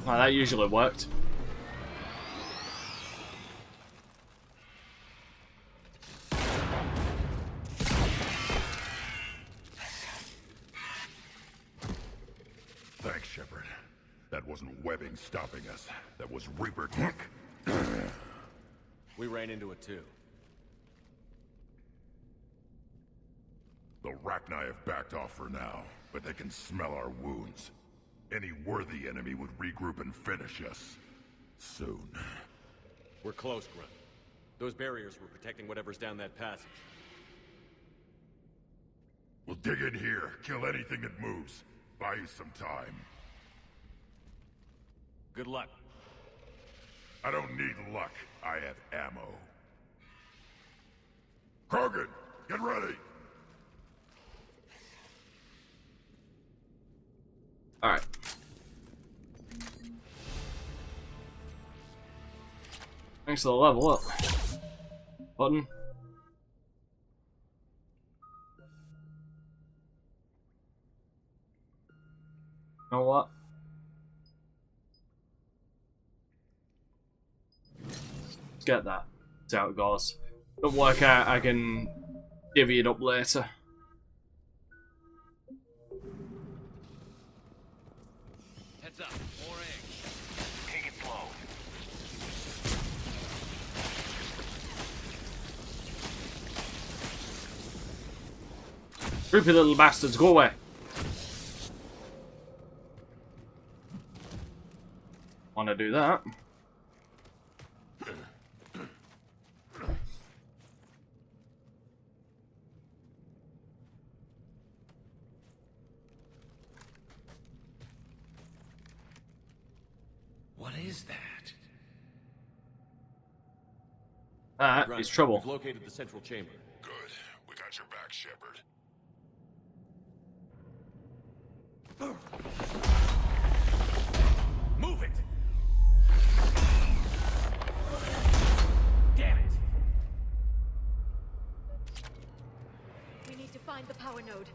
Well, that usually worked. Thanks, Shepard. That wasn't webbing stopping us. That was Reaper tech. We ran into it too. The Rachni have backed off for now, but they can smell our wounds. Any worthy enemy would regroup and finish us. Soon. We're close, Grunt. Those barriers were protecting whatever's down that passage. We'll dig in here, kill anything that moves. Buy you some time. Good luck. I don't need luck. I have ammo. Krogan, get ready! Alright. Thanks for the level up. Button. You know what? Let's get that. See how it goes. Don't work out, I can divvy it up later. Heads up, more eggs. Take it slow. Droopy little bastards, go away. Wanna do that? What is that? That Grunt, is trouble. We've located the central chamber. Good. We got your back, Shepard. Move it! Damn it! We need to find the power node.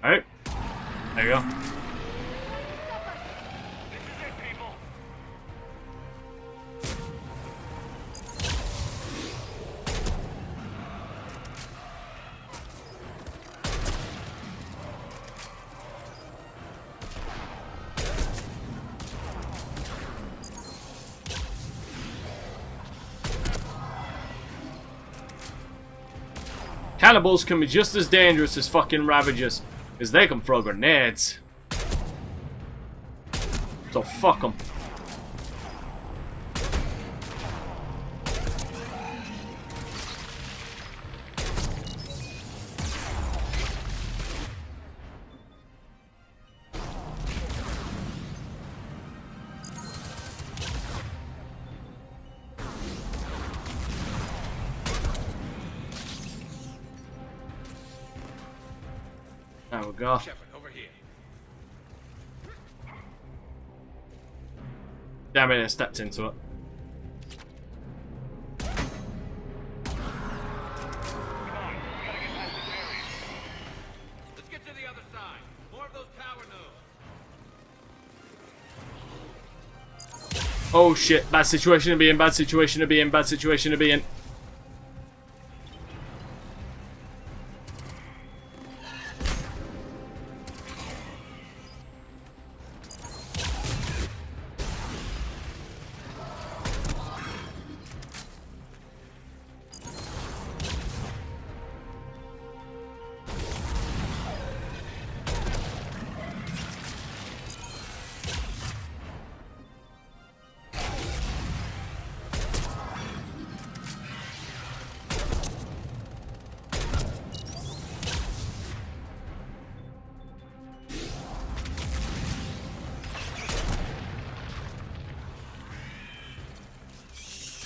Alright. There you go. This is it, people. Cannibals can be just as dangerous as fucking Ravagers, because they can throw grenades. So fuck them. There we go. Shepard, over here. Damn it, I stepped into it. Let's get to the other side. More of those power nodes. Oh shit, bad situation to be in, bad situation to be in, bad situation to be in.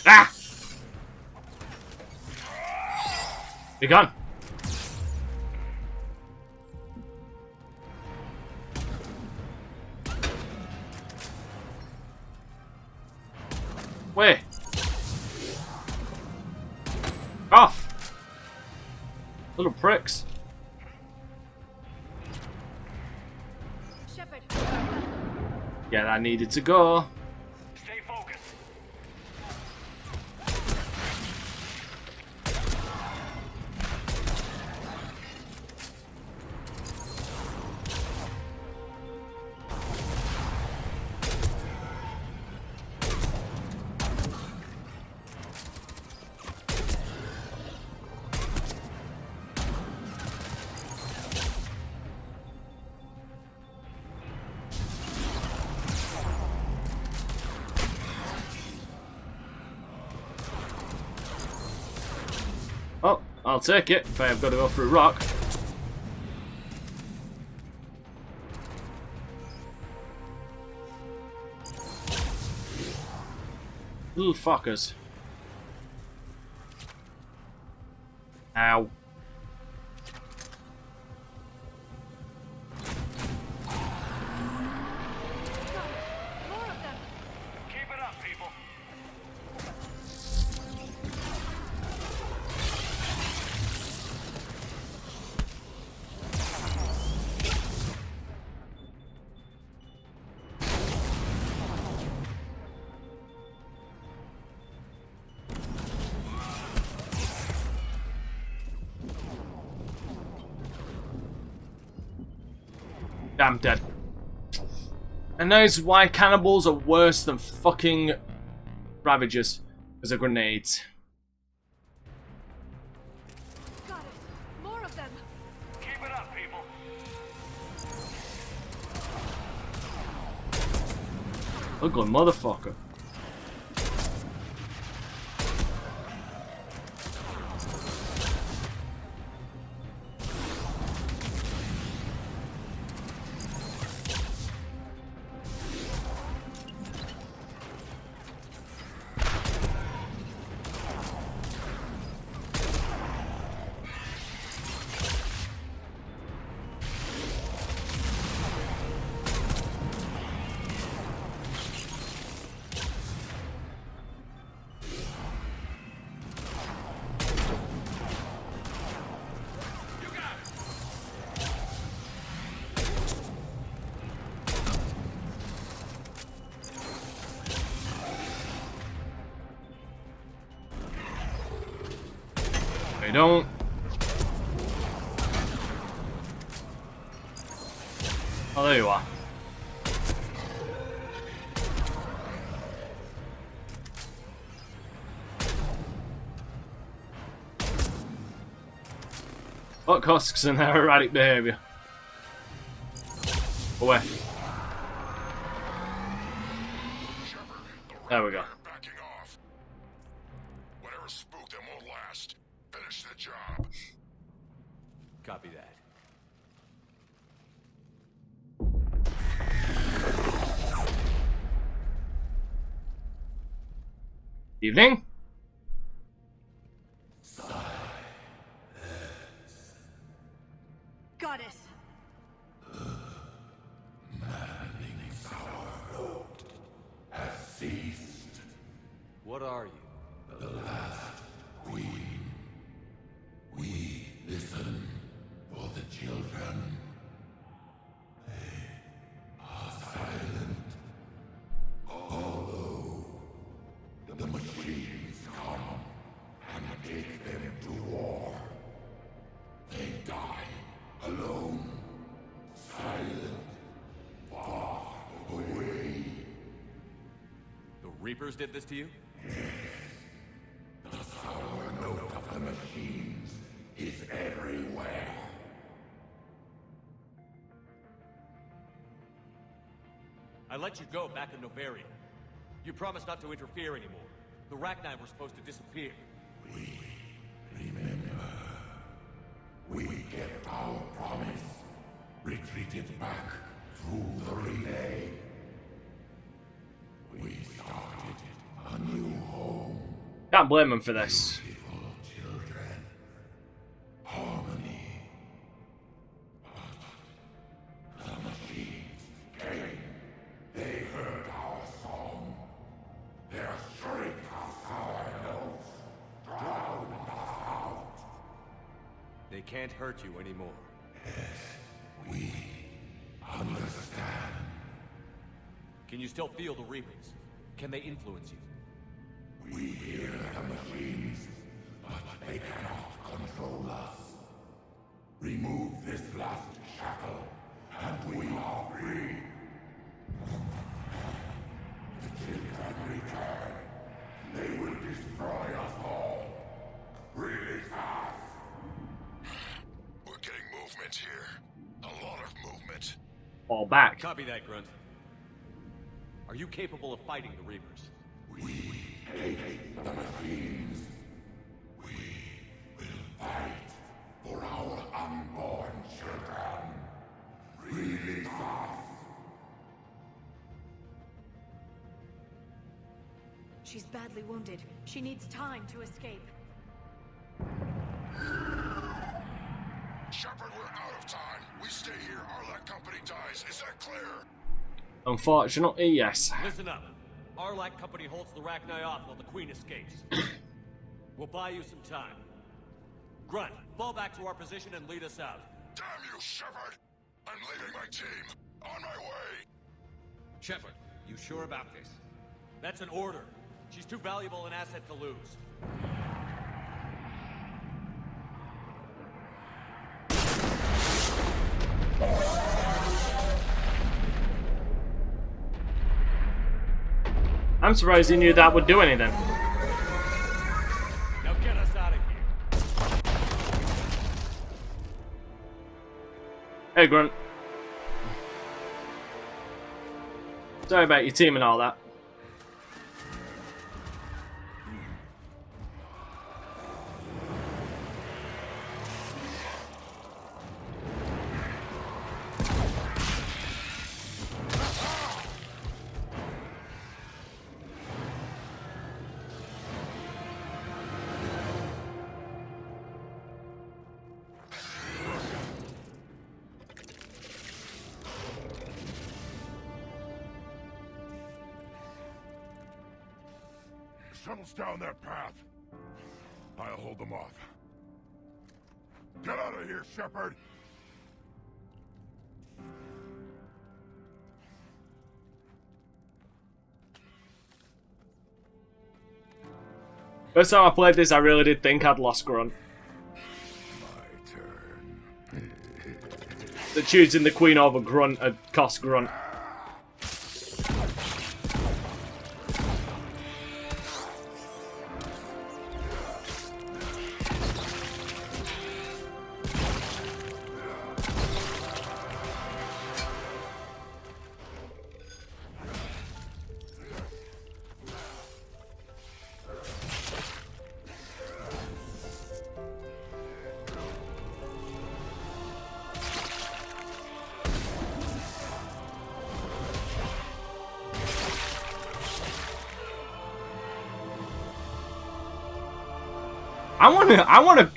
Ah! Be gone. Where? Off! Little pricks. Shepard. Yeah, that needed to go. Stay focused. I'll take it if I have got to go through rock. Little fuckers. Ow. Keep it up, people. I'm dead. And that is why cannibals are worse than fucking Ravagers as a grenades. Got it. More of them. Keep it up, people. Ugly motherfucker. They don't. Oh, there you are. What causes an erratic behavior? Away. There we go. Backing off. Whatever spooked them won't last. Finish the job. Copy that. Evening. Got it. What are you? The last queen. We listen for the children. They are silent. Although the machines come and take them to war, they die alone, silent, far away. The Reapers did this to you? The sour note of the machines is everywhere. I let you go back in Novaria. You promised not to interfere anymore. The Rachni were supposed to disappear. Remember, we kept our promise, retreated back through the relay. We started a new home. Can't blame them for this. Beautiful children. Harmony. But the machines came. They heard our song. Their shriek of sour notes drowned us out. They can't hurt you anymore. We understand. Can you still feel the Reapers? Can they influence you? We hear the machines, but they cannot control us. Remove this last shackle, and we are free. The children return. They will destroy us all. Release us. We're getting movement here. A lot of movement. Fall back. Copy that, Grunt. Are you capable of fighting the Reapers? We hate the machines. We will fight She's badly wounded. She needs time to escape. Shepard, we're out of time. We stay here, Arlac Company dies. Is that clear? Unfortunately, yes. Listen up. Arlac Company holds the Rachni off while the Queen escapes. We'll buy you some time. Grunt, fall back to our position and lead us out. Damn you, Shepard! I'm leaving my team. On my way. Shepard, you sure about this? That's an order. She's too valuable an asset to lose. I'm surprised he knew that would do anything. Now get us out of here. Hey, Grunt. Sorry about your team and all that. Shuttles down that path. I'll hold them off. Get out of here, Shepard! First time I played this, I really did think I'd lost Grunt. My turn. That choosing the Queen over Grunt had cost Grunt.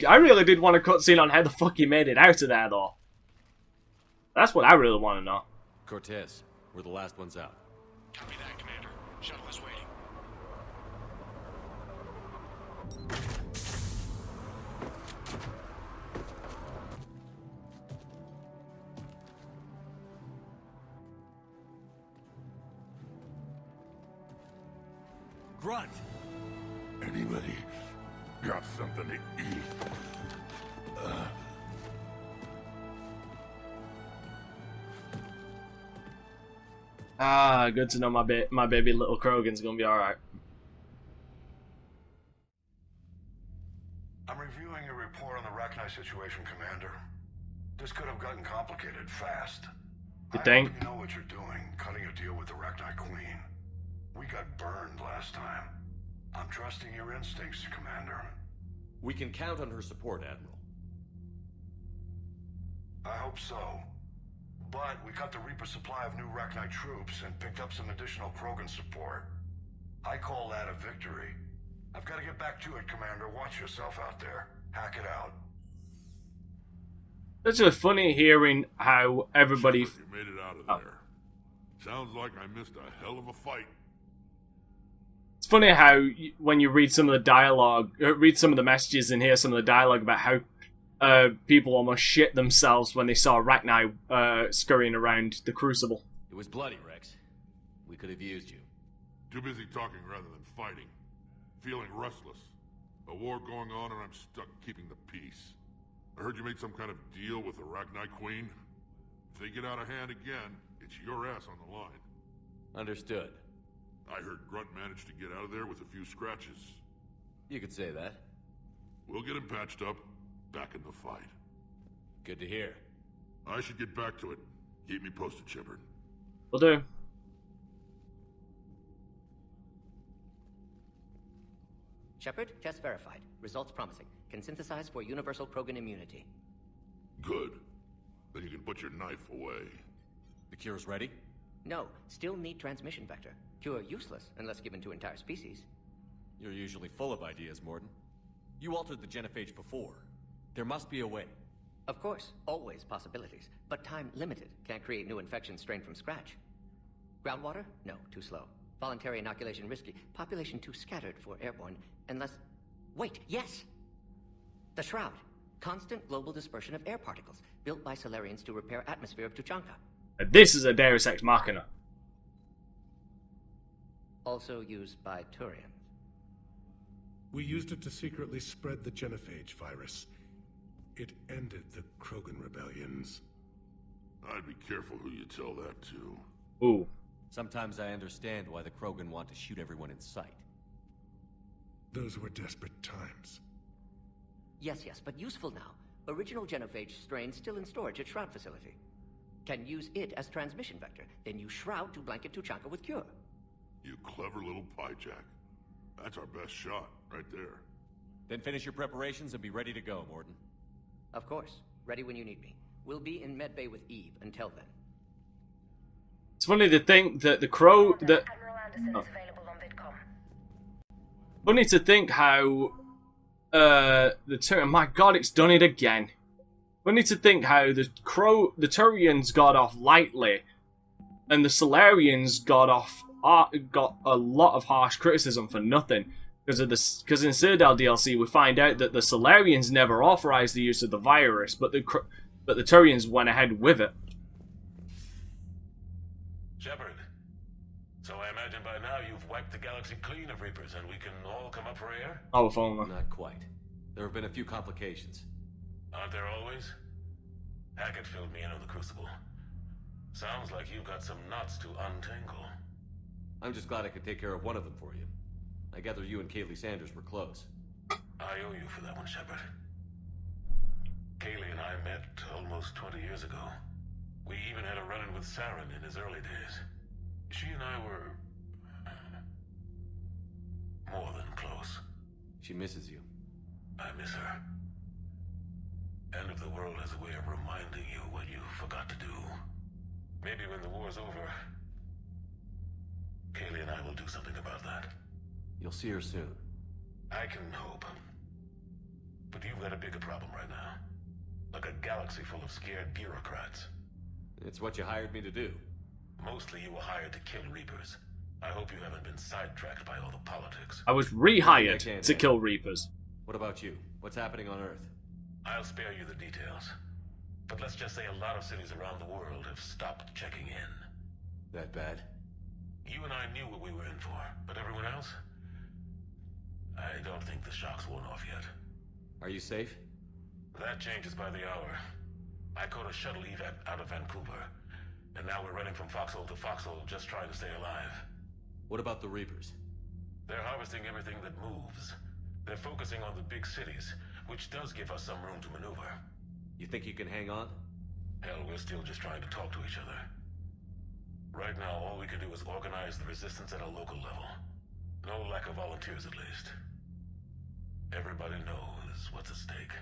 I really did want a cutscene on how the fuck he made it out of there, though. That's what I really want to know. Cortez, we're the last ones out. Copy that, Commander. Shuttle is waiting. Grunt! Anybody got something to eat? Good to know my baby little Krogan's gonna be alright. I'm reviewing your report on the Rachni situation, Commander. This could have gotten complicated fast. You I think? hope you know what you're doing, cutting a deal with the Rachni Queen. We got burned last time. I'm trusting your instincts, Commander. We can count on her support, Admiral. I hope so. But we cut the Reaper supply of new Rachni troops and picked up some additional Krogan support. I call that a victory. I've got to get back to it, Commander. Watch yourself out there. Hack it out. It's just funny hearing how everybody... Shepard, you made it out of there. Sounds like I missed a hell of a fight. It's funny how when you read some of the dialogue, read some of the messages and hear some of the dialogue about how people almost shit themselves when they saw Rachni scurrying around the Crucible. It was bloody, Rex. We could have used you. Too busy talking rather than fighting. Feeling restless. A war going on and I'm stuck keeping the peace. I heard you made some kind of deal with the Rachni Queen. If they get out of hand again, it's your ass on the line. Understood. I heard Grunt managed to get out of there with a few scratches. You could say that. We'll get him patched up, back in the fight. Good to hear. I should get back to it. Keep me posted, Shepard. Will do. Shepard, test verified. Results promising. Can synthesize for universal Krogan immunity. Good. Then you can put your knife away. The cure's ready? No, still need transmission vector. Cure useless unless given to entire species. You're usually full of ideas, Morden. You altered the genophage before. There must be a way. Of course, always possibilities, but time limited. Can't create new infections strained from scratch. Groundwater? No, too slow. Voluntary inoculation risky. Population too scattered for airborne, unless... Wait, yes! The Shroud. Constant global dispersion of air particles, built by Solarians to repair atmosphere of Tuchanka. This is a Deus Ex Machina. Also used by Turians. We used it to secretly spread the genophage virus. It ended the Krogan rebellions. I'd be careful who you tell that to. Ooh. Sometimes I understand why the Krogan want to shoot everyone in sight. Those were desperate times. Yes, but useful now. Original genophage strain still in storage at Shroud facility. Can use it as transmission vector, then use Shroud to blanket Tuchanka with cure. You clever little piejack. That's our best shot, right there. Then finish your preparations and be ready to go, Morden. Of course. Ready when you need me. We'll be in medbay with Eve until then. It's funny to think that the Crow... Funny to think how... my god, it's done it again. Funny to think how the Turians got off lightly, and the Solarians got a lot of harsh criticism for nothing. Because in Citadel DLC we find out that the Solarians never authorized the use of the virus, but the Turians went ahead with it. Shepard, so I imagine by now you've wiped the galaxy clean of Reapers and we can all come up for air? Oh, if only. Not quite. There have been a few complications. Aren't there always? Hackett filled me in on the Crucible. Sounds like you've got some knots to untangle. I'm just glad I could take care of one of them for you. I gather you and Kaylee Sanders were close. I owe you for that one, Shepard. Kaylee and I met almost 20 years ago. We even had a run-in with Saren in his early days. She and I were... more than close. She misses you. I miss her. End of the world has a way of reminding you what you forgot to do. Maybe when the war's over, Kaylee and I will do something about that. You'll see her soon. I can hope. But you've got a bigger problem right now. Like a galaxy full of scared bureaucrats. It's what you hired me to do. Mostly you were hired to kill Reapers. I hope you haven't been sidetracked by all the politics. I was rehired to kill Reapers. What about you? What's happening on Earth? I'll spare you the details. But let's just say a lot of cities around the world have stopped checking in. That bad? You and I knew what we were in for, but everyone else? I don't think the shock's worn off yet. Are you safe? That changes by the hour. I caught a shuttle evac out of Vancouver, and now we're running from foxhole to foxhole just trying to stay alive. What about the Reapers? They're harvesting everything that moves. They're focusing on the big cities, which does give us some room to maneuver. You think you can hang on? Hell, we're still just trying to talk to each other. Right now, all we can do is organize the resistance at a local level. No lack of volunteers, at least. Everybody knows what's at stake.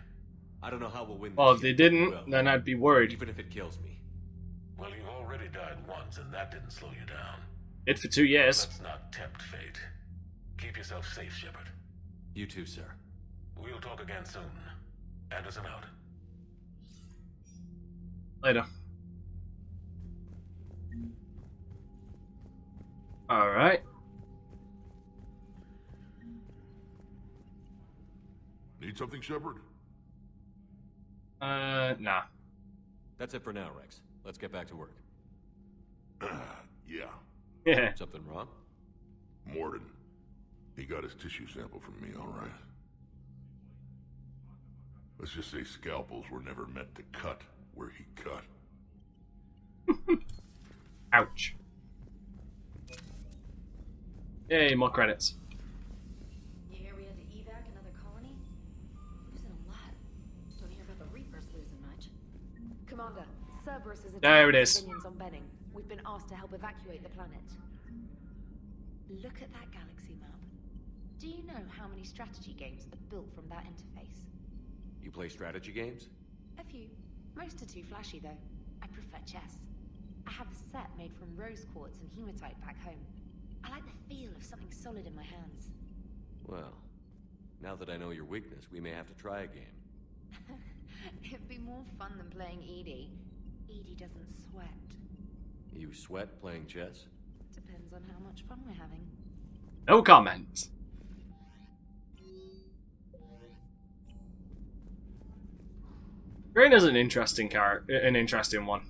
I don't know how we'll win. Well, if they didn't, then I'd be worried. Even if it kills me. Well, you already died once, and that didn't slow you down. It for 2 years. Let's not tempt fate. Keep yourself safe, Shepard. You too, sir. We'll talk again soon. Anderson out. Later. Alright. Need something, Shepard? Nah. That's it for now, Rex. Let's get back to work. Yeah. Yeah. Something wrong? Morden. He got his tissue sample from me, all right. Let's just say scalpels were never meant to cut where he cut. Ouch. Yay, more credits. You hear we had to evac another colony? Losing a lot. Don't hear about the Reapers losing much. Commander, Cerberus is There it attacking is. civilians on Benning. We've been asked to help evacuate the planet. Look at that galaxy map. Do you know how many strategy games are built from that interface? You play strategy games? A few. Most are too flashy, though. I prefer chess. I have a set made from rose quartz and hematite back home. I like the feel of something solid in my hands. Well, now that I know your weakness, we may have to try a game. It'd be more fun than playing Edie. Edie doesn't sweat. You sweat playing chess? Depends on how much fun we're having. No comment. Green is an interesting character, an interesting one.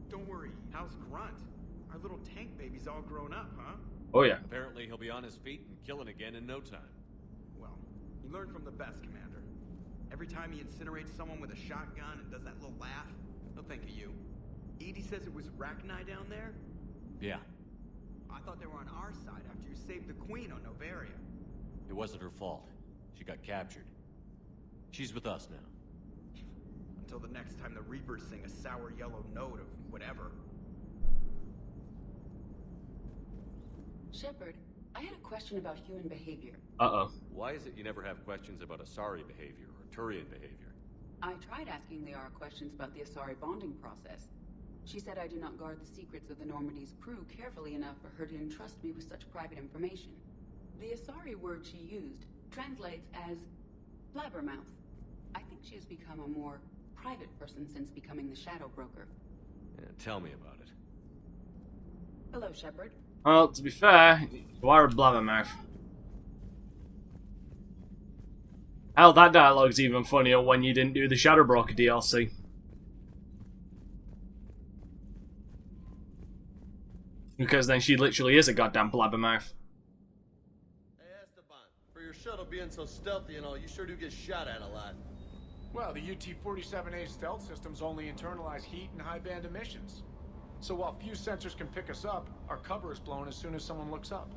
Don't worry, how's Grunt? Our little tank baby's all grown up, huh? Oh yeah. Apparently he'll be on his feet and killing again in no time. Well, he learned from the best, Commander. Every time he incinerates someone with a shotgun and does that little laugh, he'll think of you. Edie says it was Rachni down there? Yeah. I thought they were on our side after you saved the Queen on Novaria. It wasn't her fault. She got captured. She's with us now. Until the next time the Reapers sing a sour yellow note of whatever. Shepard, I had a question about human behavior. Uh-oh. Why is it you never have questions about Asari behavior or Turian behavior? I tried asking Liara questions about the Asari bonding process. She said I do not guard the secrets of the Normandy's crew carefully enough for her to entrust me with such private information. The Asari word she used translates as blabbermouth. I think she has become a more private person since becoming the Shadow Broker. Yeah, tell me about it. Hello, Shepard. Well, to be fair, you are a blabbermouth. Hell, that dialogue's even funnier when you didn't do the Shadow Broker DLC. Because then she literally is a goddamn blabbermouth. Hey Esteban, for your shuttle being so stealthy and all, you sure do get shot at a lot. Well, the UT-47A stealth systems only internalize heat and high band emissions. So while few sensors can pick us up, our cover is blown as soon as someone looks up.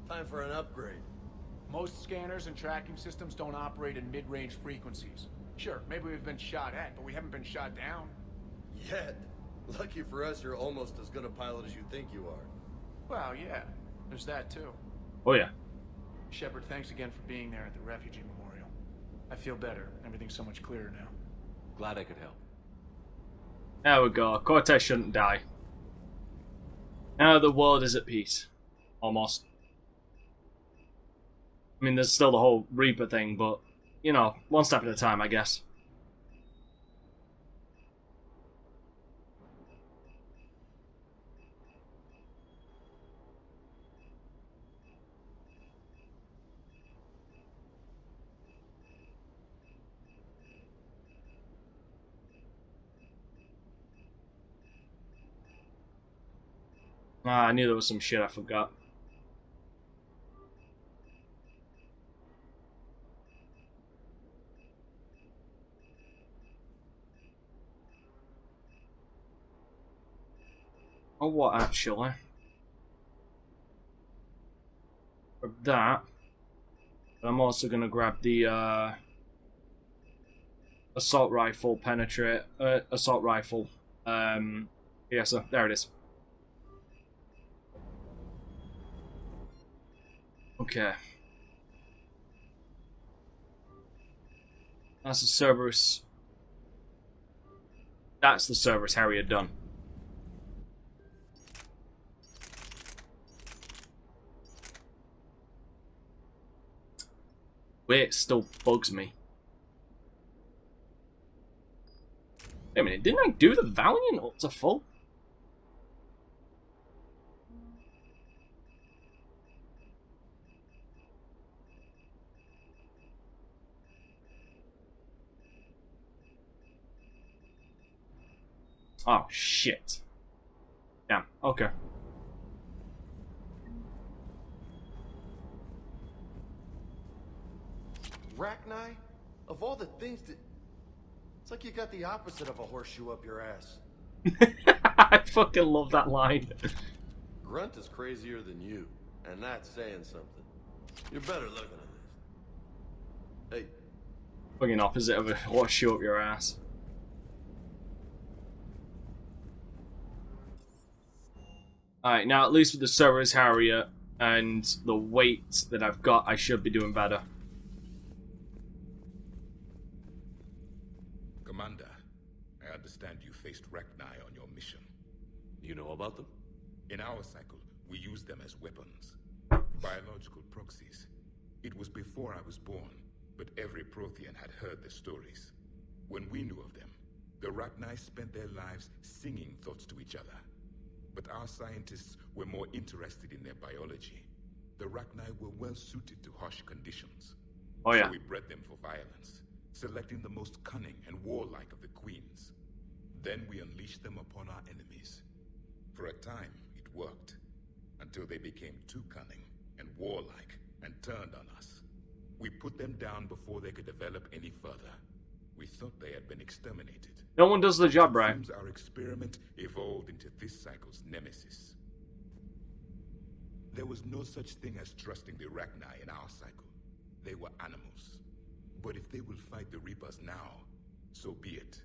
Time for an upgrade. Most scanners and tracking systems don't operate in mid-range frequencies. Sure, maybe we've been shot at, but we haven't been shot down. Yet. Lucky for us, you're almost as good a pilot as you think you are. Well, yeah. There's that, too. Oh, yeah. Shepard, thanks again for being there at the refugee memorial. I feel better. Everything's so much clearer now. Glad I could help. There we go. Cortez shouldn't die. Now the world is at peace. Almost. I mean, there's still the whole Reaper thing, but, you know, one step at a time, I guess. Ah, I knew there was some shit I forgot. Oh, what actually? Grab that. But I'm also gonna grab the assault rifle penetrate. Assault rifle. Yeah, so there it is. Okay. That's the Cerberus. That's the Cerberus Harrier done. Wait, it still bugs me. Wait a minute, didn't I do the Valiant up to full? Oh, shit. Damn, okay. Rachni? Of all the things that... It's like you got the opposite of a horseshoe up your ass. I fucking love that line. Grunt is crazier than you, and that's saying something. You're better looking at this. Hey. Fucking opposite of a horseshoe up your ass. Alright, now at least with the Cerberus Harrier and the weight that I've got, I should be doing better. Commander, I understand you faced Rachni on your mission. You know about them? In our cycle, we use them as weapons. Biological proxies. It was before I was born, but every Prothean had heard the stories. When we knew of them, the Rachni spent their lives singing thoughts to each other. But our scientists were more interested in their biology. The Rachni were well suited to harsh conditions. Oh yeah. So we bred them for violence, selecting the most cunning and warlike of the queens. Then we unleashed them upon our enemies. For a time, it worked, until they became too cunning and warlike and turned on us. We put them down before they could develop any further. We thought they had been exterminated. No one does the job right. Seems our experiment evolved into this cycle's nemesis. There was no such thing as trusting the Rachni in our cycle. They were animals. But if they will fight the Reapers now, so be it.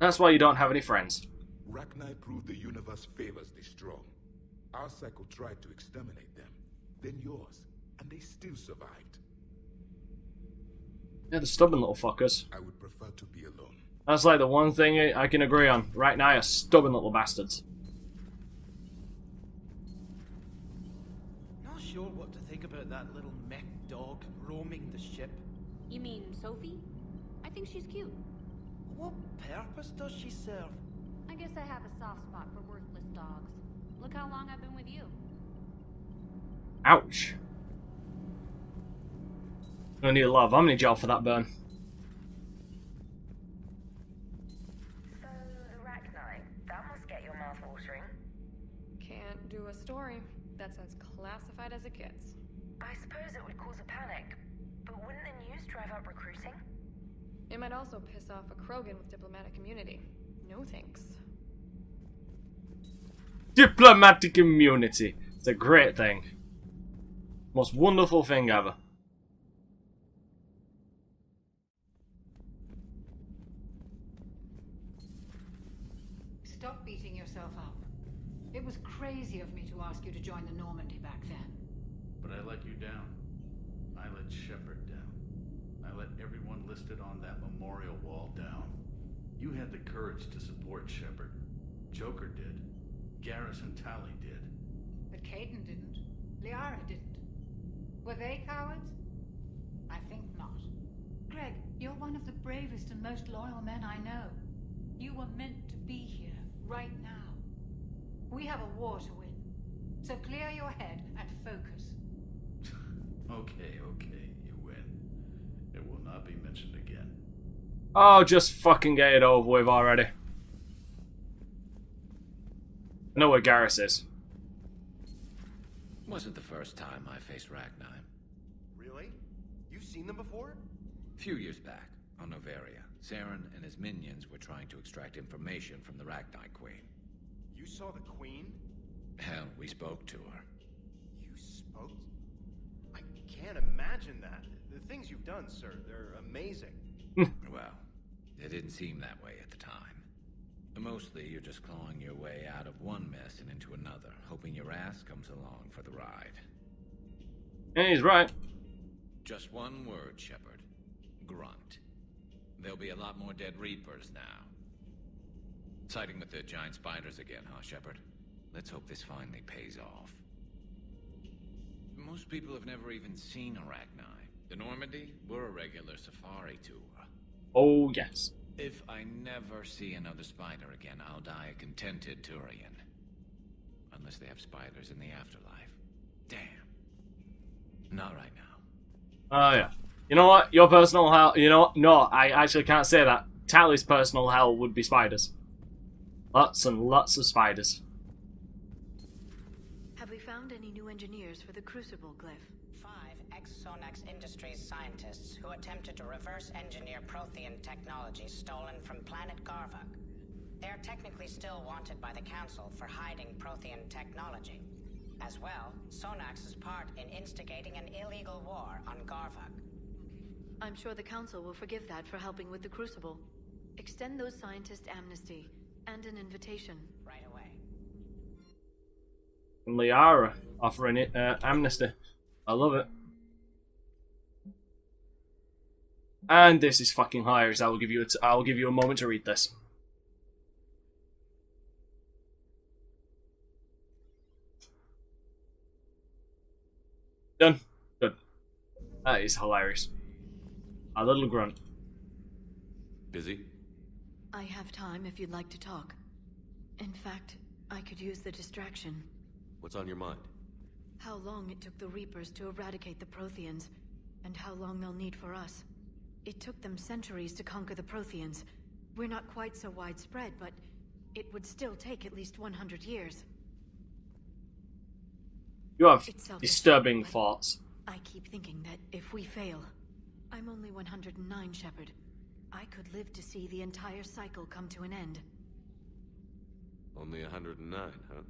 That's why you don't have any friends. Rachni proved the universe favors the strong. Our cycle tried to exterminate them, then yours, and they still survived. They're the stubborn little fuckers. I would prefer to be alone. That's like the one thing I can agree on. Right now, are stubborn little bastards. Not sure what to think about that little mech dog roaming the ship. You mean Sophie? I think she's cute. What purpose does she serve? I guess I have a soft spot for worthless dogs. Look how long I've been with you. Ouch. Gonna need a lot of Omni gel for that burn. So, the Rachni, that must get your mouth watering. Can't do a story. That's as classified as it gets. I suppose it would cause a panic, but wouldn't the news drive up recruiting? It might also piss off a Krogan with diplomatic immunity. No thanks. Diplomatic immunity. It's a great thing. Most wonderful thing ever. Stop beating yourself up. It was crazy of me to ask you to join the Normandy back then. But I let you down. I let Shepard down. I let everyone listed on that memorial wall down. You had the courage to support Shepard. Joker did. Garrus and Tally did. But Caden didn't. Liara didn't. Were they cowards? I think not. Greg, you're one of the bravest and most loyal men I know. You were meant to be here, right now. We have a war to win. So clear your head and focus. Okay, you win. It will not be mentioned again. Oh, just fucking get it over with already. I know where Garrus is. Wasn't the first time I faced Rachni. Really? You've seen them before? A few years back, on Noveria, Saren and his minions were trying to extract information from the Rachni Queen. You saw the Queen? Hell, we spoke to her. You spoke? I can't imagine that. The things you've done, sir, they're amazing. Well, it didn't seem that way at the time. Mostly, you're just clawing your way out of one mess and into another, hoping your ass comes along for the ride. And he's right. Just one word, Shepard. Grunt. There'll be a lot more dead Reapers now. Siding with the giant spiders again, huh, Shepard? Let's hope this finally pays off. Most people have never even seen Rachni. The Normandy, we're a regular safari tour. Oh, yes. If I never see another spider again, I'll die a contented Turian. Unless they have spiders in the afterlife. Damn. Not right now. Oh, yeah. You know what? Your personal hell... You know what? No, I actually can't say that. Tally's personal hell would be spiders. Lots and lots of spiders. Have we found any new engineers for the Crucible glyph? 5 ex-Sonax Industries scientists who attempted to reverse engineer Prothean technology stolen from planet Garvuk. They are technically still wanted by the Council for hiding Prothean technology. As well, Sonax's part in instigating an illegal war on Garvuk. I'm sure the Council will forgive that for helping with the Crucible. Extend those scientists amnesty and an invitation. Right away. And Liara offering it amnesty. I love it. And this is fucking hilarious. I will give you a moment to read this. Done. Good. That is hilarious. A little grunt. Busy? I have time if you'd like to talk. In fact, I could use the distraction. What's on your mind? How long it took the Reapers to eradicate the Protheans, and how long they'll need for us. It took them centuries to conquer the Protheans. We're not quite so widespread, but it would still take at least 100 years. You have disturbing thoughts. I keep thinking that if we fail, I'm only 109, Shepard. I could live to see the entire cycle come to an end. Only 109, huh?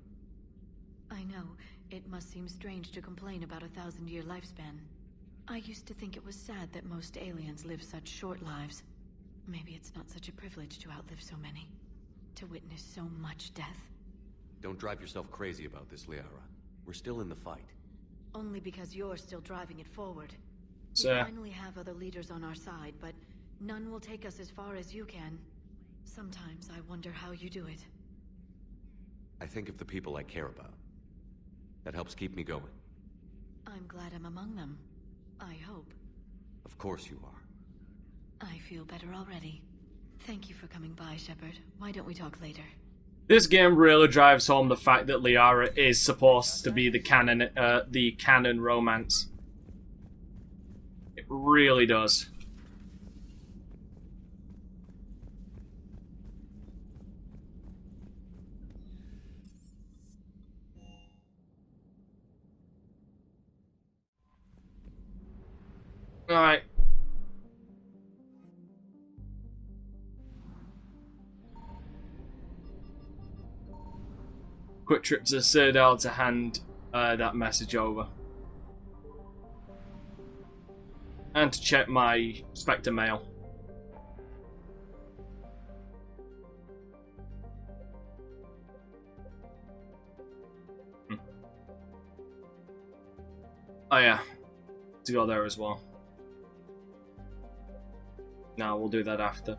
I know, it must seem strange to complain about a 1,000-year lifespan. I used to think it was sad that most aliens live such short lives. Maybe it's not such a privilege to outlive so many. To witness so much death. Don't drive yourself crazy about this, Liara. We're still in the fight. Only because you're still driving it forward. So, we finally have other leaders on our side, but none will take us as far as you can. Sometimes I wonder how you do it. I think of the people I care about. That helps keep me going. I'm glad I'm among them. I hope. Of course you are. I feel better already. Thank you for coming by, Shepard. Why don't we talk later? This game really drives home the fact that Liara is supposed to be the canon romance. It really does. Alright. Quick trip to the Citadel to hand that message over. And to check my Spectre mail. Oh yeah, to go there as well. No, we'll do that after.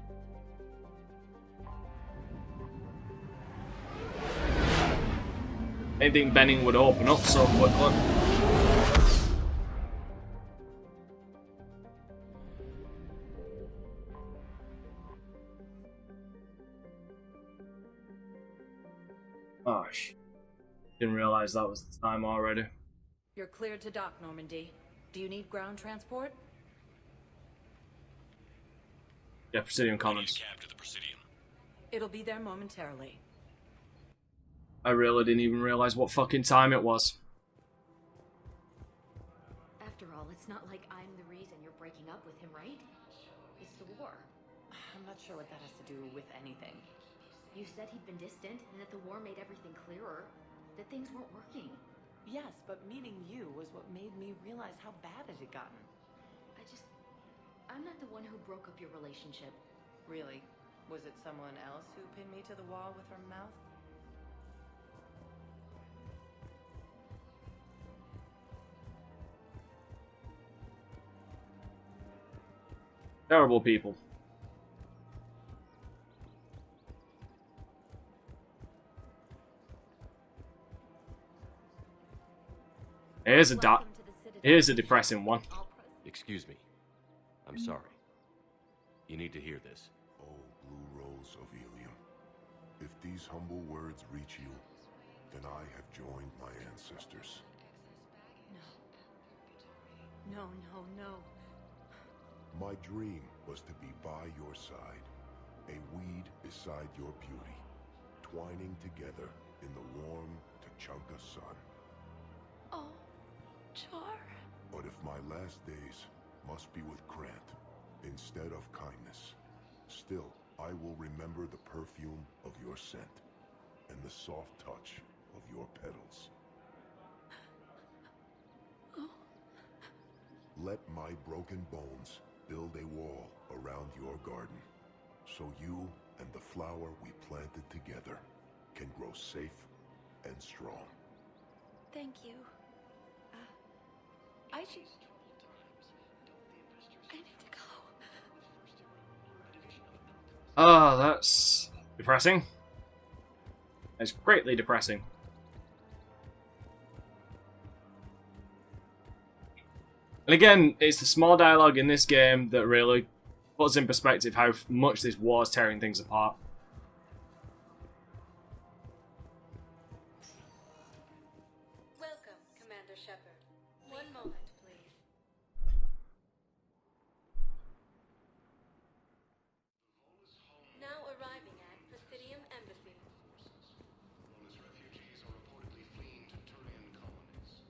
I didn't think Benning would open up so quickly. Gosh. Didn't realize that was the time already. You're cleared to dock, Normandy. Do you need ground transport? Yeah, Presidium Commons. It'll be there momentarily. I really didn't even realize what fucking time it was. After all, it's not like I'm the reason you're breaking up with him, right? It's the war. I'm not sure what that has to do with anything. You said he'd been distant, and that the war made everything clearer. That things weren't working. Yes, but meeting you was what made me realize how bad it had gotten. I'm not the one who broke up your relationship. Really? Was it someone else who pinned me to the wall with her mouth? Terrible people. Here's a depressing one. Excuse me. I'm sorry. You need to hear this. Oh, Blue Rose of Ilium. If these humble words reach you, then I have joined my ancestors. No. No. My dream was to be by your side, a weed beside your beauty, twining together in the warm Tachanka sun. Oh, Char. But if my last days must be with Grant instead of kindness, still I will remember the perfume of your scent and the soft touch of your petals. Oh. Let my broken bones build a wall around your garden, so you and the flower we planted together can grow safe and strong. Thank you. I need to go. Oh, that's depressing. It's greatly depressing. And again, it's the small dialogue in this game that really puts in perspective how much this war's tearing things apart. Welcome, Commander Shepard. One moment, please. Now arriving at Presidium Embassy. Refugees are reportedly fleeing to Turian colonies.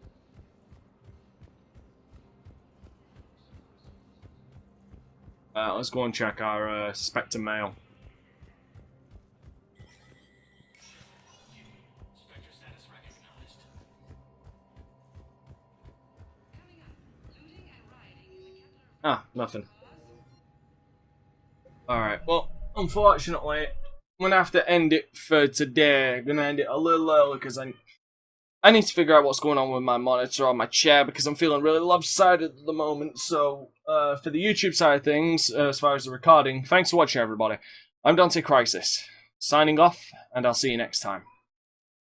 Let's go and check our Spectre mail. Spectre status recognized. Ah, nothing. Alright, well, unfortunately, I'm gonna have to end it for today. I'm gonna end it a little early because I need to figure out what's going on with my monitor on my chair because I'm feeling really lopsided at the moment. So, for the YouTube side of things, as far as the recording, thanks for watching, everybody. I'm DanteCrysis, signing off, and I'll see you next time.